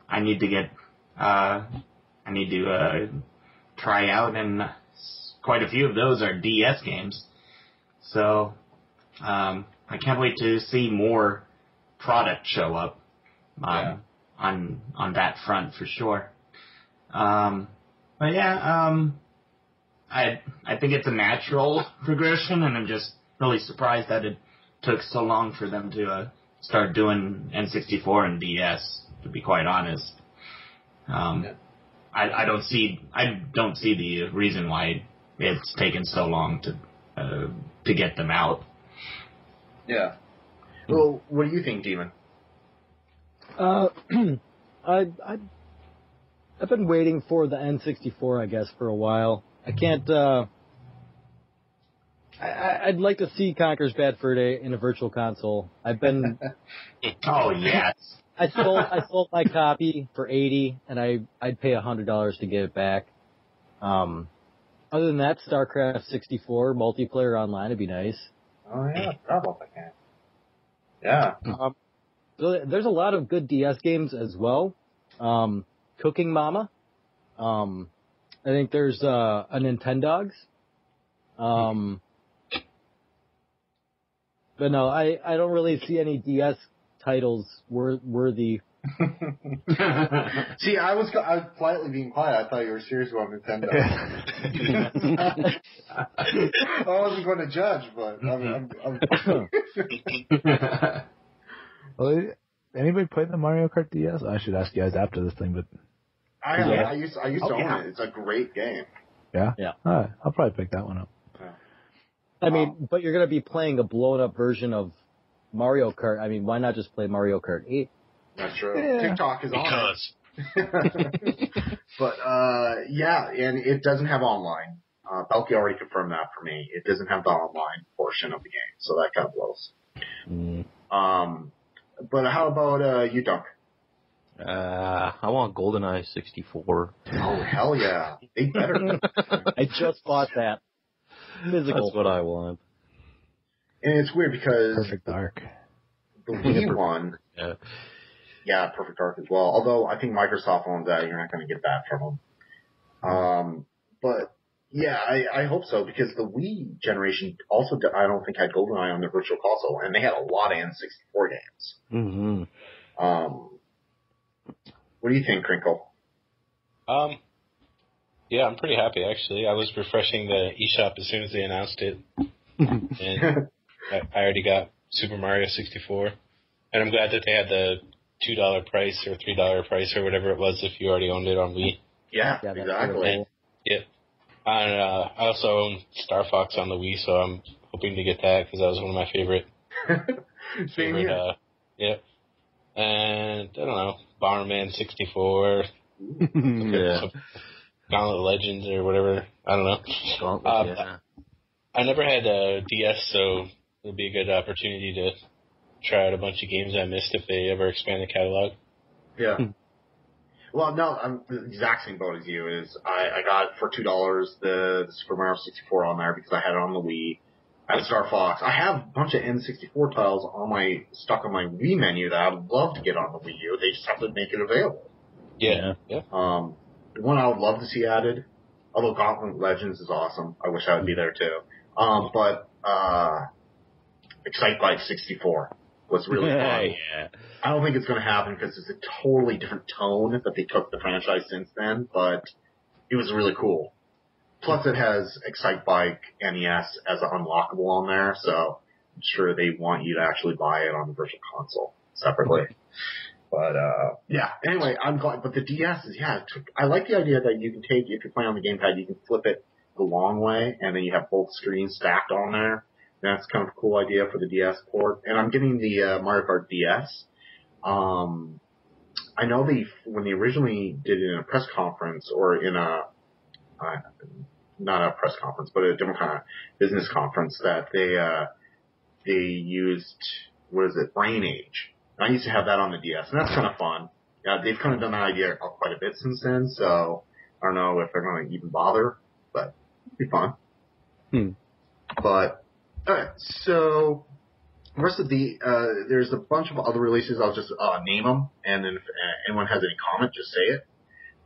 I need to get. I need to try out, and quite a few of those are DS games. So I can't wait to see more product show up on that front for sure. But yeah, I think it's a natural progression, and I'm just really surprised that it took so long for them to start doing N64 and DS. To be quite honest, I don't see the reason why it's taken so long to get them out. Yeah. Well, what do you think, Demon? I've been waiting for the N64, I guess, for a while. I can't. I'd like to see Conker's Bad Fur Day in a virtual console. I've been. Oh yes. I sold my copy for $80, and I'd pay $100 to get it back. Other than that, StarCraft 64 multiplayer online would be nice. Oh yeah, I forgot about that game. Yeah. So there's a lot of good DS games as well. Cooking Mama. I think there's a Nintendogs. But no, I don't really see any DS titles worthy. See, I was politely being quiet. I thought you were serious about Nintendo. I wasn't going to judge, but I'm Well, anybody played the Mario Kart DS? I should ask you guys after this thing, but I used to own it. It's a great game. Yeah. All right. I'll probably pick that one up. I mean, but you're going to be playing a blown-up version of Mario Kart. I mean, why not just play Mario Kart 8? That's true. Yeah. TikTok is on it. But, yeah, and it doesn't have online. Belky already confirmed that for me. It doesn't have the online portion of the game, so that kind of blows. But how about you, Dunk? I want GoldenEye 64. Oh, hell yeah. They better. I just bought that. Physical. That's what I want. And it's weird because Perfect Dark. The Wii one, yeah, Perfect Dark as well. Although I think Microsoft owns that, you're not going to get that from them. But yeah, I hope so because the Wii generation also I don't think had GoldenEye on their Virtual Console, and they had a lot of N64 games. Mm-hmm. What do you think, Crinkle? Yeah, I'm pretty happy actually. I was refreshing the eShop as soon as they announced it, and I already got Super Mario 64, and I'm glad that they had the $2 price or $3 price or whatever it was if you already owned it on Wii. Yeah, exactly. Yeah, and I also own Star Fox on the Wii, so I'm hoping to get that because that was one of my favorite. Yeah, and I don't know, Bomberman 64. Yeah. Gauntlet Legends or whatever. I don't know. Gauntlet, yeah. I never had a DS, so it'll be a good opportunity to try out a bunch of games I missed if they ever expand the catalog. Yeah. Well, no, I'm the exact same boat as you. Is I got for $2 the Super Mario 64 on there because I had it on the Wii. I have Star Fox. I have a bunch of N64 titles stuck on my Wii menu that I would love to get on the Wii U. They just have to make it available. Yeah. The one I would love to see added, although Gauntlet Legends is awesome. I wish I would be there too. But Excite Bike 64 was really fun. Yeah. I don't think it's going to happen because it's a totally different tone that they took the franchise since then, but it was really cool. Plus it has Excite Bike NES as an unlockable on there, so I'm sure they want you to actually buy it on the virtual console separately. But, yeah. Anyway, I'm glad, but the DS is, I like the idea that you can take, if you're playing on the gamepad, you can flip it the long way, and then you have both screens stacked on there. That's kind of a cool idea for the DS port. And I'm getting the Mario Kart DS. I know when they originally did it in a press conference, or in a, not a press conference, but a different kind of business conference, that they used, Brain Age. I used to have that on the DS, and that's kind of fun. Yeah, they've kind of done that idea quite a bit since then, so I don't know if they're going to even bother, but it'd be fun. But, alright, so the rest of there's a bunch of other releases. I'll just name them, and then if anyone has any comment, just say it.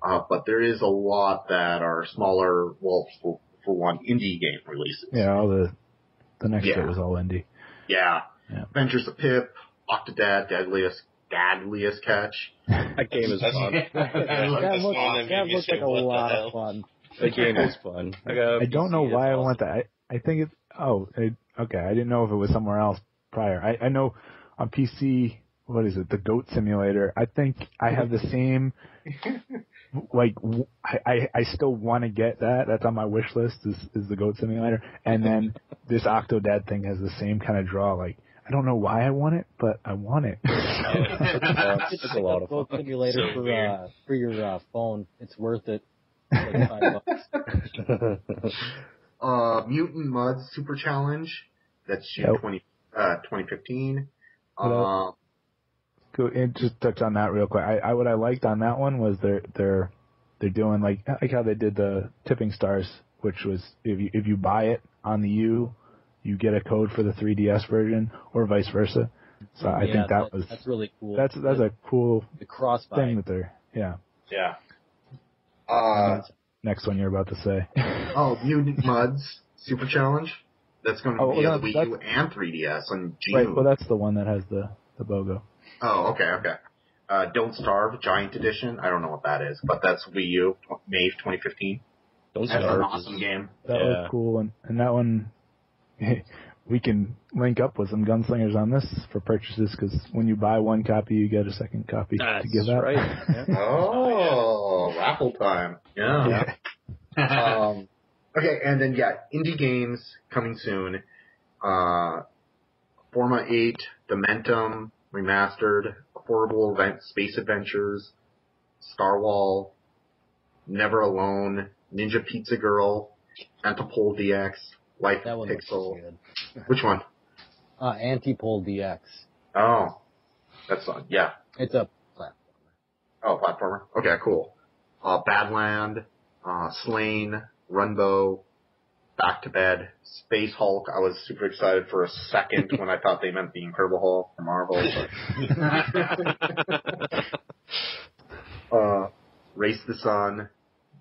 But there is a lot that are smaller, well, for one, indie game releases. Yeah, all the next bit was all indie. Yeah. Adventures of Pip, Octodad, Deadliest Catch. That game is fun. That looks like a lot of fun. That game is fun. I don't know why I want that. I think it's, okay, I didn't know if it was somewhere else prior. I know on PC, what is it, the Goat Simulator, I think I have the same, I still want to get that. That's on my wish list, is the Goat Simulator. And then this Octodad thing has the same kind of draw, like, I don't know why I want it, but I want it. It's a lot of fun. Goat Simulator for your phone. It's worth it. Like $5. Mutant Mud Super Challenge. That's June 2015. And just touch on that real quick. What I liked on that one was they're doing like how they did the Tipping Stars, which was if you buy it on the U, you get a code for the 3DS version, or vice versa. So I think that's really cool. That's a cool thing that they're Yeah. Next one you're about to say. Mutant Muds Super Challenge. That's going to be on the Wii U and 3DS in June. Right, well that's the one that has the BOGO. Oh, okay. Don't Starve Giant Edition. I don't know what that is, but that's Wii U, May 2015. Don't That's Starve an awesome game. That was cool, and that one, we can link up with some Gunslingers on this for purchases, because when you buy one copy, you get a second copy to give out. Right. Oh, raffle time. Yeah. Okay, and then, indie games coming soon. Forma 8, Dementum, Remastered, Affordable Space Adventures, Starwall, Never Alone, Ninja Pizza Girl, Antipole DX, Life that one Pixel. looks good. Which one? Antipole DX. Oh, that's It's a platformer. Oh, platformer. Okay, cool. Badland, Slain, Runbow, Back to Bed, Space Hulk. I was super excited for a second when I thought they meant the Incredible Hulk from Marvel. But Race the Sun,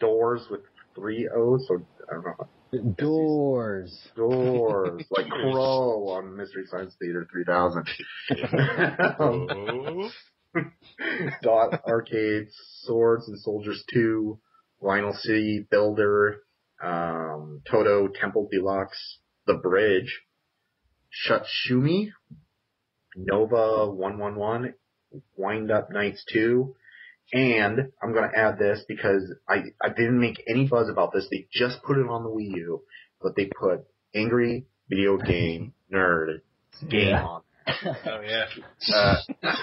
Doors with 3 O's, so I don't know. Doors. Like Crow on Mystery Science Theater 3000. Dot Arcade, Swords and Soldiers 2, Lionel City Builder, Toto Temple Deluxe, The Bridge, Shutshumi, Nova 111, Wind Up Nights 2, and I'm going to add this because I didn't make any buzz about this. They just put it on the Wii U, but they put Angry Video Game Nerd game on. Oh, yeah.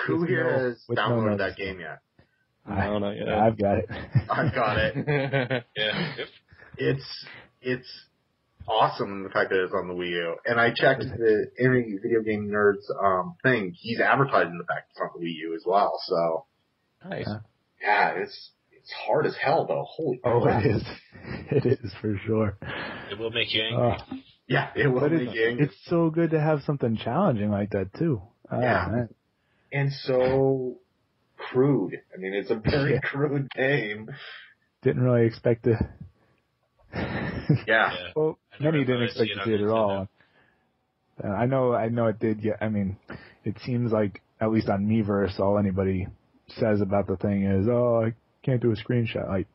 Who here has downloaded that game yet? No, not yet. I've got it. I've got it. Yeah. It's awesome in the fact that it's on the Wii U. And I checked the Angry Video Game Nerd's thing. He's advertising the fact it's on the Wii U as well. So Nice. yeah, it's hard as hell though. Holy crap. Oh, it is. It is for sure. It will make you angry. Yeah, it will But make you angry. it's so good to have something challenging like that too. Yeah. Man. And so crude. I mean, it's a very crude game. Didn't really expect to. Yeah. Well, I never many didn't thought I'd expect see to it see it on at all. I know it did. Yeah, I mean, it seems like at least on Miiverse, all anybody says about the thing is, "Oh, I can't do a screenshot." Like,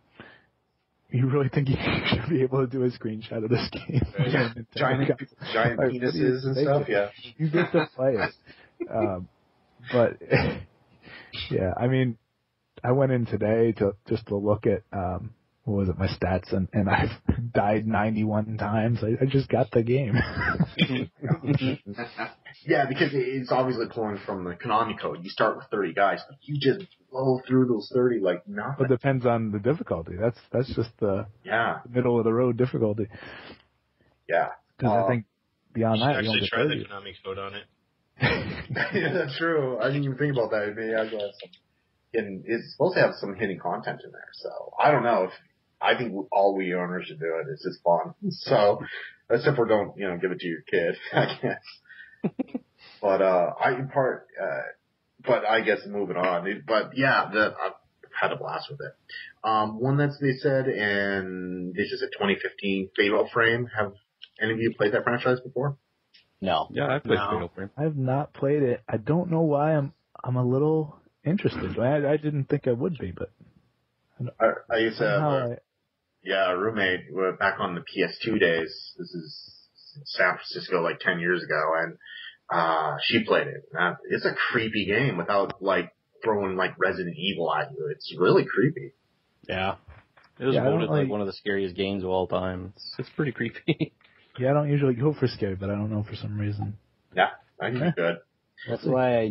you really think you should be able to do a screenshot of this game? Yeah. Giant Like, penises and stuff. Yeah. You get to play it. But yeah, I mean, I went in today to look at what was it, my stats, and I've died 91 times. I just got the game. Yeah, because it's obviously pulling from the Konami code. You start with 30 guys, but you just blow through those 30 like nothing. It depends on the difficulty. That's just the middle of the road difficulty. Yeah. Because I think beyond that, you actually don't get try 30. the Konami code on it. Yeah, that's true. I didn't even think about that. Maybe I guess. And it's supposed to have some hidden content in there, so I don't know. I think all Wii owners should do it. It's just fun. So, except for don't, give it to your kid, I guess. But, but I guess moving on. But yeah, I've had a blast with it. One that they said, and this is a 2015 Fatal Frame. Have any of you played that franchise before? No. Yeah, I played Fatal Frame. I have not played it. I don't know why I'm a little interested. I didn't think I would be, but I used to have a roommate back on the PS2 days. This is San Francisco like 10 years ago, and she played it. It's a creepy game without like throwing like Resident Evil at you. It's really creepy. Yeah. It was voted like one of the scariest games of all time. It's pretty creepy. Yeah, I don't usually go for scary, but I don't know for some reason. Yeah, I think it's good. That's why I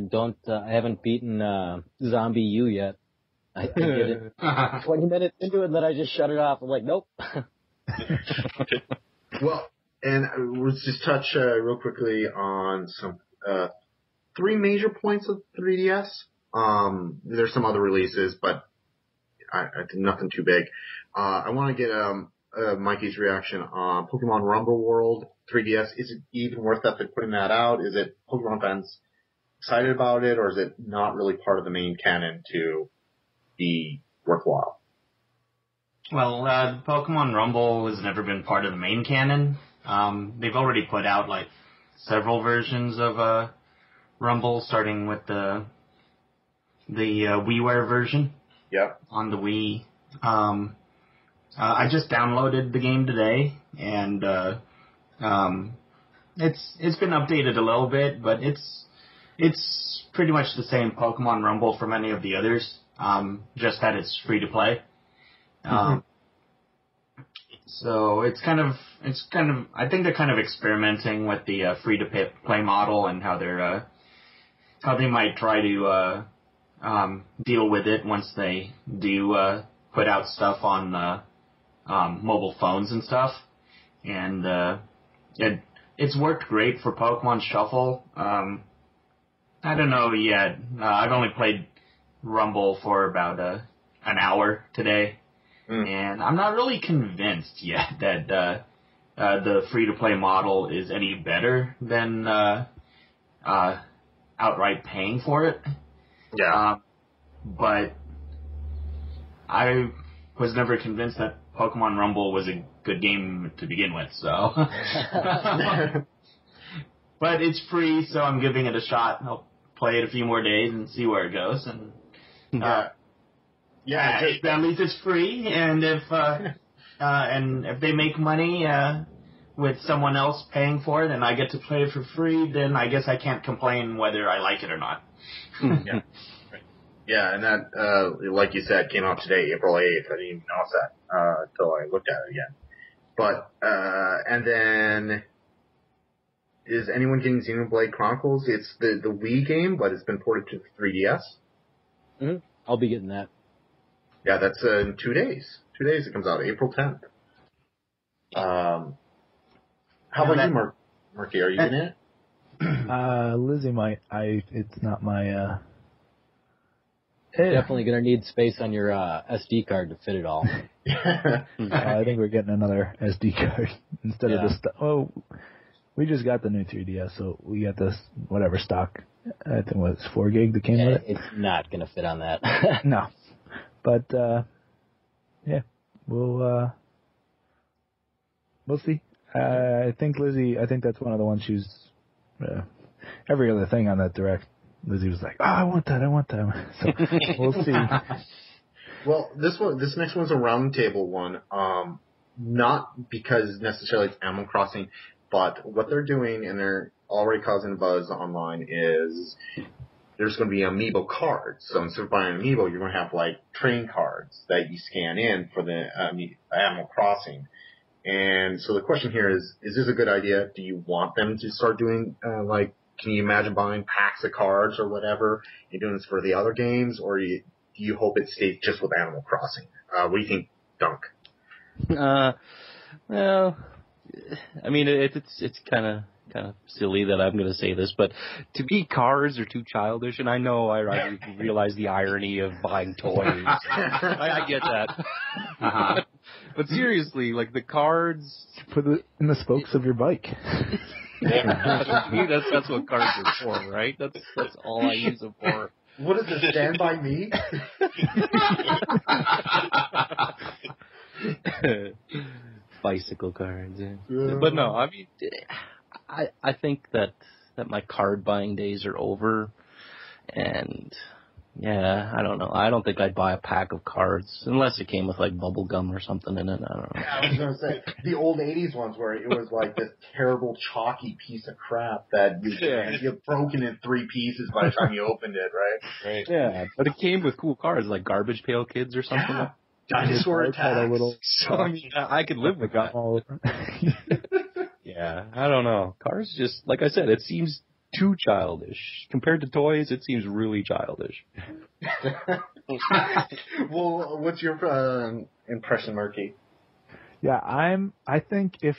haven't beaten Zombie U yet. I did it 20 minutes into it, and then I just shut it off. I'm like, nope. Well, and let's just touch real quickly on some 3 major points of 3DS. There's some other releases, but I did nothing too big. I want to get Mikey's reaction on Pokemon Rumble World 3DS. Is it even worth that they're putting that out? Is it Pokemon fans excited about it, or is it not really part of the main canon to be worthwhile? Well, Pokemon Rumble has never been part of the main canon. They've already put out like several versions of Rumble, starting with the WiiWare version. Yep. On the Wii. I just downloaded the game today, and it's been updated a little bit, but it's pretty much the same Pokemon Rumble from any of the others, just that it's free to play. So it's kind of, I think they're kind of experimenting with the free to play model and how they might try to deal with it once they do put out stuff on mobile phones and stuff. And it's worked great for Pokemon Shuffle. I don't know yet. I've only played Rumble for about an hour today, and I'm not really convinced yet that the free-to-play model is any better than outright paying for it. Yeah. But I was never convinced that Pokemon Rumble was a good game to begin with, so. But it's free, so I'm giving it a shot. I'll play it a few more days and see where it goes. And at least it's free. And if they make money with someone else paying for it, and I get to play it for free, then I guess I can't complain whether I like it or not. Yeah. Yeah, and that, like you said, came out today, April 8th. I didn't even notice that until I looked at it again. But, and then, is anyone getting Xenoblade Chronicles? It's the Wii game, but it's been ported to the 3DS. Mm-hmm. I'll be getting that. Yeah, that's in 2 days. 2 days it comes out, April 10th. How about you, Murky? Are you getting it? Lizzie might. It's not my, Definitely going to need space on your SD card to fit it all. I think we're getting another SD card instead of the we just got the new 3DS, so we got this whatever stock. I think it was 4 gig that came with it. It's not going to fit on that. No, but we'll see. I think Lizzie. I think that's one of the ones she's. Every other thing on that direct, Lizzie was like, "Oh, I want that." So we'll see. Well, this next one's a roundtable one. Not because necessarily it's Animal Crossing, but what they're doing, and they're already causing a buzz online, is there's going to be amiibo cards. So instead of buying an amiibo, you're going to have like train cards that you scan in for the Animal Crossing. And so the question here is this a good idea? Do you want them to start doing, can you imagine buying packs of cards or whatever? You're doing this for the other games, or do you hope it stays just with Animal Crossing? What do you think, Dunk? Well, I mean, it's kind of silly that I'm going to say this, but to me, cards are too childish, and I know I realize the irony of buying toys. I get that. Uh-huh. But seriously, like the cards, put it in the spokes of your bike. to me, that's what cards are for, right? That's all I use them for. What is this, Stand By Me? Bicycle cards, yeah. But no, I mean, I think that my card buying days are over, and yeah, I don't know. I don't think I'd buy a pack of cards unless it came with like bubble gum or something in it. I don't know. Yeah, I was going to say the old '80s ones where it was like this terrible chalky piece of crap that you'd broken in 3 pieces by the time you opened it, right? Right. Yeah, but it came with cool cards like Garbage Pail Kids or something. Yeah. Dinosaur Attacks. So I mean, I could live with that. All over. Yeah, I don't know. Cars just, like I said, it seems too childish. Compared to toys, it seems really childish. Well, what's your impression, Murky? Yeah, I think if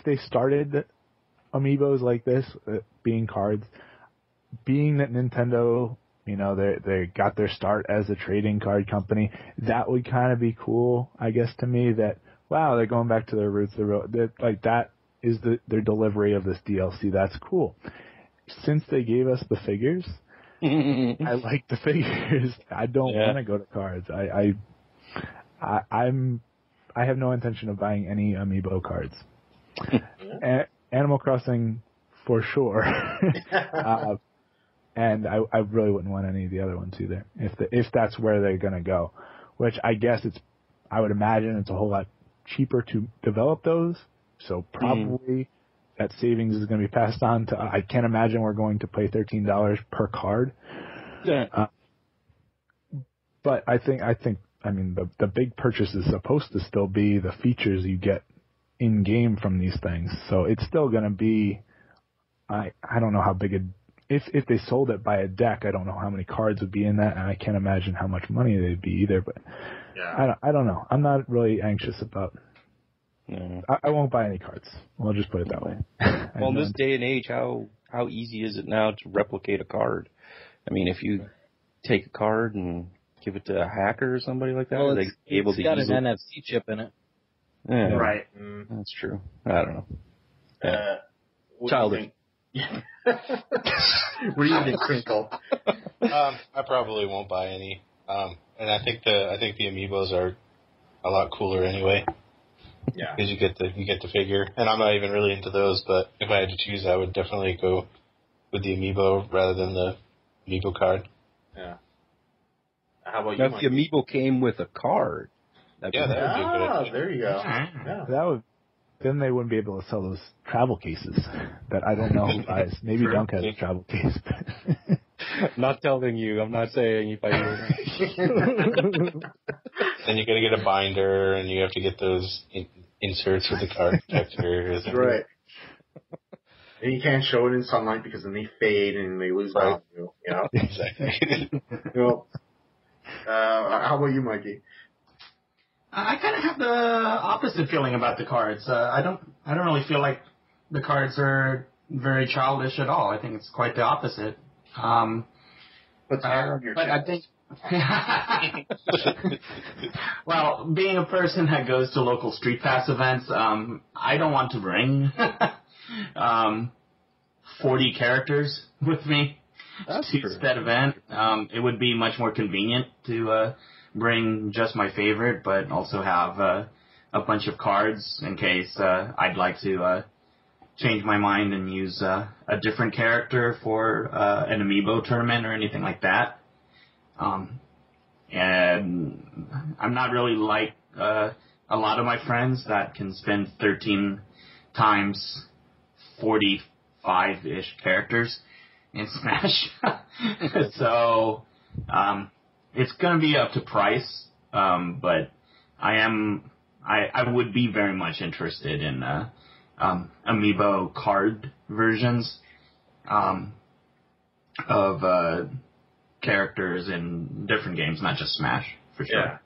they started amiibos like this, being cards, being that Nintendo, you know, they got their start as a trading card company, that would kind of be cool, I guess, to me, that, wow, they're going back to their roots, like that is their delivery of this DLC. That's cool. Since they gave us the figures, I like the figures. I don't want to go to cards. I have no intention of buying any amiibo cards. Animal Crossing for sure. And I really wouldn't want any of the other ones either. If that's where they're gonna go, which I guess I would imagine it's a whole lot cheaper to develop those. So probably that savings is going to be passed on to. I can't imagine we're going to pay $13 per card. Yeah. But I think I mean the big purchase is supposed to still be the features you get in game from these things. So it's still going to be. I don't know how big if they sold it by a deck, I don't know how many cards would be in that, and I can't imagine how much money they'd be either. But I don't know. I'm not really anxious about. I won't buy any cards. I'll just put it that way. Well, in this day and age, how easy is it now to replicate a card? I mean, if you take a card and give it to a hacker or somebody like that, it's got an NFC chip in it. Yeah, right. That's true. I don't know. Childish. What do you think, Crinkle? I probably won't buy any. And I think the amiibos are a lot cooler anyway. Yeah, because you get the figure, and I'm not even really into those. But if I had to choose, I would definitely go with the amiibo rather than the amiibo card. Yeah. How about now, you? If the amiibo came with a card, that would be a good idea. There you go. Yeah. That would. Then they wouldn't be able to sell those travel cases that I don't know who buys. Maybe Dunk has a travel case. Not telling you. I'm not saying if I do. Then you got to get a binder, and you have to get those inserts with the card protectors. Right. And you can't show it in sunlight because then they fade and they lose value. You know? Exactly. Well, how about you, Mikey? I kind of have the opposite feeling about the cards. I don't really feel like the cards are very childish at all. I think it's quite the opposite. Puts hair on your but I chest. think, well, being a person that goes to local Street Pass events, I don't want to bring 40 characters with me to that event. It would be much more convenient to bring just my favorite, but also have a bunch of cards in case I'd like to change my mind and use a different character for an amiibo tournament or anything like that. And I'm not really like a lot of my friends that can spend 13 times 45-ish characters in Smash. So it's going to be up to price, but I would be very much interested in amiibo card versions of characters in different games, not just Smash, for sure. Yeah.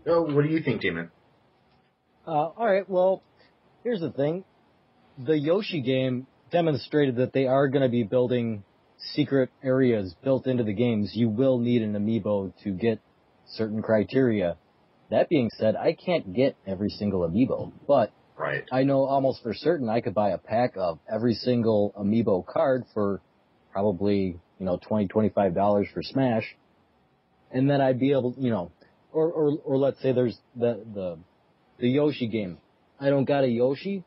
Oh, what do you think, Damon? All right, well, here's the thing. The Yoshi game demonstrated that they are going to be building secret areas built into the games. You will need an amiibo to get certain criteria. That being said, I can't get every single amiibo, but Right. I know almost for certain I could buy a pack of every single amiibo card for probably, $20, $25 for Smash. And then I'd be able, or let's say there's the Yoshi game. I don't got a Yoshi,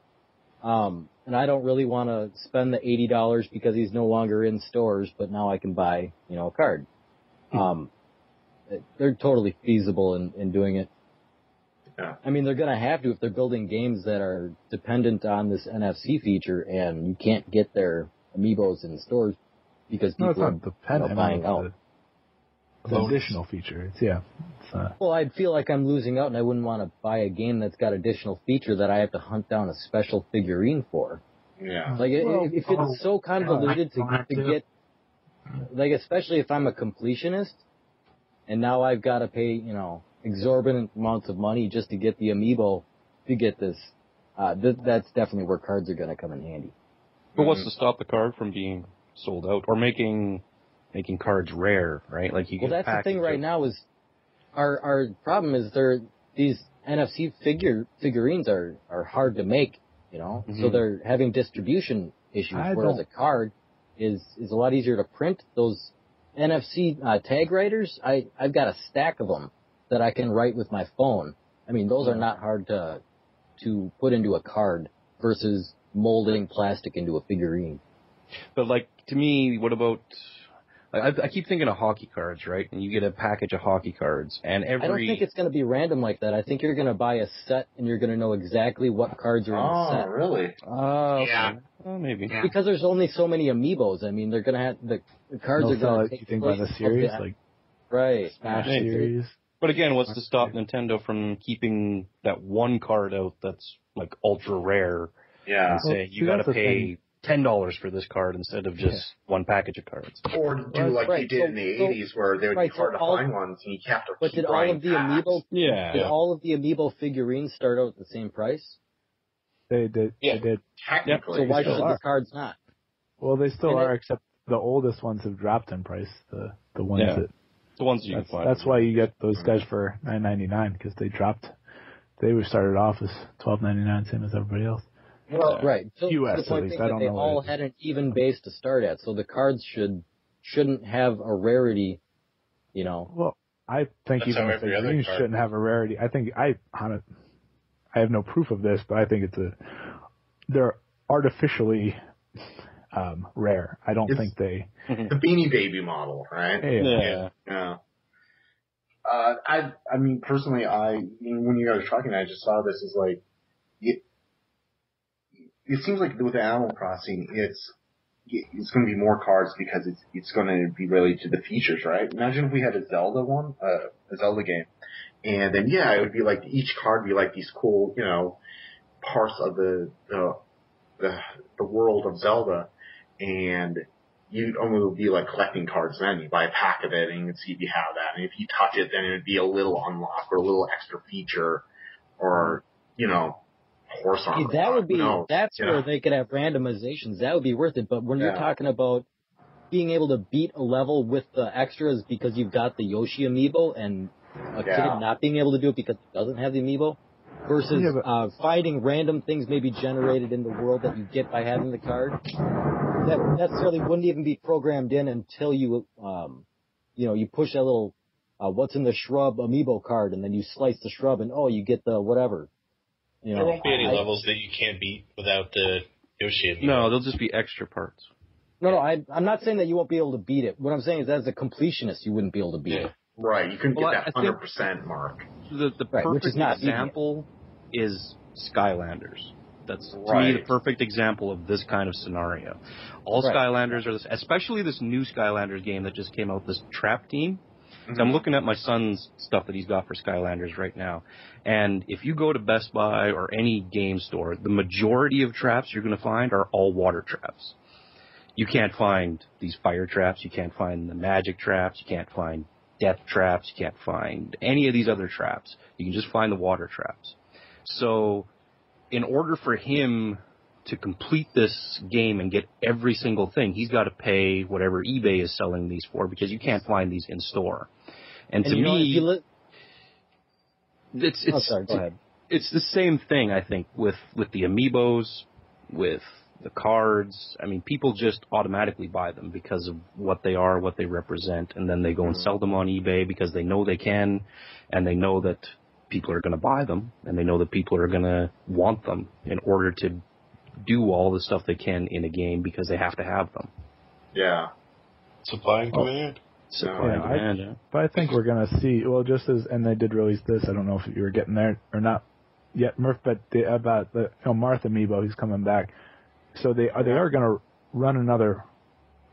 and I don't really want to spend the $80 because he's no longer in stores, but now I can buy, a card. They're totally feasible in doing it. Yeah. I mean, they're going to have to if they're building games that are dependent on this NFC feature, and you can't get their amiibos in stores because people are buying out. It's an additional feature. Well, I'd feel like I'm losing out, and I wouldn't want to buy a game that's got additional feature that I have to hunt down a special figurine for. Yeah. Like, if it's so convoluted to get, like, especially if I'm a completionist, and now I've got to pay, exorbitant amounts of money just to get the amiibo to get this. That's definitely where cards are going to come in handy. But what's to stop the card from being sold out or making cards rare, right? Like you. Well, that's the thing right now is our problem is these NFC figurines are hard to make, so they're having distribution issues. Whereas a card is a lot easier to print. Those NFC tag writers, I've got a stack of them that I can write with my phone. I mean, those are not hard to put into a card versus molding plastic into a figurine. But like to me, what about? I keep thinking of hockey cards, right? And you get a package of hockey cards, and I don't think it's going to be random like that. I think you're going to buy a set, and you're going to know exactly what cards are in the set. Oh, really? Okay. Yeah. Well, maybe. Yeah. Because there's only so many amiibos. I mean, they're going to have the cards are going to take you think by the series, like right. Smash series. But again, what's to stop Nintendo from keeping that one card out that's like ultra rare? Yeah. And say you got to pay $10 for this card instead of just one package of cards. Or do like you did in the 80s where they would be hard to find ones and you have to But keep did all buying of the packs. amiibo? Yeah. Did all of the amiibo figurines start out at the same price? They did. Yeah. They did. Technically. So why still should are. the cards not? Well, they still And are, except the oldest ones have dropped in price. The ones that. The ones you can find. That's why you get those guys for $9.99 because they dropped. They were started off as $12.99, same as everybody else. Well, Right. So US the point at least. being I that don't they know what all it is. had an even base to start at, so the cards shouldn't have a rarity, Well, I think That's even how the every other figurines card shouldn't have a rarity. I think I have no proof of this, but I think they're artificially rare. I don't think they. the Beanie Baby model, right? Yeah. Yeah. I mean, personally, when you guys were talking, I just saw this as like, it seems like with Animal Crossing, it's going to be more cards because it's going to be related to the features, right? Imagine if we had a Zelda game, and then it would be like each card would be like these cool, parts of the world of Zelda, and you'd only be like collecting cards then. You buy a pack of it and you can see if you have that. And if you touch it, then it would be a little unlock or a little extra feature or, horse armor. That's where they could have randomizations. That would be worth it. But when you're talking about being able to beat a level with the extras because you've got the Yoshi amiibo and a kid not being able to do it because he doesn't have the amiibo versus finding random things maybe generated in the world that you get by having the card that necessarily wouldn't even be programmed in until you, you push that little what's in the shrub amiibo card and then you slice the shrub and you get the whatever. There won't be any levels that you can't beat without the Yoshi amiibo. No, they'll just be extra parts. No, I'm not saying that you won't be able to beat it. What I'm saying is, as a completionist, you wouldn't be able to beat it. Right, you couldn't get that 100% mark. The perfect example is Skylanders. That's, to me, the perfect example of this kind of scenario. All Skylanders are this, especially this new Skylanders game that just came out, this Trap Team. So I'm looking at my son's stuff that he's got for Skylanders right now. And if you go to Best Buy or any game store, the majority of traps you're going to find are all water traps. You can't find these fire traps. You can't find the magic traps. You can't find death traps. You can't find any of these other traps. You can just find the water traps. So in order for him to complete this game and get every single thing, he's got to pay whatever eBay is selling these for because you can't find these in store. And to me, it's the same thing, I think, with the amiibos, with the cards. I mean, people just automatically buy them because of what they are, what they represent, and then they go and sell them on eBay because they know they can, and they know that people are going to buy them, and they know that people are going to want them in order to do all the stuff they can in a game because they have to have them. Yeah. Supply and demand. But I think we're going to see, and they did release this, I don't know if you were getting there or not yet, Murph, but about the Martha amiibo, he's coming back. So they are going to run another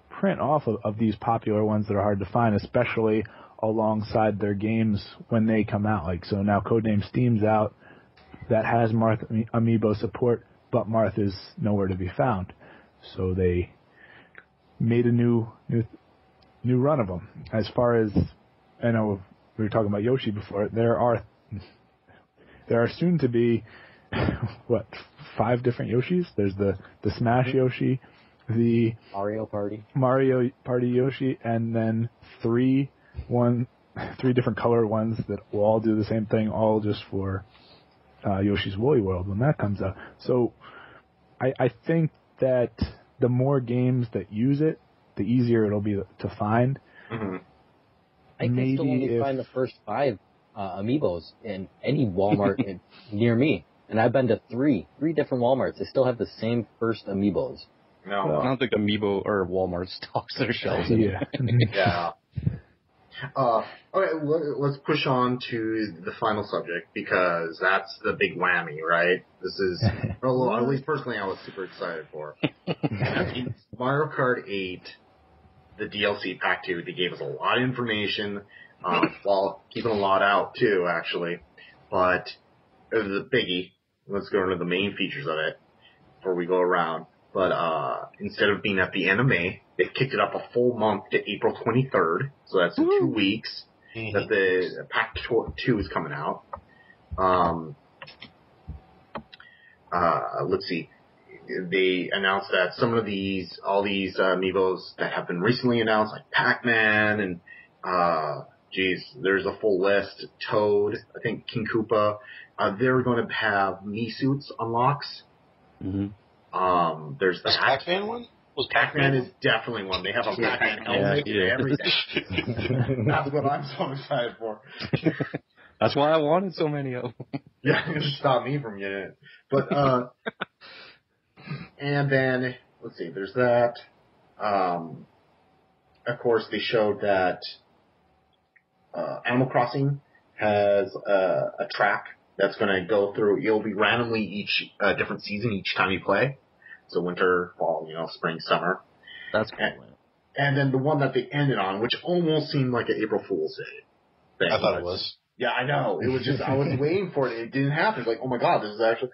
print off of these popular ones that are hard to find, especially alongside their games when they come out. Like, so now Codename Steam's out, that has Martha amiibo support, but Martha's nowhere to be found. So they made a new run of them. As far as, I know we were talking about Yoshi before, there are soon to be, 5 different Yoshis? There's the Smash Yoshi, the Mario Party Yoshi, and then 3 different color ones that will all do the same thing, all just for Yoshi's Woolly World when that comes out. So I think that the more games that use it, the easier it'll be to find. Mm-hmm. I can still only find the first 5 amiibos in any Walmart near me. And I've been to 3 different Walmarts. They still have the same first amiibos. No. I don't think Amiibo or Walmart stocks their shelves. Yeah. Okay, let's push on to the final subject because that's the big whammy, right? This is, well, at least personally, I was super excited for. Mario Kart 8, the DLC Pack 2, they gave us a lot of information, while keeping a lot out too, actually. But it was a biggie. Let's go into the main features of it before we go around. But instead of being at the end of May, they kicked it up a full month to April 23rd. So that's in 2 weeks that the Pack 2 is coming out. Let's see. They announced that all these amiibos that have been recently announced, like Pac-Man and, there's a full list. Toad, I think King Koopa. They're going to have Mii suits unlocks. Mm-hmm. There's the Pac-Man one? Was Pac-Man is definitely one. They have a Pac-Man helmet and everything. That's what I'm so excited for. That's why I wanted so many of them. Yeah, it just stopped me from getting it. But, and then, let's see, there's that. Of course, they showed that Animal Crossing has a track that's going to go through. It'll be randomly each different season each time you play. So winter, fall, spring, summer. That's cool. And then the one that they ended on, which almost seemed like an April Fool's Day thing. I thought it was. Yeah, I know. It was just, I was waiting for it. It didn't happen. It's like, oh my god, this is actually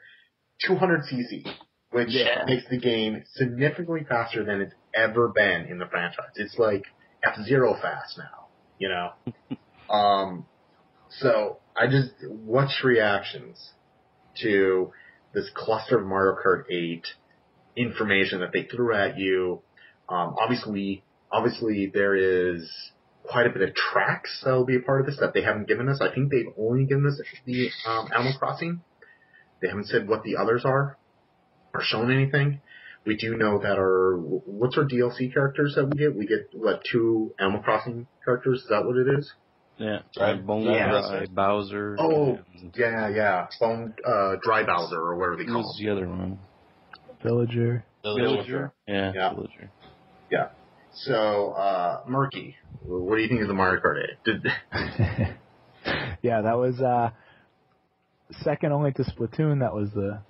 200cc, which makes the game significantly faster than it's ever been in the franchise. It's like F-Zero fast now, So, what's your reactions to this cluster of Mario Kart 8 information that they threw at you? Obviously, obviously there is quite a bit of tracks that will be a part of this that they haven't given us. I think they've only given us the Animal Crossing. They haven't said what the others are or shown anything. We do know that what's our DLC characters that we get? We get, 2 Animal Crossing characters? Is that what it is? Yeah. Dry Bowser. Oh, yeah. Dry Bowser, or whatever they call Who's him. the other one? Villager. Yeah, Yeah. Villager. Yeah. So, Murky, what do you think of the Mario Kart 8? Yeah, that was second only to Splatoon. That was the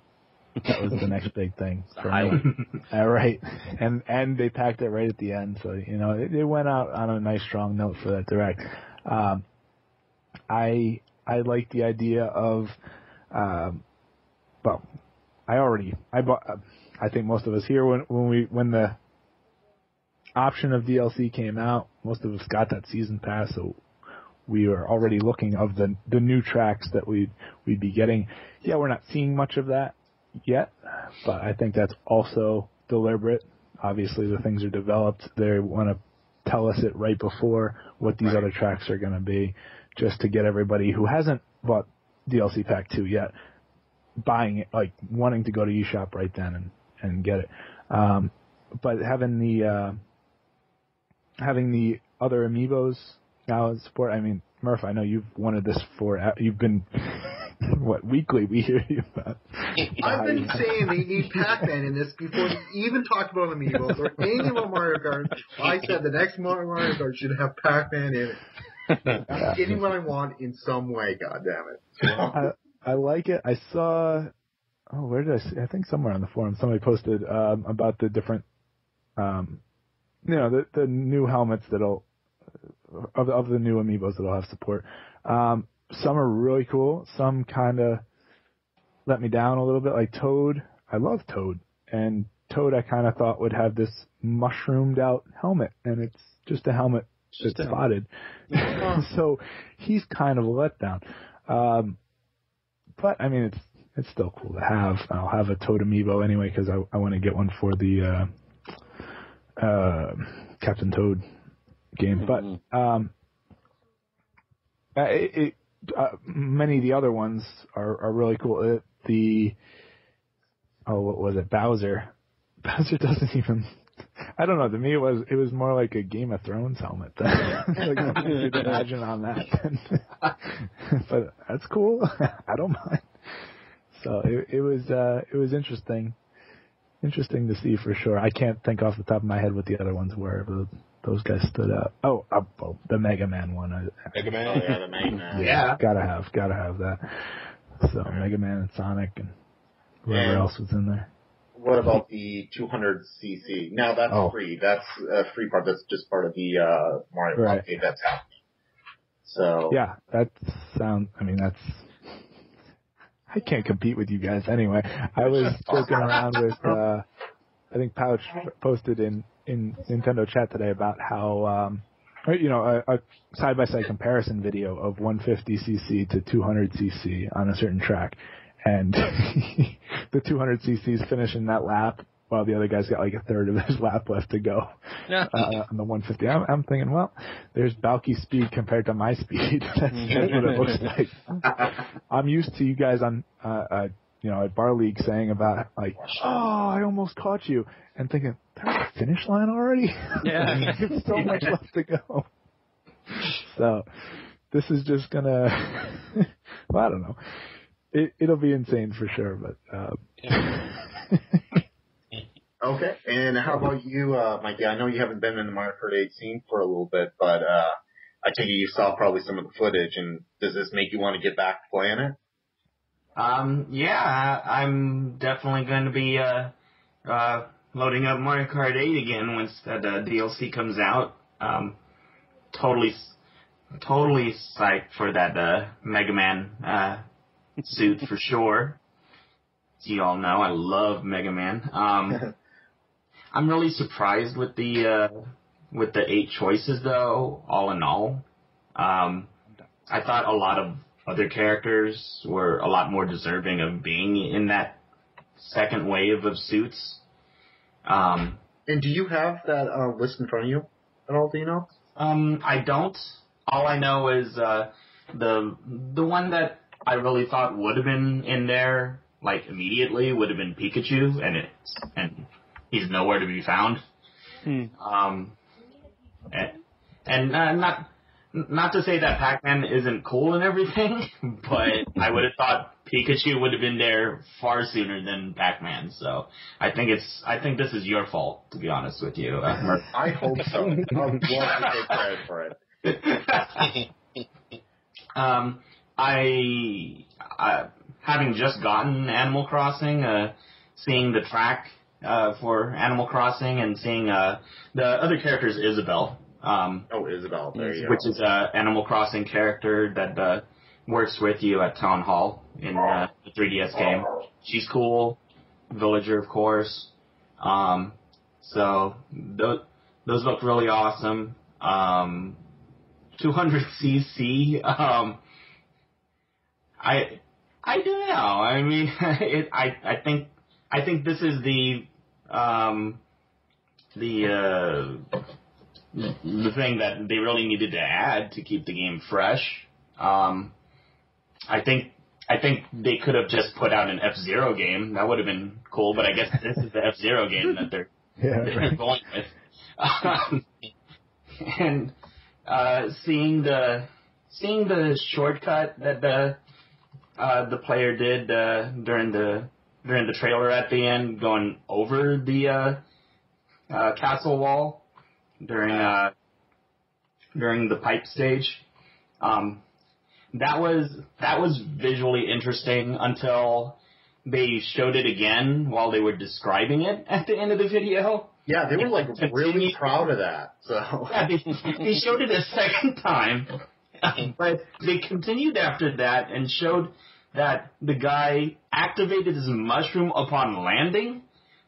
next big thing for me. Right, and they packed it right at the end, so it went out on a nice strong note for that direct. I like the idea of, I think most of us here when the option of DLC came out, most of us got that season pass, so we are already looking of the new tracks that we'd be getting. Yeah, we're not seeing much of that yet, but I think that's also deliberate. Obviously, the things are developed. They want to tell us it right before what these other tracks are going to be, just to get everybody who hasn't bought DLC Pack 2 yet buying it, like wanting to go to eShop right then and get it. But having the other amiibos now in support. I mean, Murph, I know you've wanted this you've been weekly we hear you about. I've been saying they need Pac-Man in this before they even talked about amiibos or anything about Mario Kart. I said the next Mario Kart should have Pac-Man in it. I'm getting what I want in some way, goddammit. I like it. I saw, where did I see? I think somewhere on the forum somebody posted about the different, the new helmets that'll, of the new amiibos that'll have support. Some are really cool. Some kind of let me down a little bit. Like Toad, I love Toad, and Toad I kind of thought would have this mushroomed out helmet, and it's just a helmet that's spotted. So he's kind of a letdown. But I mean, it's still cool to have. I'll have a Toad amiibo anyway because I want to get one for the Captain Toad game. But many of the other ones are really cool. What was it? Bowser. Bowser doesn't even. I don't know. To me, it was more like a Game of Thrones helmet. Like you could imagine on that. But that's cool. I don't mind. So it was interesting to see for sure. I can't think off the top of my head what the other ones were, but those guys stood out. Oh, the Mega Man one. Mega Man? Oh, yeah, the Mega Man. Yeah. Gotta have that. So Mega Man and Sonic and whoever else was in there. What about the 200cc? Now that's free. That's a free part. That's just part of the Mario Kart update that's happening. So yeah, I can't compete with you guys anyway. I was joking around with I think Pouch posted in Nintendo chat today about how a side-by-side comparison video of 150cc to 200cc on a certain track. And the 200cc's finishing that lap while the other guy's got like a third of his lap left to go on the 150. I'm thinking, well, there's Balky's speed compared to my speed. That's what it looks like. I'm used to you guys on, at Bar League saying about like, I almost caught you, and thinking, there's a finish line already? Yeah. There's so much left to go. So this is just gonna, well, I don't know. It'll be insane for sure, but Okay, and how about you, Mikey? I know you haven't been in the Mario Kart 8 scene for a little bit, but I take it you saw probably some of the footage, and does this make you want to get back to playing it? Yeah, I'm definitely going to be loading up Mario Kart 8 again once that DLC comes out. Totally psyched for that Mega Man suit for sure. As you all know, I love Mega Man. I'm really surprised with the 8 choices though, all in all. I thought a lot of other characters were a lot more deserving of being in that second wave of suits. And do you have that list in front of you? at all? Do you know? I don't. All I know is the one that I really thought would have been in there like immediately would have been Pikachu, and he's nowhere to be found. Not to say that Pac-Man isn't cool and everything, but I would have thought Pikachu would have been there far sooner than Pac-Man. So I think this is your fault, to be honest with you. I hope so. I'd love to take credit for it. I having just gotten Animal Crossing, seeing the track for Animal Crossing and seeing the other character is Isabelle. Isabelle, there you go. Which is an Animal Crossing character that works with you at Town Hall in the 3DS game. She's cool. Villager, of course. So those look really awesome. 200cc. I don't know. I mean, I think this is the thing that they really needed to add to keep the game fresh. I think they could have just put out an F-Zero game. That would have been cool, but I guess this is the F-Zero game that they're going with. And seeing the shortcut that the player did during the trailer at the end, going over the castle wall during the pipe stage, that was visually interesting until they showed it again while they were describing it at the end of the video. Yeah, they were like really proud of that. So yeah, they showed it a second time, but they continued after that and showed that the guy activated his mushroom upon landing,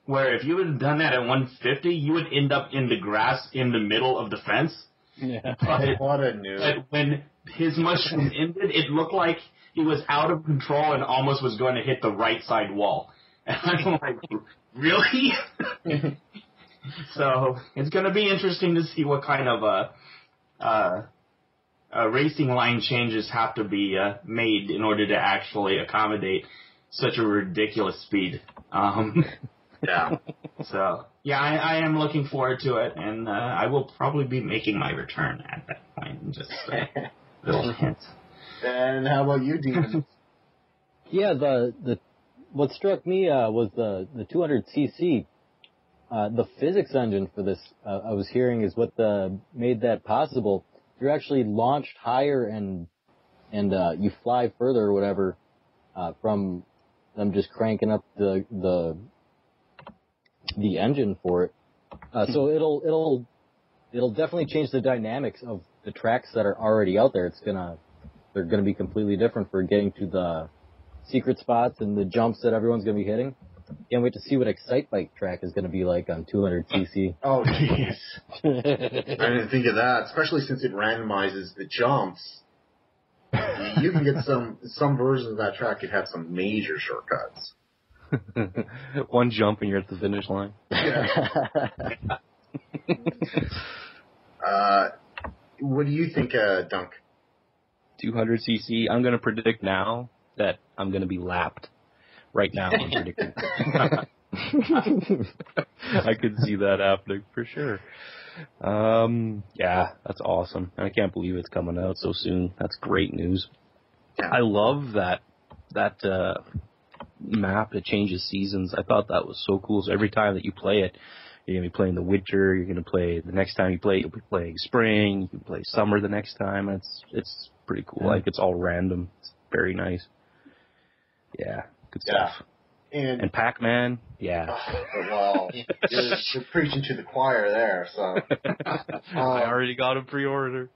where if you had done that at 150, you would end up in the grass in the middle of the fence. Yeah. What a noob. But when his mushroom ended, it looked like he was out of control and almost was going to hit the right side wall. And I'm like, really? So it's going to be interesting to see what kind of racing line changes have to be made in order to actually accommodate such a ridiculous speed. Yeah. So, yeah, I am looking forward to it, and I will probably be making my return at that point. Just little hints. And how about you, Demon? Yeah, what struck me was the 200cc. The physics engine for this, I was hearing, is what made that possible. You're actually launched higher and you fly further or whatever from them just cranking up the engine for it. So it'll definitely change the dynamics of the tracks that are already out there. They're gonna be completely different for getting to the secret spots and the jumps that everyone's gonna be hitting. Can't wait to see what Excitebike track is gonna be like on 200cc. Oh, jeez. I didn't think of that, especially since it randomizes the jumps. You can get some versions of that track could have some major shortcuts. One jump and you're at the finish line. Yeah. What do you think, Dunk? 200cc. I'm going to predict now that I'm going to be lapped. Right now, I'm predicting. I could see that happening for sure. Yeah, that's awesome. I can't believe it's coming out so soon. That's great news. Yeah. I love that map that changes seasons. I thought that was so cool. So every time that you play it, you're going to be playing the winter, you're going to play the next time you play it, you'll be playing spring, you can play summer the next time. It's pretty cool. Yeah. Like, it's all random. It's very nice. Yeah, good stuff. And Pac-Man, yeah. Well, you're preaching to the choir there, so. I already got a pre-order.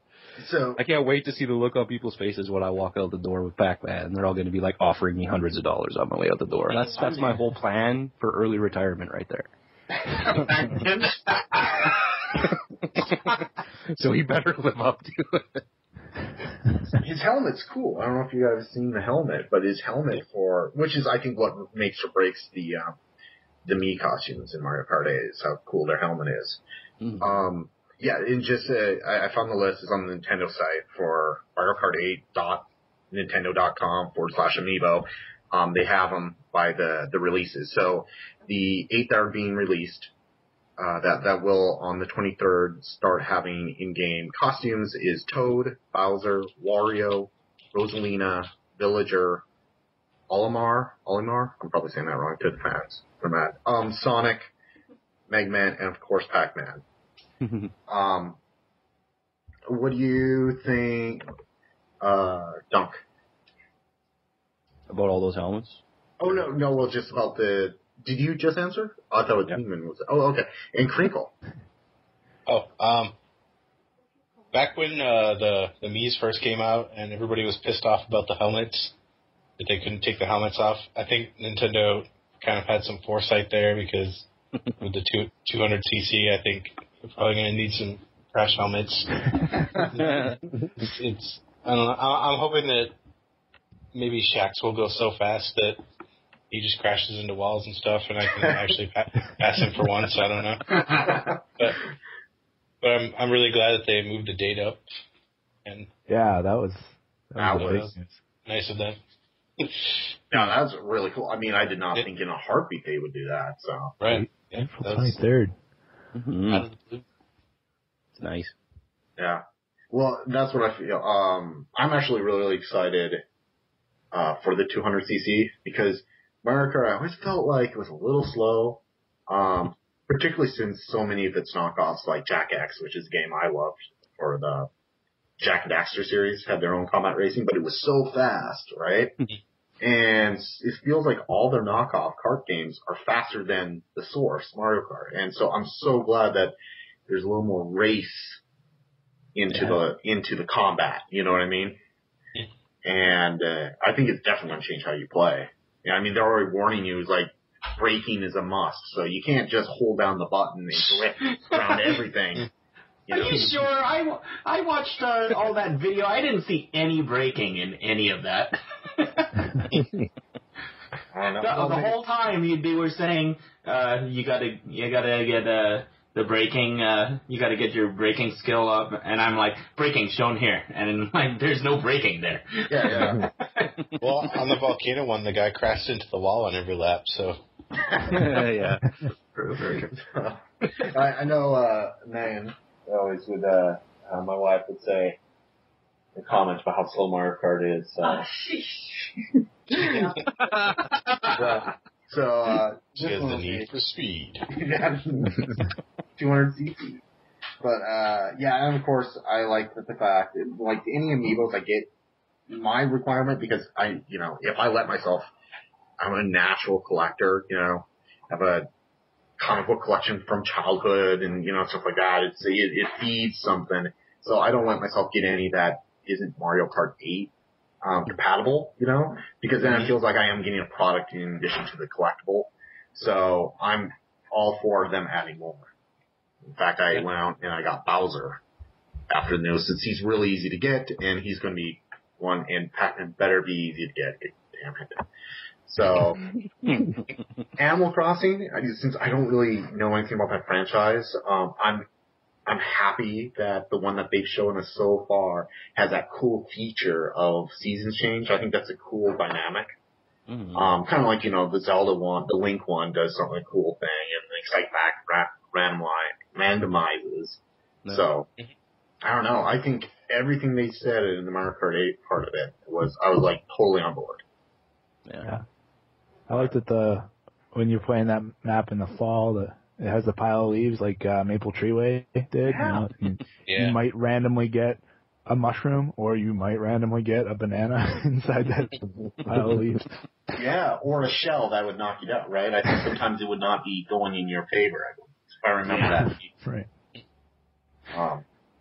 So I can't wait to see the look on people's faces when I walk out the door with Pac-Man. They're all going to be like offering me hundreds of dollars on my way out the door. That's my whole plan for early retirement right there. So he better live up to it. His helmet's cool. I don't know if you guys have seen the helmet, but his helmet which is I think what makes or breaks the Mii costumes in Mario Kart 8 is how cool their helmet is. Mm-hmm. Yeah, and just I found the list is on the Nintendo site for Mario Kart 8.nintendo.com/amiibo. They have them by the releases. So the 8 that are being released, that will on the 23rd start having in-game costumes is Toad, Bowser, Wario, Rosalina, Villager, Olimar, I'm probably saying that wrong to the fans. They're mad. Sonic, Megman, and of course Pac-Man. What do you think, Dunk? About all those helmets? Oh, no, well, just about did you just answer? I thought it was, okay. And Crinkle. Back when the Mii's first came out and everybody was pissed off about the helmets, that they couldn't take the helmets off, I think Nintendo kind of had some foresight there because with the 200cc, I think they're probably going to need some crash helmets. I don't know. I'm hoping that maybe Shaxx will go so fast that he just crashes into walls and stuff, and I can actually pass him for once. I don't know. But I'm really glad that they moved the date up. And yeah, that was nice of them. No, that's really cool. I mean, I did not think in a heartbeat they would do that. So right, April 23rd. Mm-hmm. It's nice. Yeah. Well, that's what I feel. I'm actually really, really excited for the 200cc because Mario Kart, I always felt like it was a little slow, particularly since so many of its knockoffs, like Jack X, which is a game I loved, or the Jack and Daxter series, had their own combat racing, but it was so fast, right? And it feels like all their knockoff kart games are faster than the source, Mario Kart. And so I'm so glad that there's a little more race into the combat, you know what I mean? And I think it's definitely going to change how you play. Yeah, I mean, they're already warning you, like, braking is a must, so you can't just hold down the button and drift around everything. Are you sure? I watched all that video. I didn't see any braking in any of that. The whole time they were saying you gotta get the braking. You gotta get your braking skill up, and I'm like, braking shown here, and like there's no braking there. Yeah. Well, on the volcano one, the guy crashed into the wall on every lap, so. Yeah. Very good. I know, Megan always would, my wife would say in comments about how slow Mario Kart is. So, she has the need for speed. 200cc. But, and of course, I like the fact that, like, any amiibos I get, my requirement, because if I let myself, I'm a natural collector, have a comic book collection from childhood and, stuff like that. It feeds something. So I don't let myself get any that isn't Mario Kart 8 compatible, because then it feels like I am getting a product in addition to the collectible. So I'm all for them adding more. In fact, I went out and I got Bowser after the news, since he's really easy to get and he's going to be one, and Pac-Man better be easy to get. Damn it. So, Animal Crossing, since I don't really know anything about that franchise, I'm happy that the one that they've shown us so far has that cool feature of seasons change. I think that's a cool dynamic. Mm-hmm. Kind of like, the Zelda one, the Link one does something cool thing, and the Excite Back randomizes. No. So, I don't know. I think everything they said in the Mario Kart 8 part of it I was like totally on board. Yeah. I liked that when you're playing that map in the fall, it has the pile of leaves like Maple Treeway did. Yeah. You might randomly get a mushroom, or you might randomly get a banana inside that pile of leaves. Yeah, or a shell that would knock you down, right? I think sometimes it would not be going in your favor. If I remember that. Right.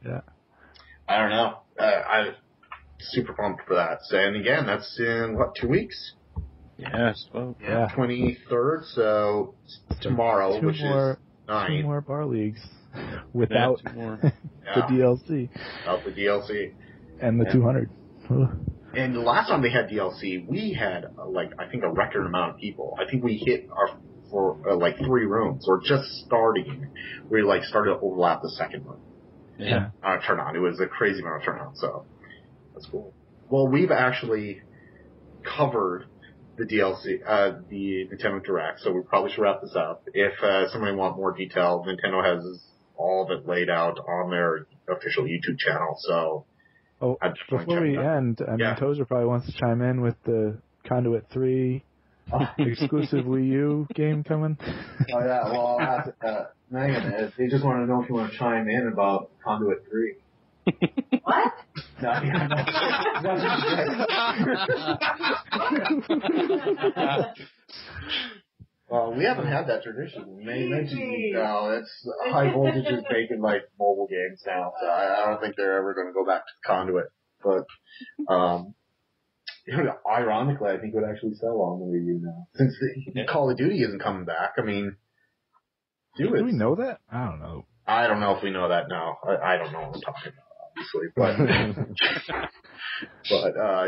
Yeah. I don't know. I'm super pumped for that. So, and again, that's in, 2 weeks? Yes. Well, yeah. 23rd, so tomorrow, which is 9. 2 more bar leagues without the DLC. Without the DLC. And the 200. And the last time they had DLC, we had, I think a record amount of people. I think we hit for 3 rooms, or just starting. We, started to overlap the second room. turn on. It was a crazy amount of turn on, so that's cool. Well, we've actually covered the DLC, the Nintendo Direct, so we probably should wrap this up. If somebody wants more detail, Nintendo has all of it laid out on their official YouTube channel, so... Before we end, Tozer probably wants to chime in with the Conduit 3 exclusive Wii U game coming. Oh, yeah, well, I'll have to, Megan, they just want to know if you want to chime in about Conduit 3. What? No, well, we haven't had that tradition. It's high voltage is making like mobile games now, so I don't think they're ever going to go back to Conduit. But ironically, I think it would actually sell on the Wii U now, since the Call of Duty isn't coming back. I mean, do we know that? I don't know. I don't know if we know that now. I don't know what I'm talking about, obviously, but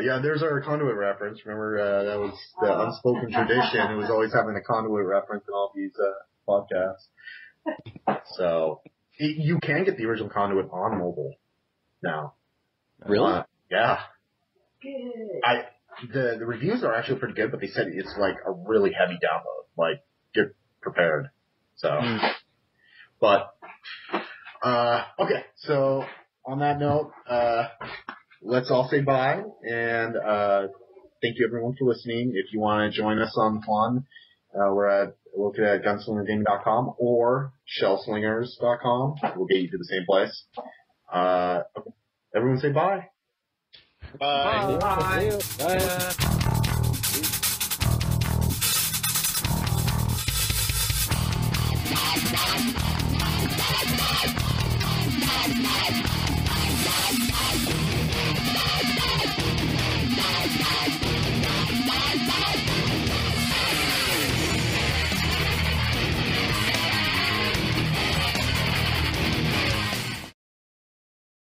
yeah, there's our Conduit reference. Remember, that was the unspoken tradition. It was always having a Conduit reference in all these podcasts. So you can get the original Conduit on mobile now. Really? Yeah. Good. The reviews are actually pretty good, but they said it's like a really heavy download. Like, get prepared. So, but okay. So on that note, let's all say bye, and thank you everyone for listening. If you want to join us on the fun, we're located at gunslingergaming.com or shellslingers.com. We'll get you to the same place. Okay. Everyone say bye. Bye. Bye. Bye. Bye.